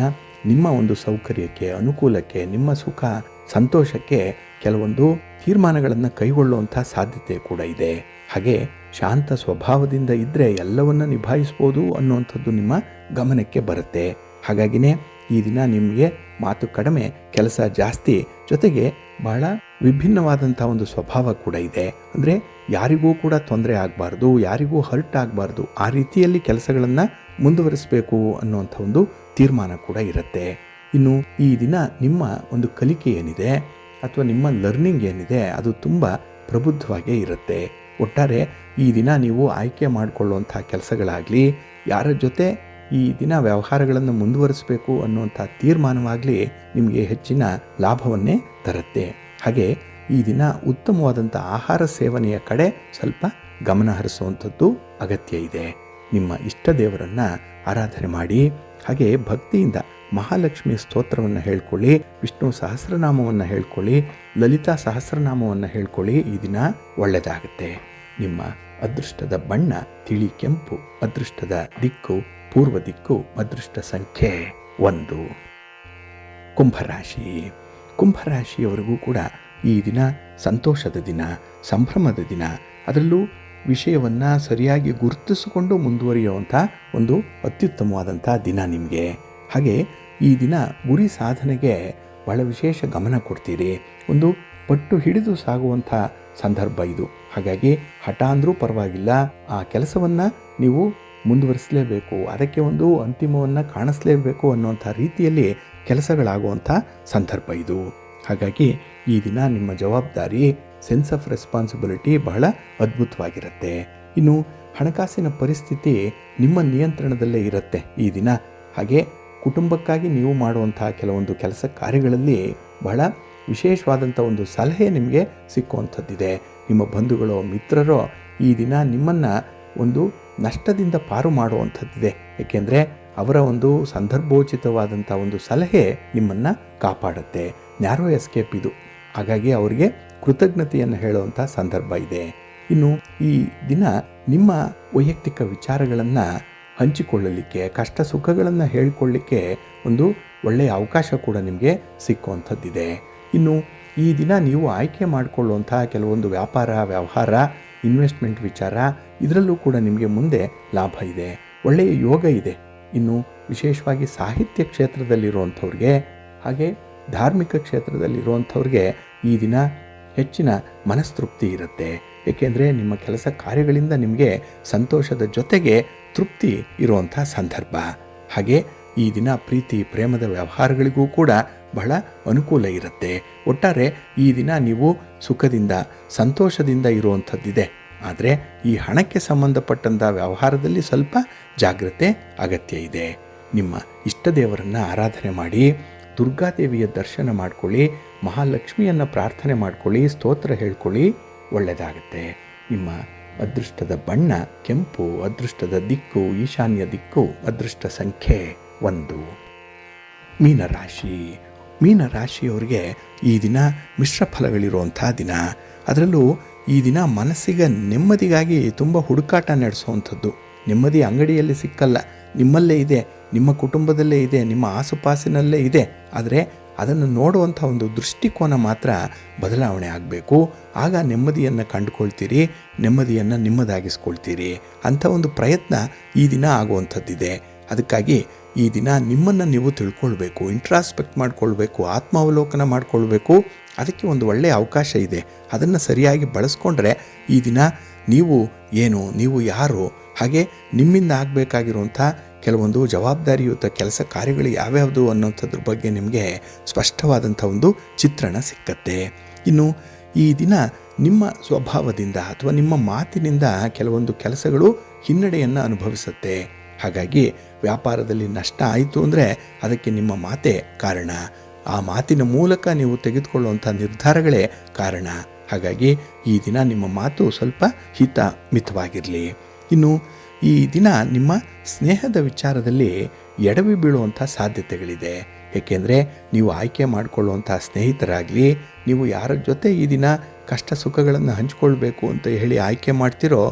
ನಿಮ್ಮ ಒಂದು ಸೌಕರ್ಯಕ್ಕೆ, ಅನುಕೂಲಕ್ಕೆ, ನಿಮ್ಮ ಸುಖ ಸಂತೋಷಕ್ಕೆ ಕೆಲವೊಂದು ತೀರ್ಮಾನಗಳನ್ನು ಕೈಗೊಳ್ಳುವಂಥ ಸಾಧ್ಯತೆ ಕೂಡ ಇದೆ. ಹಾಗೆ ಶಾಂತ ಸ್ವಭಾವದಿಂದ ಇದ್ದರೆ ಎಲ್ಲವನ್ನು ನಿಭಾಯಿಸ್ಬೋದು ಅನ್ನುವಂಥದ್ದು ನಿಮ್ಮ ಗಮನಕ್ಕೆ ಬರುತ್ತೆ. ಹಾಗಾಗಿನೇ ಈ ದಿನ ನಿಮಗೆ ಮಾತು ಕಡಿಮೆ, ಕೆಲಸ ಜಾಸ್ತಿ, ಜೊತೆಗೆ ಬಹಳ ವಿಭಿನ್ನವಾದಂಥ ಒಂದು ಸ್ವಭಾವ ಕೂಡ ಇದೆ. ಅಂದರೆ ಯಾರಿಗೂ ಕೂಡ ತೊಂದರೆ ಆಗಬಾರ್ದು, ಯಾರಿಗೂ ಹರ್ಟ್ ಆಗಬಾರ್ದು, ಆ ರೀತಿಯಲ್ಲಿ ಕೆಲಸಗಳನ್ನು ಮುಂದುವರಿಸಬೇಕು ಅನ್ನುವಂಥ ಒಂದು ತೀರ್ಮಾನ ಕೂಡ ಇರುತ್ತೆ. ಇನ್ನು ಈ ದಿನ ನಿಮ್ಮ ಒಂದು ಕಲಿಕೆ ಏನಿದೆ ಅಥವಾ ನಿಮ್ಮ ಲರ್ನಿಂಗ್ ಏನಿದೆ ಅದು ತುಂಬ ಪ್ರಬುದ್ಧವಾಗೇ ಇರುತ್ತೆ. ಒಟ್ಟಾರೆ ಈ ದಿನ ನೀವು ಆಯ್ಕೆ ಮಾಡಿಕೊಳ್ಳುವಂಥ ಕೆಲಸಗಳಾಗಲಿ, ಯಾರ ಜೊತೆ ಈ ದಿನ ವ್ಯವಹಾರಗಳನ್ನು ಮುಂದುವರಿಸಬೇಕು ಅನ್ನುವಂಥ ತೀರ್ಮಾನವಾಗಲಿ ನಿಮಗೆ ಹೆಚ್ಚಿನ ಲಾಭವನ್ನೇ ತರುತ್ತೆ. ಹಾಗೆ ಈ ದಿನ ಉತ್ತಮವಾದಂಥ ಆಹಾರ ಸೇವನೆಯ ಕಡೆ ಸ್ವಲ್ಪ ಗಮನ ಹರಿಸುವಂಥದ್ದು ಅಗತ್ಯ ಇದೆ. ನಿಮ್ಮ ಇಷ್ಟ ದೇವರನ್ನು ಆರಾಧನೆ ಮಾಡಿ, ಹಾಗೆ ಭಕ್ತಿಯಿಂದ ಮಹಾಲಕ್ಷ್ಮಿ ಸ್ತೋತ್ರವನ್ನು ಹೇಳ್ಕೊಳ್ಳಿ, ವಿಷ್ಣು ಸಹಸ್ರನಾಮವನ್ನು ಹೇಳ್ಕೊಳ್ಳಿ, ಲಲಿತಾ ಸಹಸ್ರನಾಮವನ್ನು ಹೇಳ್ಕೊಳ್ಳಿ. ಈ ದಿನ ಒಳ್ಳೆಯದಾಗುತ್ತೆ. ನಿಮ್ಮ ಅದೃಷ್ಟದ ಬಣ್ಣ ತಿಳಿ ಕೆಂಪು, ಅದೃಷ್ಟದ ದಿಕ್ಕು ಪೂರ್ವ ದಿಕ್ಕು, ಅದೃಷ್ಟ ಸಂಖ್ಯೆ 1. ಕುಂಭರಾಶಿ. ಕುಂಭರಾಶಿಯವರಿಗೂ ಕೂಡ ಈ ದಿನ ಸಂತೋಷದ ದಿನ, ಸಂಭ್ರಮದ ದಿನ, ಅದರಲ್ಲೂ ವಿಷಯವನ್ನು ಸರಿಯಾಗಿ ಗುರುತಿಸಿಕೊಂಡು ಮುಂದುವರಿಯುವಂಥ ಒಂದು ಅತ್ಯುತ್ತಮವಾದಂಥ ದಿನ ನಿಮಗೆ. ಹಾಗೆ ಈ ದಿನ ಗುರಿ ಸಾಧನೆಗೆ ಬಹಳ ವಿಶೇಷ ಗಮನ ಕೊಡ್ತೀರಿ. ಒಂದು ಪಟ್ಟು ಹಿಡಿದು ಸಾಗುವಂಥ ಸಂದರ್ಭ ಇದು. ಹಾಗಾಗಿ ಹಠ ಅಂದರೂ ಪರವಾಗಿಲ್ಲ, ಆ ಕೆಲಸವನ್ನು ನೀವು ಮುಂದುವರಿಸಲೇಬೇಕು, ಅದಕ್ಕೆ ಒಂದು ಅಂತಿಮವನ್ನು ಕಾಣಿಸಲೇಬೇಕು ಅನ್ನುವಂಥ ರೀತಿಯಲ್ಲಿ ಕೆಲಸಗಳಾಗುವಂಥ ಸಂದರ್ಭ ಇದು. ಹಾಗಾಗಿ ಈ ದಿನ ನಿಮ್ಮ ಜವಾಬ್ದಾರಿ, ಸೆನ್ಸ್ ಆಫ್ ರೆಸ್ಪಾನ್ಸಿಬಿಲಿಟಿ ಬಹಳ ಅದ್ಭುತವಾಗಿರುತ್ತೆ. ಇನ್ನು ಹಣಕಾಸಿನ ಪರಿಸ್ಥಿತಿ ನಿಮ್ಮ ನಿಯಂತ್ರಣದಲ್ಲೇ ಇರುತ್ತೆ ಈ ದಿನ. ಹಾಗೆ ಕುಟುಂಬಕ್ಕಾಗಿ ನೀವು ಮಾಡುವಂಥ ಕೆಲವೊಂದು ಕೆಲಸ ಕಾರ್ಯಗಳಲ್ಲಿ ಬಹಳ ವಿಶೇಷವಾದಂಥ ಒಂದು ಸಲಹೆ ನಿಮಗೆ ಸಿಕ್ಕುವಂಥದ್ದಿದೆ. ನಿಮ್ಮ ಬಂಧುಗಳೋ ಮಿತ್ರರೋ ಈ ದಿನ ನಿಮ್ಮನ್ನು ಒಂದು ನಷ್ಟದಿಂದ ಪಾರು ಮಾಡುವಂಥದ್ದಿದೆ. ಏಕೆಂದರೆ ಅವರ ಒಂದು ಸಂದರ್ಭೋಚಿತವಾದಂಥ ಒಂದು ಸಲಹೆ ನಿಮ್ಮನ್ನು ಕಾಪಾಡುತ್ತೆ. ನ್ಯಾರೋ ಎಸ್ಕೇಪ್ ಇದು. ಹಾಗಾಗಿ ಅವರಿಗೆ ಕೃತಜ್ಞತೆಯನ್ನು ಹೇಳುವಂಥ ಸಂದರ್ಭ ಇದೆ. ಇನ್ನು ಈ ದಿನ ನಿಮ್ಮ ವೈಯಕ್ತಿಕ ವಿಚಾರಗಳನ್ನು ಹಂಚಿಕೊಳ್ಳಲಿಕ್ಕೆ, ಕಷ್ಟ ಸುಖಗಳನ್ನು ಹೇಳಿಕೊಳ್ಳಲಿಕ್ಕೆ ಒಂದು ಒಳ್ಳೆಯ ಅವಕಾಶ ಕೂಡ ನಿಮಗೆ ಸಿಕ್ಕುವಂಥದ್ದಿದೆ. ಇನ್ನು ಈ ದಿನ ನೀವು ಆಯ್ಕೆ ಮಾಡಿಕೊಳ್ಳುವಂಥ ಕೆಲವೊಂದು ವ್ಯಾಪಾರ, ವ್ಯವಹಾರ, ಇನ್ವೆಸ್ಟ್ಮೆಂಟ್ ವಿಚಾರ, ಇದರಲ್ಲೂ ಕೂಡ ನಿಮಗೆ ಮುಂದೆ ಲಾಭ ಇದೆ, ಒಳ್ಳೆಯ ಯೋಗ ಇದೆ. ಇನ್ನು ವಿಶೇಷವಾಗಿ ಸಾಹಿತ್ಯ ಕ್ಷೇತ್ರದಲ್ಲಿರುವಂಥವ್ರಿಗೆ, ಹಾಗೆ ಧಾರ್ಮಿಕ ಕ್ಷೇತ್ರದಲ್ಲಿರುವಂಥವ್ರಿಗೆ ಈ ದಿನ ಹೆಚ್ಚಿನ ಮನಸ್ತೃಪ್ತಿ ಇರುತ್ತೆ. ಏಕೆಂದರೆ ನಿಮ್ಮ ಕೆಲಸ ಕಾರ್ಯಗಳಿಂದ ನಿಮಗೆ ಸಂತೋಷದ ಜೊತೆಗೆ ತೃಪ್ತಿ ಇರುವಂಥ ಸಂದರ್ಭ. ಹಾಗೆ ಈ ದಿನ ಪ್ರೀತಿ ಪ್ರೇಮದ ವ್ಯವಹಾರಗಳಿಗೂ ಕೂಡ ಬಹಳ ಅನುಕೂಲ ಇರುತ್ತೆ. ಒಟ್ಟಾರೆ ಈ ದಿನ ನೀವು ಸುಖದಿಂದ ಸಂತೋಷದಿಂದ ಇರುವಂಥದ್ದಿದೆ. ಆದರೆ ಈ ಹಣಕ್ಕೆ ಸಂಬಂಧಪಟ್ಟಂಥ ವ್ಯವಹಾರದಲ್ಲಿ ಸ್ವಲ್ಪ ಜಾಗ್ರತೆ ಅಗತ್ಯ ಇದೆ. ನಿಮ್ಮ ಇಷ್ಟ ದೇವರನ್ನು ಆರಾಧನೆ ಮಾಡಿ, ದುರ್ಗಾದೇವಿಯ ದರ್ಶನ ಮಾಡಿಕೊಳ್ಳಿ, ಮಹಾಲಕ್ಷ್ಮಿಯನ್ನು ಪ್ರಾರ್ಥನೆ ಮಾಡಿಕೊಳ್ಳಿ, ಸ್ತೋತ್ರ ಹೇಳ್ಕೊಳ್ಳಿ, ಒಳ್ಳೆಯದಾಗುತ್ತೆ. ನಿಮ್ಮ ಅದೃಷ್ಟದ ಬಣ್ಣ ಕೆಂಪು, ಅದೃಷ್ಟದ ದಿಕ್ಕು ಈಶಾನ್ಯ ದಿಕ್ಕು, ಅದೃಷ್ಟ ಸಂಖ್ಯೆ 1. ಮೀನರಾಶಿ. ಮೀನರಾಶಿಯವರಿಗೆ ಈ ದಿನ ಮಿಶ್ರ ಫಲಗಳಿರುವಂಥ ದಿನ. ಅದರಲ್ಲೂ ಈ ದಿನ ಮನಸ್ಸಿಗೆ ನೆಮ್ಮದಿಗಾಗಿ ತುಂಬ ಹುಡುಕಾಟ ನಡೆಸುವಂಥದ್ದು. ನೆಮ್ಮದಿ ಅಂಗಡಿಯಲ್ಲಿ ಸಿಕ್ಕಲ್ಲ, ನಿಮ್ಮಲ್ಲೇ ಇದೆ, ನಿಮ್ಮ ಕುಟುಂಬದಲ್ಲೇ ಇದೆ, ನಿಮ್ಮ ಆಸುಪಾಸಿನಲ್ಲೇ ಇದೆ. ಆದರೆ ಅದನ್ನು ನೋಡುವಂಥ ಒಂದು ದೃಷ್ಟಿಕೋನ ಮಾತ್ರ ಬದಲಾವಣೆ ಆಗಬೇಕು. ಆಗ ನೆಮ್ಮದಿಯನ್ನು ಕಂಡುಕೊಳ್ತೀರಿ, ನೆಮ್ಮದಿಯನ್ನು ನಿಮ್ಮದಾಗಿಸ್ಕೊಳ್ತೀರಿ. ಅಂಥ ಒಂದು ಪ್ರಯತ್ನ ಈ ದಿನ ಆಗುವಂಥದ್ದಿದೆ. ಅದಕ್ಕಾಗಿ ಈ ದಿನ ನಿಮ್ಮನ್ನು ನೀವು ತಿಳ್ಕೊಳ್ಬೇಕು, ಇಂಟ್ರಾಸ್ಪೆಕ್ಟ್ ಮಾಡಿಕೊಳ್ಬೇಕು, ಆತ್ಮಾವಲೋಕನ ಮಾಡಿಕೊಳ್ಬೇಕು. ಅದಕ್ಕೆ ಒಂದು ಒಳ್ಳೆಯ ಅವಕಾಶ ಇದೆ. ಅದನ್ನು ಸರಿಯಾಗಿ ಬಳಸ್ಕೊಂಡ್ರೆ ಈ ದಿನ ನೀವು ಏನು, ನೀವು ಯಾರು, ಹಾಗೆ ನಿಮ್ಮಿಂದ ಆಗಬೇಕಾಗಿರುವಂಥ ಕೆಲವೊಂದು ಜವಾಬ್ದಾರಿಯುತ ಕೆಲಸ ಕಾರ್ಯಗಳು ಯಾವ್ಯಾವುದು ಅನ್ನೋಂಥದ್ರ ಬಗ್ಗೆ ನಿಮಗೆ ಸ್ಪಷ್ಟವಾದಂಥ ಒಂದು ಚಿತ್ರಣ ಸಿಕ್ಕತ್ತೆ. ಇನ್ನು ಈ ದಿನ ನಿಮ್ಮ ಸ್ವಭಾವದಿಂದ ಅಥವಾ ನಿಮ್ಮ ಮಾತಿನಿಂದ ಕೆಲವೊಂದು ಕೆಲಸಗಳು ಹಿನ್ನಡೆಯನ್ನು ಅನುಭವಿಸುತ್ತೆ. ಹಾಗಾಗಿ ವ್ಯಾಪಾರದಲ್ಲಿ ನಷ್ಟ ಆಯಿತು ಅಂದರೆ ಅದಕ್ಕೆ ನಿಮ್ಮ ಮಾತೇ ಕಾರಣ. ಆ ಮಾತಿನ ಮೂಲಕ ನೀವು ತೆಗೆದುಕೊಳ್ಳುವಂಥ ನಿರ್ಧಾರಗಳೇ ಕಾರಣ. ಹಾಗಾಗಿ ಈ ದಿನ ನಿಮ್ಮ ಮಾತು ಸ್ವಲ್ಪ ಹಿತ ಮಿತವಾಗಿರಲಿ. ಇನ್ನು ಈ ದಿನ ನಿಮ್ಮ ಸ್ನೇಹದ ವಿಚಾರದಲ್ಲಿ ಎಡವಿ ಬೀಳುವಂಥ ಸಾಧ್ಯತೆಗಳಿದೆ. ಏಕೆಂದರೆ ನೀವು ಆಯ್ಕೆ ಮಾಡಿಕೊಳ್ಳುವಂಥ ಸ್ನೇಹಿತರಾಗಲಿ, ನೀವು ಯಾರ ಜೊತೆ ಈ ದಿನ ಕಷ್ಟ ಸುಖಗಳನ್ನು ಹಂಚಿಕೊಳ್ಬೇಕು ಅಂತ ಹೇಳಿ ಆಯ್ಕೆ ಮಾಡ್ತಿರೋ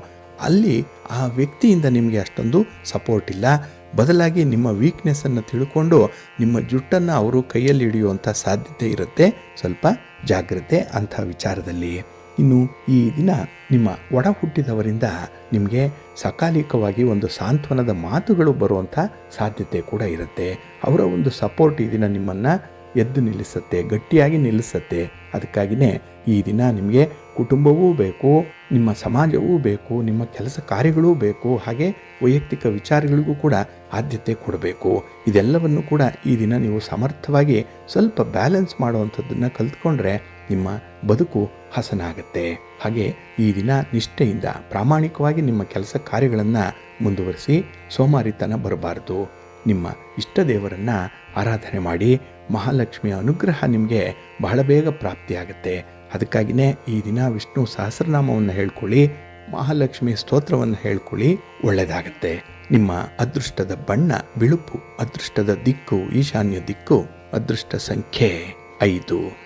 ಅಲ್ಲಿ ಆ ವ್ಯಕ್ತಿಯಿಂದ ನಿಮಗೆ ಅಷ್ಟೊಂದು ಸಪೋರ್ಟ್ ಇಲ್ಲ. ಬದಲಾಗಿ ನಿಮ್ಮ ವೀಕ್ನೆಸ್ಸನ್ನು ತಿಳ್ಕೊಂಡು ನಿಮ್ಮ ಜುಟ್ಟನ್ನು ಅವರು ಕೈಯಲ್ಲಿ ಹಿಡಿಯುವಂಥ ಸಾಧ್ಯತೆ ಇರುತ್ತೆ. ಸ್ವಲ್ಪ ಜಾಗ್ರತೆ ಅಂಥ ವಿಚಾರದಲ್ಲಿ. ಇನ್ನು ಈ ದಿನ ನಿಮ್ಮ ಒಡ ಹುಟ್ಟಿದವರಿಂದ ನಿಮಗೆ ಸಕಾಲಿಕವಾಗಿ ಒಂದು ಸಾಂತ್ವನದ ಮಾತುಗಳು ಬರುವಂಥ ಸಾಧ್ಯತೆ ಕೂಡ ಇರುತ್ತೆ. ಅವರ ಒಂದು ಸಪೋರ್ಟ್ ಈ ದಿನ ನಿಮ್ಮನ್ನು ಎದ್ದು ನಿಲ್ಲಿಸುತ್ತೆ, ಗಟ್ಟಿಯಾಗಿ ನಿಲ್ಲಿಸುತ್ತೆ. ಅದಕ್ಕಾಗಿಯೇ ಈ ದಿನ ನಿಮಗೆ ಕುಟುಂಬವೂ ಬೇಕು, ನಿಮ್ಮ ಸಮಾಜವೂ ಬೇಕು, ನಿಮ್ಮ ಕೆಲಸ ಕಾರ್ಯಗಳೂ ಬೇಕು, ಹಾಗೆ ವೈಯಕ್ತಿಕ ವಿಚಾರಗಳಿಗೂ ಕೂಡ ಆದ್ಯತೆ ಕೊಡಬೇಕು. ಇದೆಲ್ಲವನ್ನು ಕೂಡ ಈ ದಿನ ನೀವು ಸಮರ್ಥವಾಗಿ ಸ್ವಲ್ಪ ಬ್ಯಾಲೆನ್ಸ್ ಮಾಡುವಂಥದ್ದನ್ನು ಕಲ್ತ್ಕೊಂಡ್ರೆ ನಿಮ್ಮ ಬದುಕು ಹಸನಾಗುತ್ತೆ. ಹಾಗೆ ಈ ದಿನ ನಿಷ್ಠೆಯಿಂದ ಪ್ರಾಮಾಣಿಕವಾಗಿ ನಿಮ್ಮ ಕೆಲಸ ಕಾರ್ಯಗಳನ್ನು ಮುಂದುವರಿಸಿ ಸೋಮಾರಿತನ ಬರಬಾರದು. ನಿಮ್ಮ ಇಷ್ಟ ದೇವರನ್ನು ಆರಾಧನೆ ಮಾಡಿ. ಮಹಾಲಕ್ಷ್ಮಿಯ ಅನುಗ್ರಹ ನಿಮಗೆ ಬಹಳ ಬೇಗ ಪ್ರಾಪ್ತಿಯಾಗುತ್ತೆ. ಅದಕ್ಕಾಗಿಯೇ ಈ ದಿನ ವಿಷ್ಣು ಸಹಸ್ರನಾಮವನ್ನು ಹೇಳ್ಕೊಳ್ಳಿ, ಮಹಾಲಕ್ಷ್ಮಿ ಸ್ತೋತ್ರವನ್ನು ಹೇಳ್ಕೊಳ್ಳಿ, ಒಳ್ಳೆಯದಾಗತ್ತೆ. ನಿಮ್ಮ ಅದೃಷ್ಟದ ಬಣ್ಣ ಬಿಳುಪು, ಅದೃಷ್ಟದ ದಿಕ್ಕು ಈಶಾನ್ಯ ದಿಕ್ಕು, ಅದೃಷ್ಟ ಸಂಖ್ಯೆ 5.